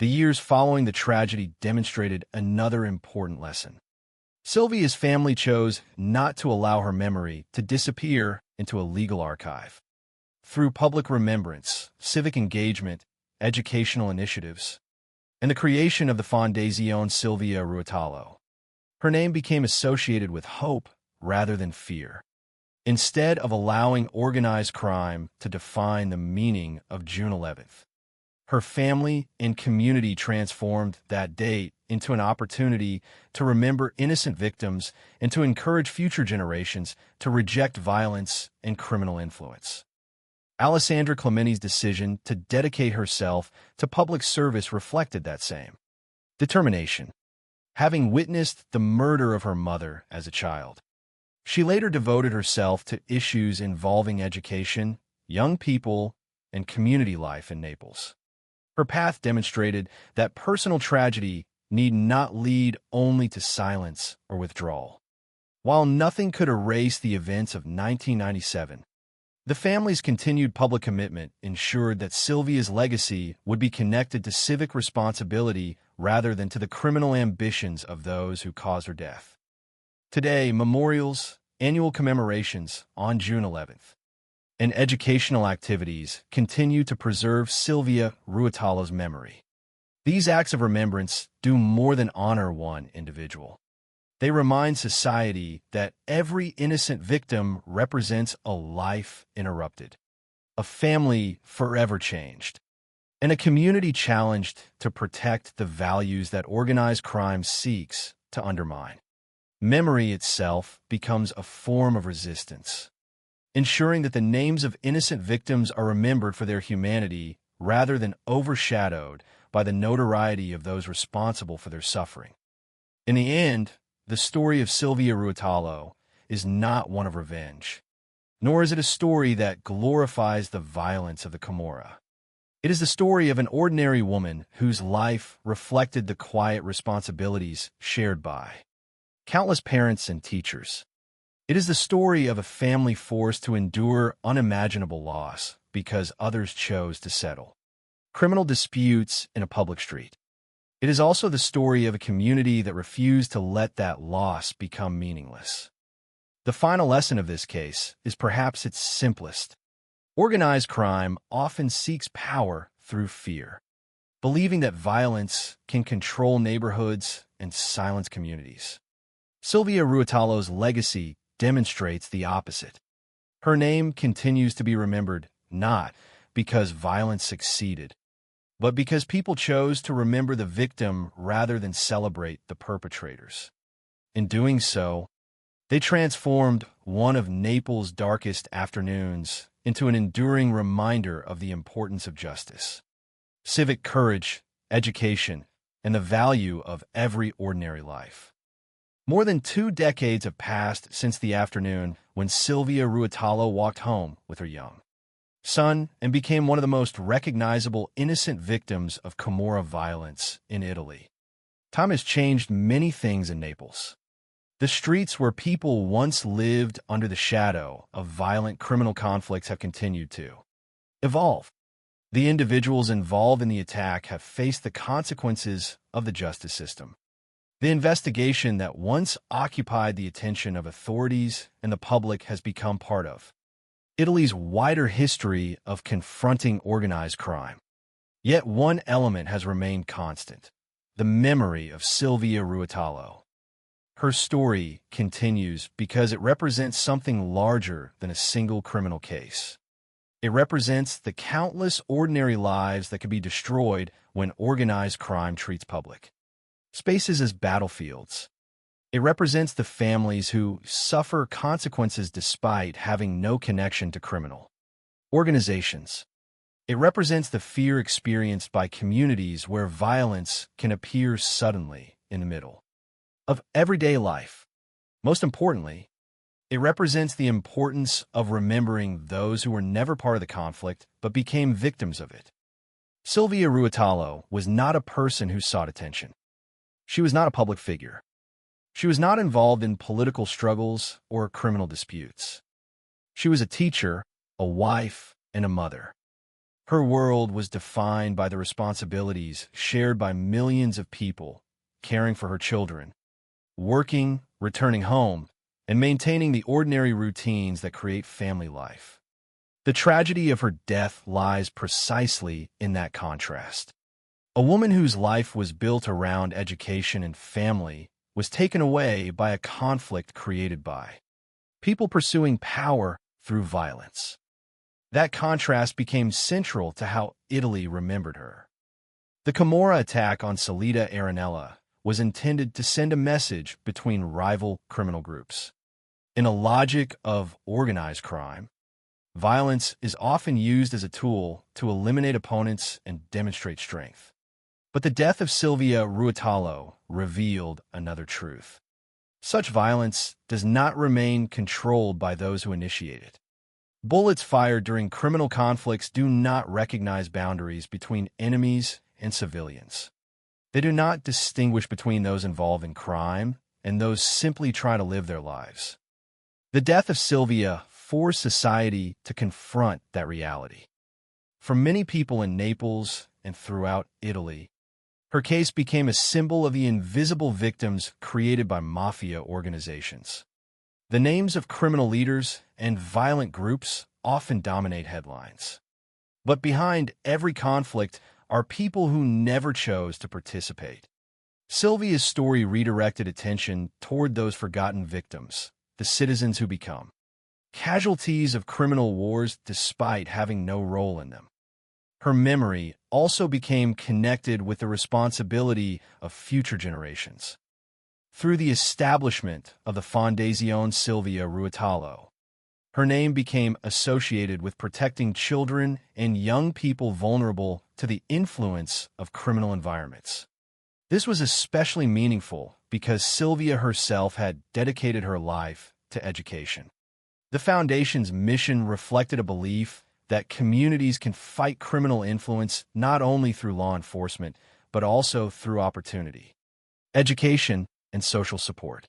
The years following the tragedy demonstrated another important lesson. Sylvia's family chose not to allow her memory to disappear into a legal archive. Through public remembrance, civic engagement, educational initiatives, and the creation of the Fondazione Silvia Ruotolo, her name became associated with hope rather than fear. Instead of allowing organized crime to define the meaning of June 11th, her family and community transformed that date into an opportunity to remember innocent victims and to encourage future generations to reject violence and criminal influence. Alessandra Clementi's decision to dedicate herself to public service reflected that same determination. Having witnessed the murder of her mother as a child, she later devoted herself to issues involving education, young people, and community life in Naples. Her path demonstrated that personal tragedy need not lead only to silence or withdrawal. While nothing could erase the events of 1997, the family's continued public commitment ensured that Sylvia's legacy would be connected to civic responsibility rather than to the criminal ambitions of those who caused her death. Today, memorials, annual commemorations on June 11th, and educational activities continue to preserve Silvia Ruotolo's memory. These acts of remembrance do more than honor one individual. They remind society that every innocent victim represents a life interrupted, a family forever changed, and a community challenged to protect the values that organized crime seeks to undermine. Memory itself becomes a form of resistance, ensuring that the names of innocent victims are remembered for their humanity rather than overshadowed by the notoriety of those responsible for their suffering. In the end, the story of Silvia Ruotolo is not one of revenge, nor is it a story that glorifies the violence of the Camorra. It is the story of an ordinary woman whose life reflected the quiet responsibilities shared by countless parents and teachers. It is the story of a family forced to endure unimaginable loss because others chose to settle criminal disputes in a public street. It is also the story of a community that refused to let that loss become meaningless. The final lesson of this case is perhaps its simplest. Organized crime often seeks power through fear, believing that violence can control neighborhoods and silence communities. Silvia Ruotolo's legacy demonstrates the opposite. Her name continues to be remembered not because violence succeeded, but because people chose to remember the victim rather than celebrate the perpetrators. In doing so, they transformed one of Naples' darkest afternoons into an enduring reminder of the importance of justice, civic courage, education, and the value of every ordinary life. More than 2 decades have passed since the afternoon when Silvia Ruotolo walked home with her young son and became one of the most recognizable innocent victims of Camorra violence in Italy. Time has changed many things in Naples. The streets where people once lived under the shadow of violent criminal conflicts have continued to evolve. The individuals involved in the attack have faced the consequences of the justice system. The investigation that once occupied the attention of authorities and the public has become part of Italy's wider history of confronting organized crime. Yet one element has remained constant: the memory of Silvia Ruotolo. Her story continues because it represents something larger than a single criminal case. It represents the countless ordinary lives that can be destroyed when organized crime treats public spaces as battlefields. It represents the families who suffer consequences despite having no connection to criminal organizations. It represents the fear experienced by communities where violence can appear suddenly in the middle of everyday life. Most importantly, it represents the importance of remembering those who were never part of the conflict but became victims of it. Silvia Ruotolo was not a person who sought attention. She was not a public figure. She was not involved in political struggles or criminal disputes. She was a teacher, a wife, and a mother. Her world was defined by the responsibilities shared by millions of people, caring for her children, working, returning home, and maintaining the ordinary routines that create family life. The tragedy of her death lies precisely in that contrast. A woman whose life was built around education and family was taken away by a conflict created by people pursuing power through violence. That contrast became central to how Italy remembered her. The Camorra attack on Salita Arenella was intended to send a message between rival criminal groups. In a logic of organized crime, violence is often used as a tool to eliminate opponents and demonstrate strength. But the death of Silvia Ruotolo revealed another truth. Such violence does not remain controlled by those who initiate it. Bullets fired during criminal conflicts do not recognize boundaries between enemies and civilians. They do not distinguish between those involved in crime and those simply trying to live their lives. The death of Silvia forced society to confront that reality. For many people in Naples and throughout Italy, her case became a symbol of the invisible victims created by mafia organizations. The names of criminal leaders and violent groups often dominate headlines. But behind every conflict are people who never chose to participate. Silvia's story redirected attention toward those forgotten victims, the citizens who become casualties of criminal wars despite having no role in them. Her memory also became connected with the responsibility of future generations. Through the establishment of the Fondazione Silvia Ruotolo, her name became associated with protecting children and young people vulnerable to the influence of criminal environments. This was especially meaningful because Silvia herself had dedicated her life to education. The Foundation's mission reflected a belief that communities can fight criminal influence not only through law enforcement, but also through opportunity, education, and social support.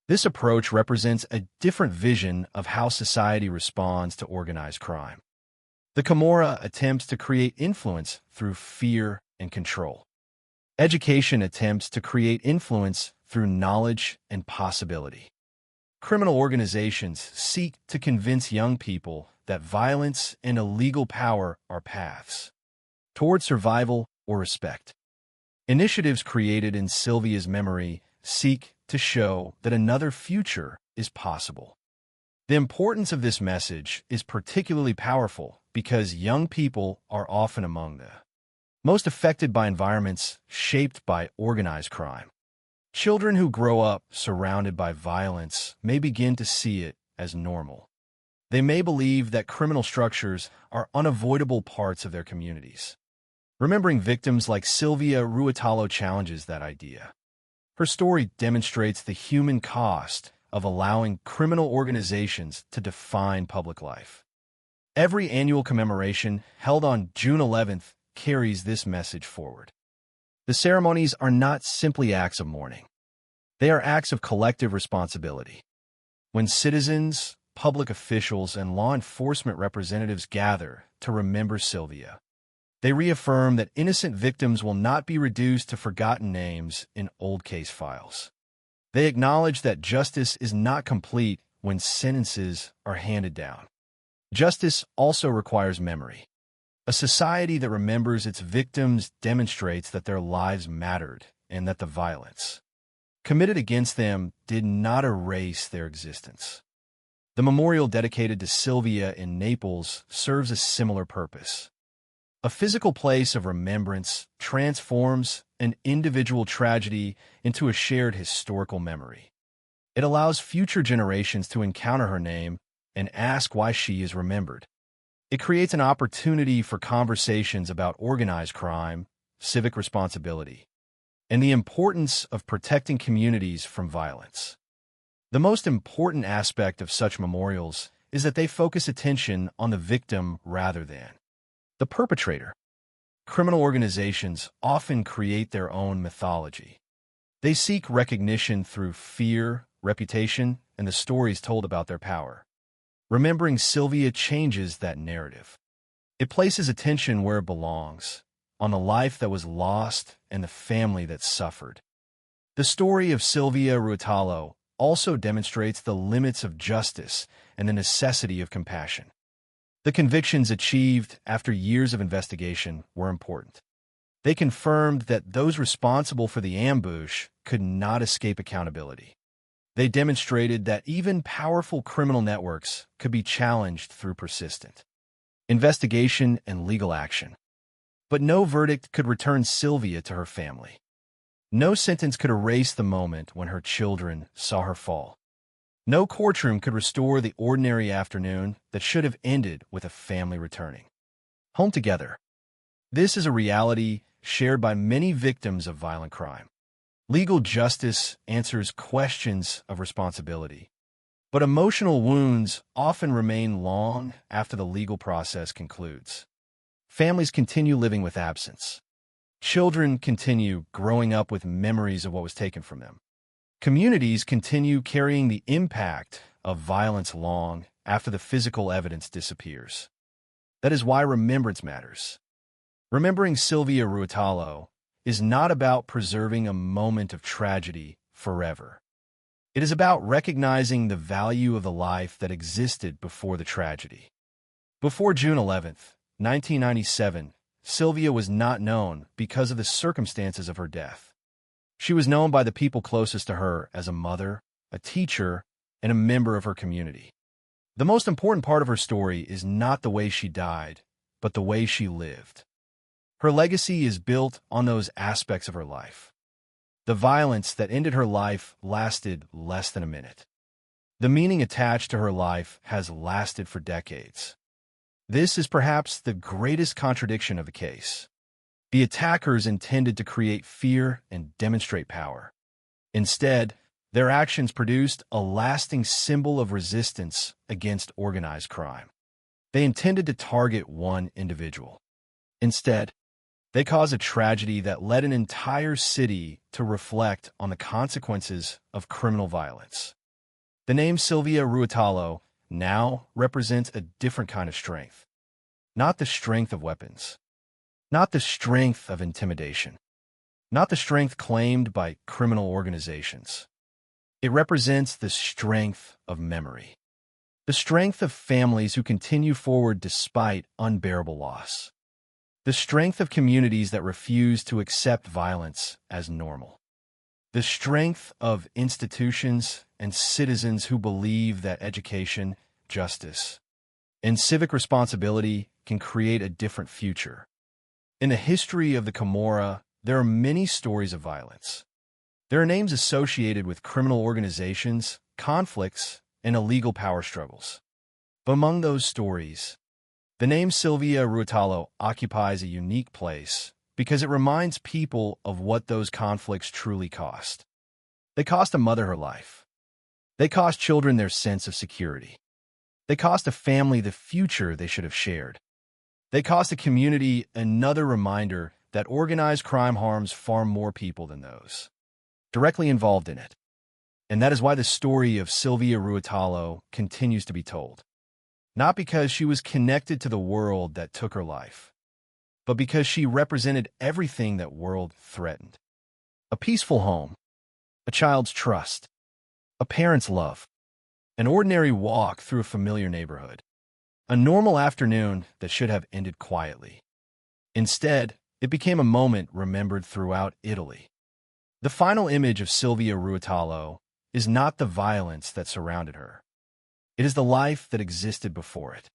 This approach represents a different vision of how society responds to organized crime. The Camorra attempts to create influence through fear and control. Education attempts to create influence through knowledge and possibility. Criminal organizations seek to convince young people that violence and illegal power are paths toward survival or respect. Initiatives created in Silvia's memory seek to show that another future is possible. The importance of this message is particularly powerful because young people are often among the most affected by environments shaped by organized crime. Children who grow up surrounded by violence may begin to see it as normal. They may believe that criminal structures are unavoidable parts of their communities. Remembering victims like Sylvia Ruotolo challenges that idea. Her story demonstrates the human cost of allowing criminal organizations to define public life. Every annual commemoration held on June 11th carries this message forward. The ceremonies are not simply acts of mourning. They are acts of collective responsibility. When citizens, public officials, and law enforcement representatives gather to remember Sylvia, they reaffirm that innocent victims will not be reduced to forgotten names in old case files. They acknowledge that justice is not complete when sentences are handed down. Justice also requires memory. A society that remembers its victims demonstrates that their lives mattered and that the violence committed against them did not erase their existence. The memorial dedicated to Sylvia in Naples serves a similar purpose. A physical place of remembrance transforms an individual tragedy into a shared historical memory. It allows future generations to encounter her name and ask why she is remembered. It creates an opportunity for conversations about organized crime, civic responsibility, and the importance of protecting communities from violence. The most important aspect of such memorials is that they focus attention on the victim rather than the perpetrator. Criminal organizations often create their own mythology. They seek recognition through fear, reputation, and the stories told about their power. Remembering Sylvia changes that narrative. It places attention where it belongs, on the life that was lost and the family that suffered. The story of Sylvia Ruotolo also demonstrates the limits of justice and the necessity of compassion. The convictions achieved after years of investigation were important. They confirmed that those responsible for the ambush could not escape accountability. They demonstrated that even powerful criminal networks could be challenged through persistent investigation and legal action. But no verdict could return Sylvia to her family. No sentence could erase the moment when her children saw her fall. No courtroom could restore the ordinary afternoon that should have ended with a family returning home together. This is a reality shared by many victims of violent crime. Legal justice answers questions of responsibility, but emotional wounds often remain long after the legal process concludes. Families continue living with absence. Children continue growing up with memories of what was taken from them. Communities continue carrying the impact of violence long after the physical evidence disappears. That is why remembrance matters. Remembering Sylvia Ruotolo is not about preserving a moment of tragedy forever. It is about recognizing the value of the life that existed before the tragedy. Before June 11th, 1997, Sylvia was not known because of the circumstances of her death. She was known by the people closest to her as a mother, a teacher, and a member of her community. The most important part of her story is not the way she died, but the way she lived. Her legacy is built on those aspects of her life. The violence that ended her life lasted less than a minute. The meaning attached to her life has lasted for decades. This is perhaps the greatest contradiction of the case. The attackers intended to create fear and demonstrate power. Instead, their actions produced a lasting symbol of resistance against organized crime. They intended to target one individual. Instead, they caused a tragedy that led an entire city to reflect on the consequences of criminal violence. The name Sylvia Ruotolo now represents a different kind of strength. Not the strength of weapons. Not the strength of intimidation. Not the strength claimed by criminal organizations. It represents the strength of memory. The strength of families who continue forward despite unbearable loss. The strength of communities that refuse to accept violence as normal. The strength of institutions and citizens who believe that education, justice, and civic responsibility can create a different future. In the history of the Camorra, there are many stories of violence. There are names associated with criminal organizations, conflicts, and illegal power struggles. But among those stories, the name Silvia Ruotolo occupies a unique place because it reminds people of what those conflicts truly cost. They cost a mother her life. They cost children their sense of security. They cost a family the future they should have shared. They cost a community another reminder that organized crime harms far more people than those directly involved in it. And that is why the story of Silvia Ruotolo continues to be told. Not because she was connected to the world that took her life, but because she represented everything that world threatened. A peaceful home, a child's trust, a parent's love, an ordinary walk through a familiar neighborhood, a normal afternoon that should have ended quietly. Instead, it became a moment remembered throughout Italy. The final image of Silvia Ruotolo is not the violence that surrounded her. It is the life that existed before it.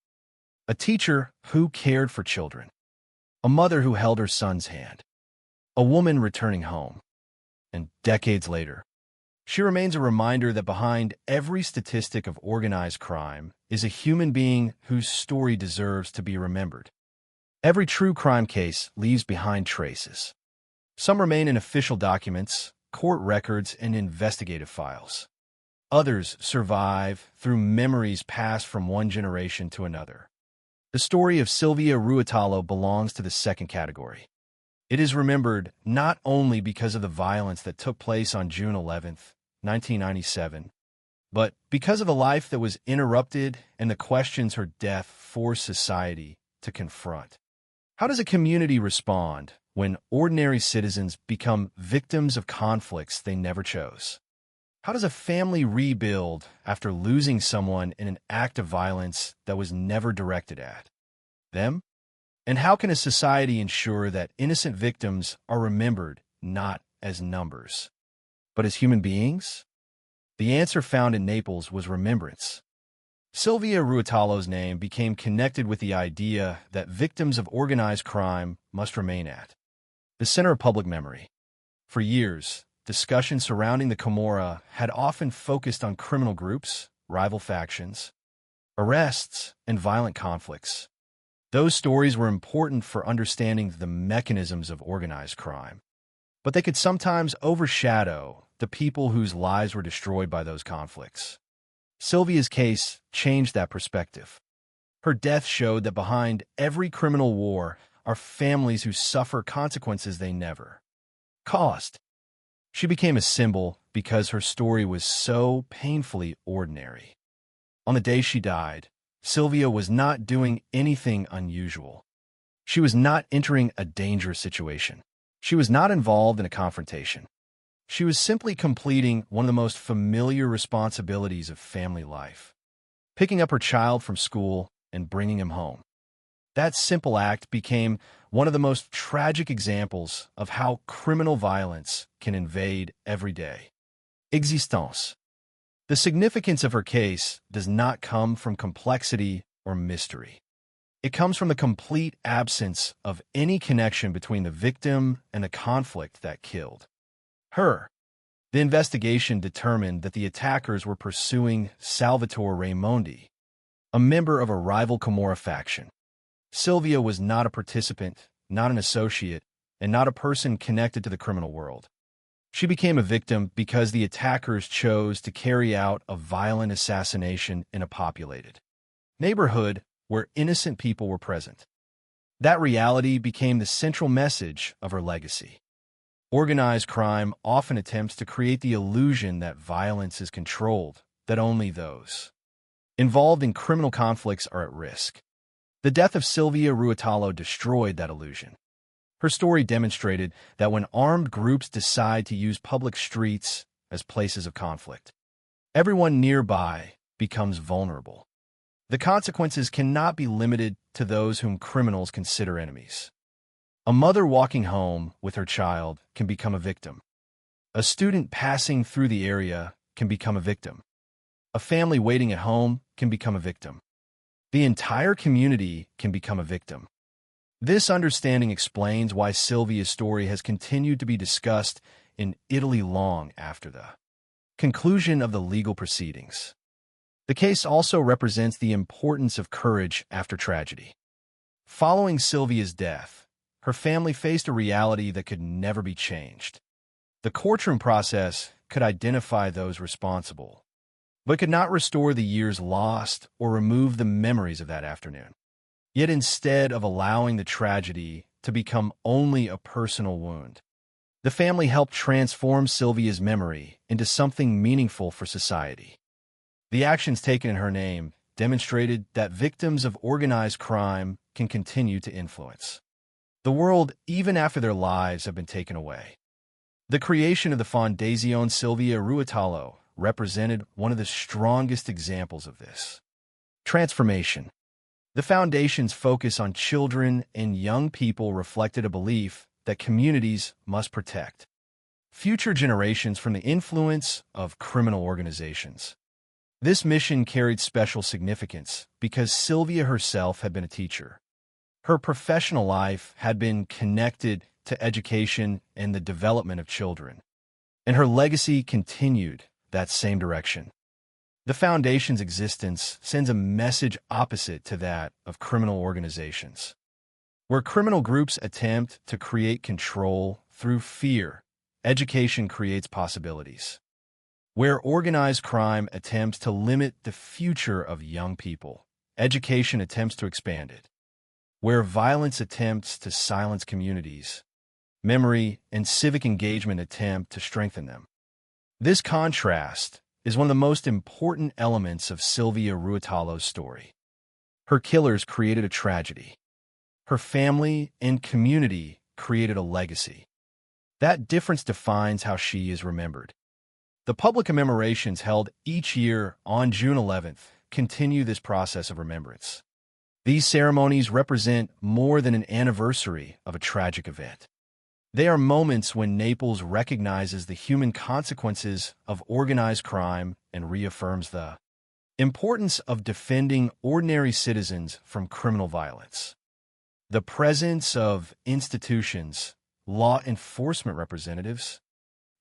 A teacher who cared for children, a mother who held her son's hand, a woman returning home. And decades later, she remains a reminder that behind every statistic of organized crime is a human being whose story deserves to be remembered. Every true crime case leaves behind traces. Some remain in official documents, court records, and investigative files. Others survive through memories passed from one generation to another. The story of Silvia Ruotolo belongs to the second category. It is remembered not only because of the violence that took place on June 11th, 1997, but because of the life that was interrupted and the questions her death forced society to confront. How does a community respond when ordinary citizens become victims of conflicts they never chose? How does a family rebuild after losing someone in an act of violence that was never directed at them? And how can a society ensure that innocent victims are remembered not as numbers, but as human beings? The answer found in Naples was remembrance. Silvia Ruotolo's name became connected with the idea that victims of organized crime must remain at the center of public memory. For years, discussions surrounding the Camorra had often focused on criminal groups, rival factions, arrests, and violent conflicts. Those stories were important for understanding the mechanisms of organized crime, but they could sometimes overshadow the people whose lives were destroyed by those conflicts. Silvia's case changed that perspective. Her death showed that behind every criminal war are families who suffer consequences they never caused. She became a symbol because her story was so painfully ordinary. On the day she died, Silvia was not doing anything unusual. She was not entering a dangerous situation. She was not involved in a confrontation. She was simply completing one of the most familiar responsibilities of family life, picking up her child from school and bringing him home. That simple act became one of the most tragic examples of how criminal violence can invade everyday existence. The significance of her case does not come from complexity or mystery. It comes from the complete absence of any connection between the victim and the conflict that killed her. The investigation determined that the attackers were pursuing Salvatore Raimondi, a member of a rival Camorra faction. Silvia was not a participant, not an associate, and not a person connected to the criminal world. She became a victim because the attackers chose to carry out a violent assassination in a populated neighborhood where innocent people were present. That reality became the central message of her legacy. Organized crime often attempts to create the illusion that violence is controlled, that only those involved in criminal conflicts are at risk. The death of Silvia Ruotolo destroyed that illusion. Her story demonstrated that when armed groups decide to use public streets as places of conflict, everyone nearby becomes vulnerable. The consequences cannot be limited to those whom criminals consider enemies. A mother walking home with her child can become a victim. A student passing through the area can become a victim. A family waiting at home can become a victim. The entire community can become a victim. This understanding explains why Sylvia's story has continued to be discussed in Italy long after the conclusion of the legal proceedings. The case also represents the importance of courage after tragedy. Following Sylvia's death, her family faced a reality that could never be changed. The courtroom process could identify those responsible, but could not restore the years lost or remove the memories of that afternoon. Yet instead of allowing the tragedy to become only a personal wound, the family helped transform Sylvia's memory into something meaningful for society. The actions taken in her name demonstrated that victims of organized crime can continue to influence the world even after their lives have been taken away. The creation of the Fondazione Silvia Ruotolo represented one of the strongest examples of this transformation. The foundation's focus on children and young people reflected a belief that communities must protect future generations from the influence of criminal organizations. This mission carried special significance because Sylvia herself had been a teacher. Her professional life had been connected to education and the development of children, and her legacy continued that same direction. The Foundation's existence sends a message opposite to that of criminal organizations. Where criminal groups attempt to create control through fear, education creates possibilities. Where organized crime attempts to limit the future of young people, education attempts to expand it. Where violence attempts to silence communities, memory and civic engagement attempt to strengthen them. This contrast is one of the most important elements of Silvia Ruotolo's story. Her killers created a tragedy. Her family and community created a legacy. That difference defines how she is remembered. The public commemorations held each year on June 11th continue this process of remembrance. These ceremonies represent more than an anniversary of a tragic event. They are moments when Naples recognizes the human consequences of organized crime and reaffirms the importance of defending ordinary citizens from criminal violence. The presence of institutions, law enforcement representatives,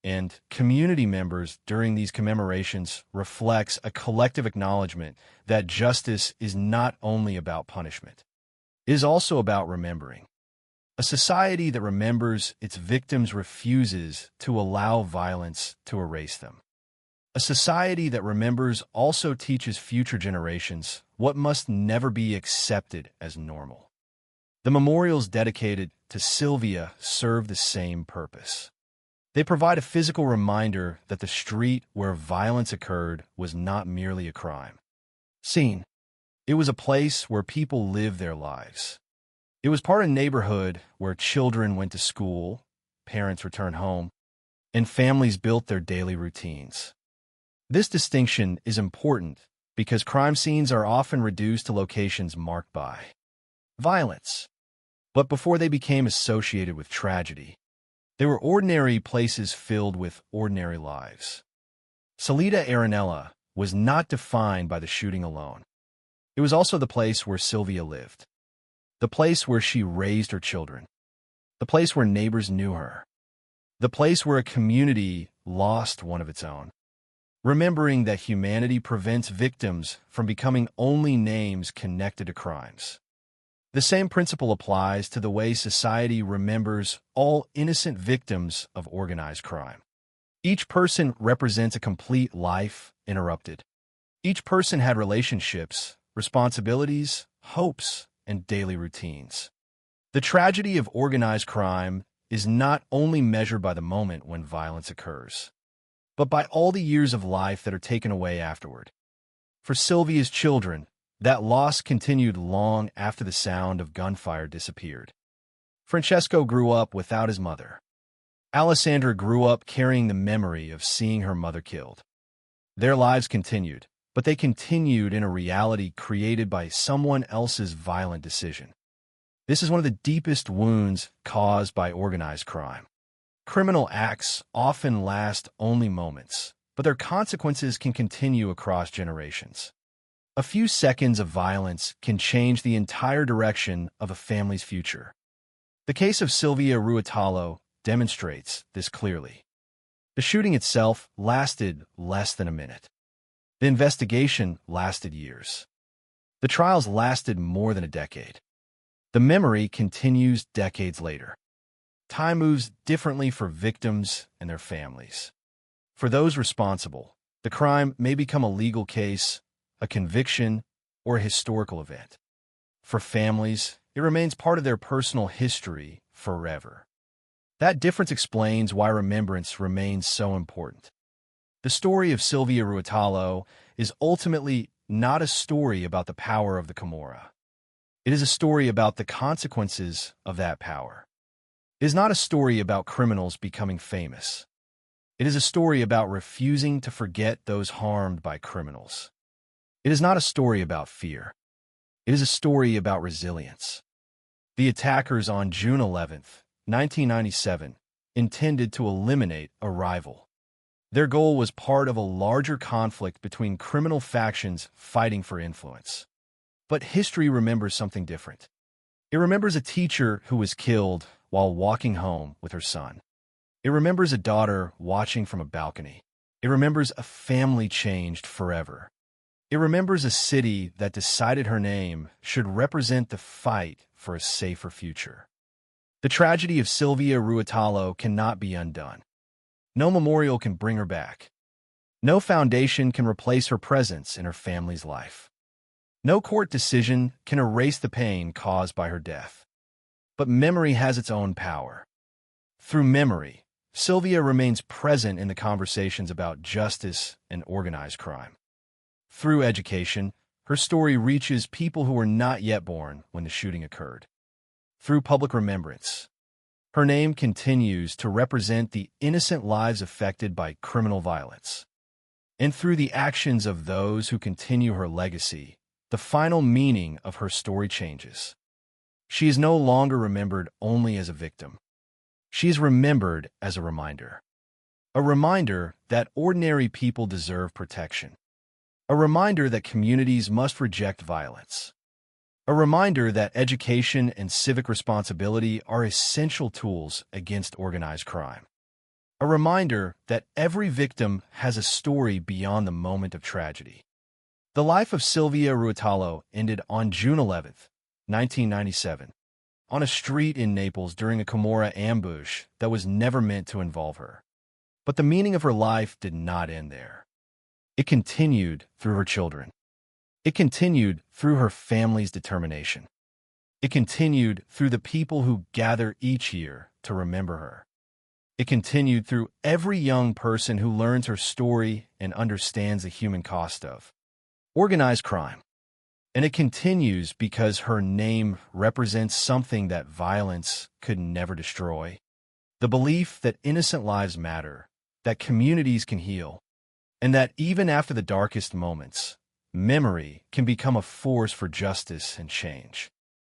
and community members during these commemorations reflects a collective acknowledgement that justice is not only about punishment. It is also about remembering. A society that remembers its victims refuses to allow violence to erase them. A society that remembers also teaches future generations what must never be accepted as normal. The memorials dedicated to Sylvia serve the same purpose. They provide a physical reminder that the street where violence occurred was not merely a crime scene. It was a place where people lived their lives. It was part of a neighborhood where children went to school, parents returned home, and families built their daily routines. This distinction is important because crime scenes are often reduced to locations marked by violence. But before they became associated with tragedy, they were ordinary places filled with ordinary lives. Salita Arenella was not defined by the shooting alone. It was also the place where Sylvia lived, the place where she raised her children, the place where neighbors knew her, the place where a community lost one of its own. Remembering that humanity prevents victims from becoming only names connected to crimes. The same principle applies to the way society remembers all innocent victims of organized crime. Each person represents a complete life interrupted. Each person had relationships, responsibilities, hopes, and daily routines. The tragedy of organized crime is not only measured by the moment when violence occurs, but by all the years of life that are taken away afterward. For Sylvia's children, that loss continued long after the sound of gunfire disappeared. Francesco grew up without his mother. Alessandra grew up carrying the memory of seeing her mother killed. Their lives continued, but they continued in a reality created by someone else's violent decision. This is one of the deepest wounds caused by organized crime. Criminal acts often last only moments, but their consequences can continue across generations. A few seconds of violence can change the entire direction of a family's future. The case of Sylvia Ruotolo demonstrates this clearly. The shooting itself lasted less than a minute. The investigation lasted years. The trials lasted more than a decade. The memory continues decades later. Time moves differently for victims and their families. For those responsible, the crime may become a legal case, a conviction, or a historical event. For families, it remains part of their personal history forever. That difference explains why remembrance remains so important. The story of Sylvia Ruotolo is ultimately not a story about the power of the Camorra. It is a story about the consequences of that power. It is not a story about criminals becoming famous. It is a story about refusing to forget those harmed by criminals. It is not a story about fear. It is a story about resilience. The attackers on June 11, 1997, intended to eliminate a rival. Their goal was part of a larger conflict between criminal factions fighting for influence. But history remembers something different. It remembers a teacher who was killed while walking home with her son. It remembers a daughter watching from a balcony. It remembers a family changed forever. It remembers a city that decided her name should represent the fight for a safer future. The tragedy of Sylvia Ruotolo cannot be undone. No memorial can bring her back. No foundation can replace her presence in her family's life. No court decision can erase the pain caused by her death. But memory has its own power. Through memory, Sylvia remains present in the conversations about justice and organized crime. Through education, her story reaches people who were not yet born when the shooting occurred. Through public remembrance, her name continues to represent the innocent lives affected by criminal violence. And through the actions of those who continue her legacy, the final meaning of her story changes. She is no longer remembered only as a victim. She is remembered as a reminder. A reminder that ordinary people deserve protection. A reminder that communities must reject violence. A reminder that education and civic responsibility are essential tools against organized crime. A reminder that every victim has a story beyond the moment of tragedy. The life of Sylvia Ruotolo ended on June 11, 1997, on a street in Naples during a Camorra ambush that was never meant to involve her. But the meaning of her life did not end there. It continued through her children. It continued through her family's determination. It continued through the people who gather each year to remember her. It continued through every young person who learns her story and understands the human cost of organized crime. And it continues because her name represents something that violence could never destroy. The belief that innocent lives matter, that communities can heal, and that even after the darkest moments, memory can become a force for justice and change.